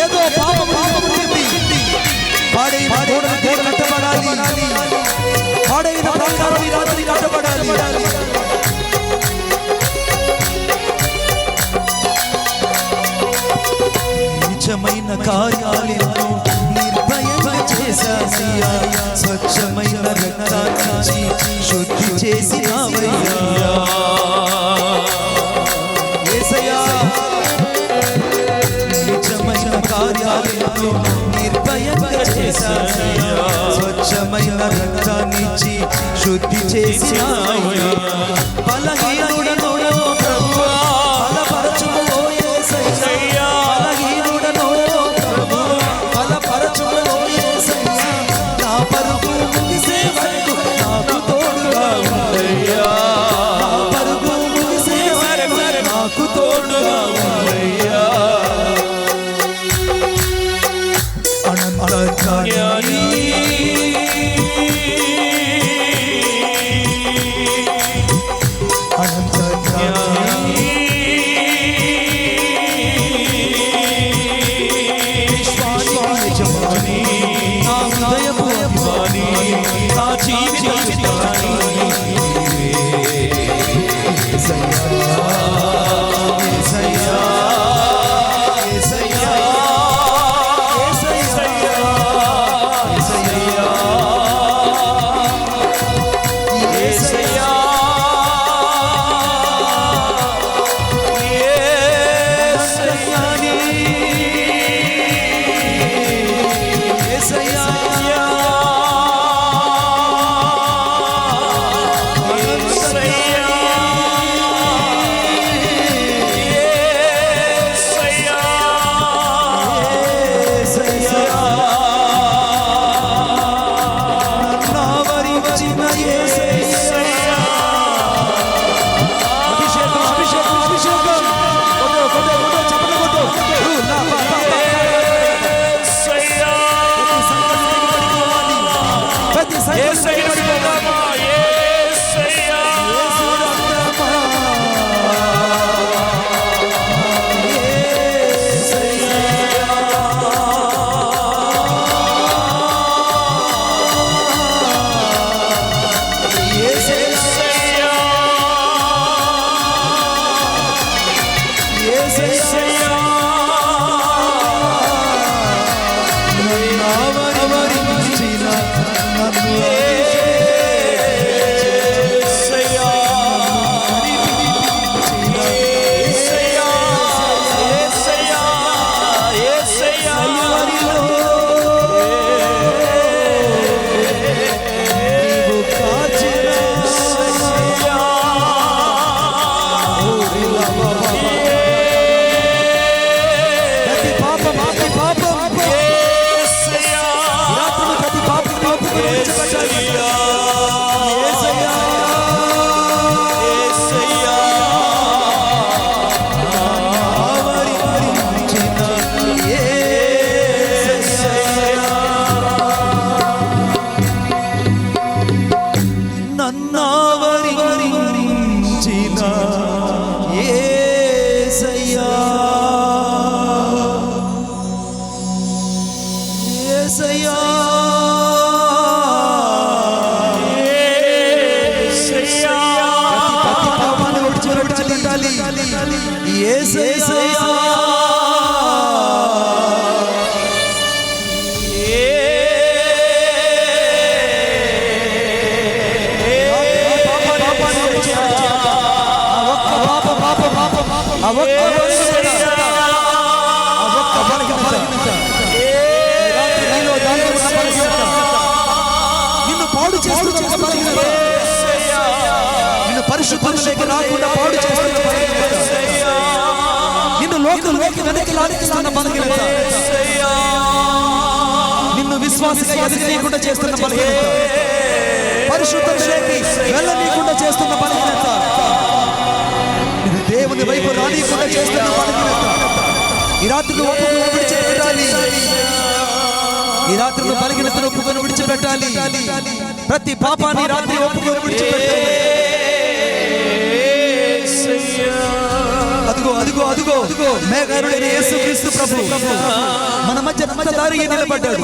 ఏదో పాపం పుట్టింది. పాడైన గోడలు కట్టబడాలి, పాడైన ప్రాంతాలు ఈ రాత్రి కట్టబడాలి. నీచమైన కార్యాలను నిర్భయంగా చేశావయ్యా, స్వచ్ఛమైన రక్తాన్ని శుద్ధి చేసినావయ్యా. యేసయ్యా, నీచమైన కార్యాలను నిర్భయంగా చేశావయ్యా, స్వచ్ఛమైన రక్తాన్ని శుద్ధి చేసినావయ్యా. బలహీనుడను ప్రభువా బలపరచుము ఓ యేసయ్యా, బలహీనుడను ప్రభువా బలపరచుము ఓ యేసయ్యా. నా పరుగు ముగిసే వరకు నాకు తోడుగా ఉండయ్యా, నా పరుగు ముగిసే వరకు నాకు తోడుగా యేసయ్యా ప్రతి పాపాన్ని విడిచిపెట్టాలి. యేసయ్యా నిన్ను పాడు చేస్తున్న బలహీనత, నిన్ను పరిశుద్ధులకి రాకుండా పాడు చేస్తున్న బలహీనత, నిన్ను లోకంలోకి వెనక్కి లాగిస్తున్న బలహీనత, నిన్ను విశ్వాసంగా ఎదగనీయకుండా చేస్తున్న బలహీనత, పరిశుద్ధతలోకి వెళ్ళనీయకుండా చేస్తున్న బలహీనత, నిన్ను దేవుని వైపు రానీయకుండా చేస్తున్న బలహీనత, ఈ రాత్రి ఒప్పుకొని విడిచిపెట్టాలి. ఈ రాత్రిలో బలహీనతను ఒప్పుకొని విడిచిపెట్టాలి. ప్రతి పాపాన్ని రాత్రి ఒప్పుకొని విడిచిపెట్టాలి. అదుగో అదుగో అదుగో మేఘారుడైన యేసుక్రీస్తు ప్రభు మన మధ్య రక్తధారిగా నిలబడ్డాడు.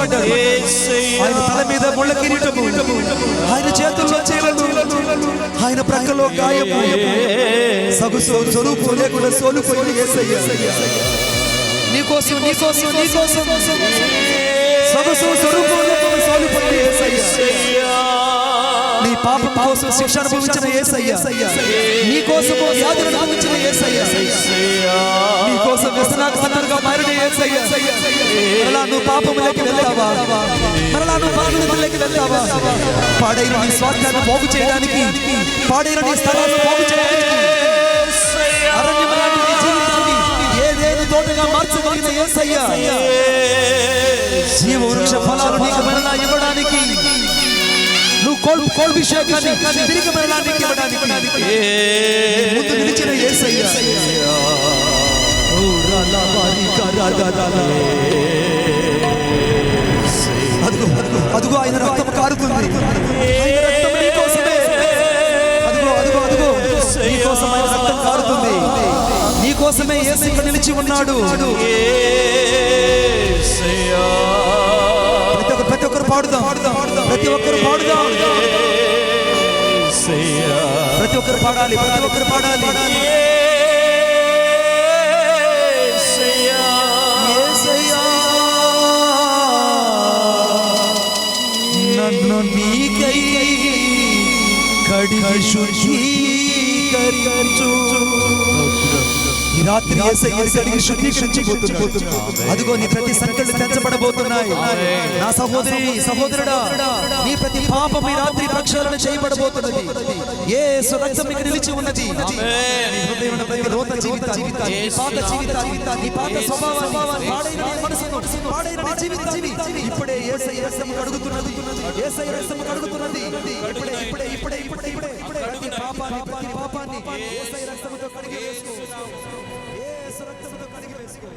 ఆయన తల మీద ముళ్ళ కిరీటము, ఆయన చేతుల్లో చీలలు, ఆయన ప్రక్కలో గాయము, సగుసు స్వరూపు లేకుండా సోలుపోయిన యేసయ్య నీకోసం నీకోసం నీకోసం సొగసు స్వరూపం లేకుండా సోలుపోయిన యేసయ్య, నీ పాపం కోసం శిక్ష అనుభవించిన యేసయ్య, నీ కోసం వ్యాధులు అనుభవించిన యేసయ్య, నీ కోసం వ్యసనాక్తంగా మారిన యేసయ్య, మరలా నువ్వు పాపములోకి వెళ్తావా, మరలా నువ్వు పాపములోకి వెళ్తావా, పాడైన నీ స్వార్థాన్ని పోగు చేయడానికి, పాడైన నీ స్థలాన్ని పోగు చేయడానికి, అరణ్యం లాంటి నీ జీవితాన్ని ఏదేని తోటగా మార్చగలిగిన యేసయ్య, జీవ వృక్ష ఫలాలు నీకు మరలా ఇవ్వడానికి, నువ్వు కోల్భిషేకాన్ని తిరిగి మరణానికి ఇవ్వడానికి ముందు నిలిచిన యేసయ్య. అదుగో ఆయన రక్తం కారుతుంది, ఆయన రక్తం నీకోసమే. అదుగో అదుగో అదుగో నీకోసం ఆయన రక్తం కారుతుంది, నీకోసమే యేసు ఇక్కడ నిలిచి ఉన్నాడు. ప్రతి ఒక్కరు పాడుదాం, ప్రతి ఒక్కరు పాడుదాం, ప్రతి ఒక్కరు పాడాలి, ప్రతి ఒక్కరు పాడాలి. నన్ను నీకై కడిగి శుద్ధీకరించు. ఈ రాత్రి యేసయ్యని కడిగి శుద్ధీకరించబోతున్నాడు. అదిగో నీ ప్రతి సంకళ్ళు తెంచబడబోతున్నాయి. నా సహోదరి సహోదరుడా, నీ ప్రతి పాపం ఈ రాత్రి ప్రక్షాళన చేయబడబోతున్నది. యేసు రక్తం మీకు నిలిచి ఉన్నది. నీ హృదయంలో ప్రతి రోత జీవితాన్ని, నీ పాత జీవితాన్ని, నీ పాత స్వభావాన్ని, పాడైన నీ మనసును, పాడైన నీ జీవితాన్ని ఇప్పుడే యేసయ్య రక్తం కడుగుతున్నది. యేసయ్య రక్తం కడుగుతున్నది. ఇప్పుడే ఇప్పుడే ఇప్పుడే ఇప్పుడే ఇప్పుడే ప్రతి పాపాన్ని యేసయ్య రక్తంతో కడిగి వేసుకో. యేసు రక్తంతో కడిగి వేసుకో.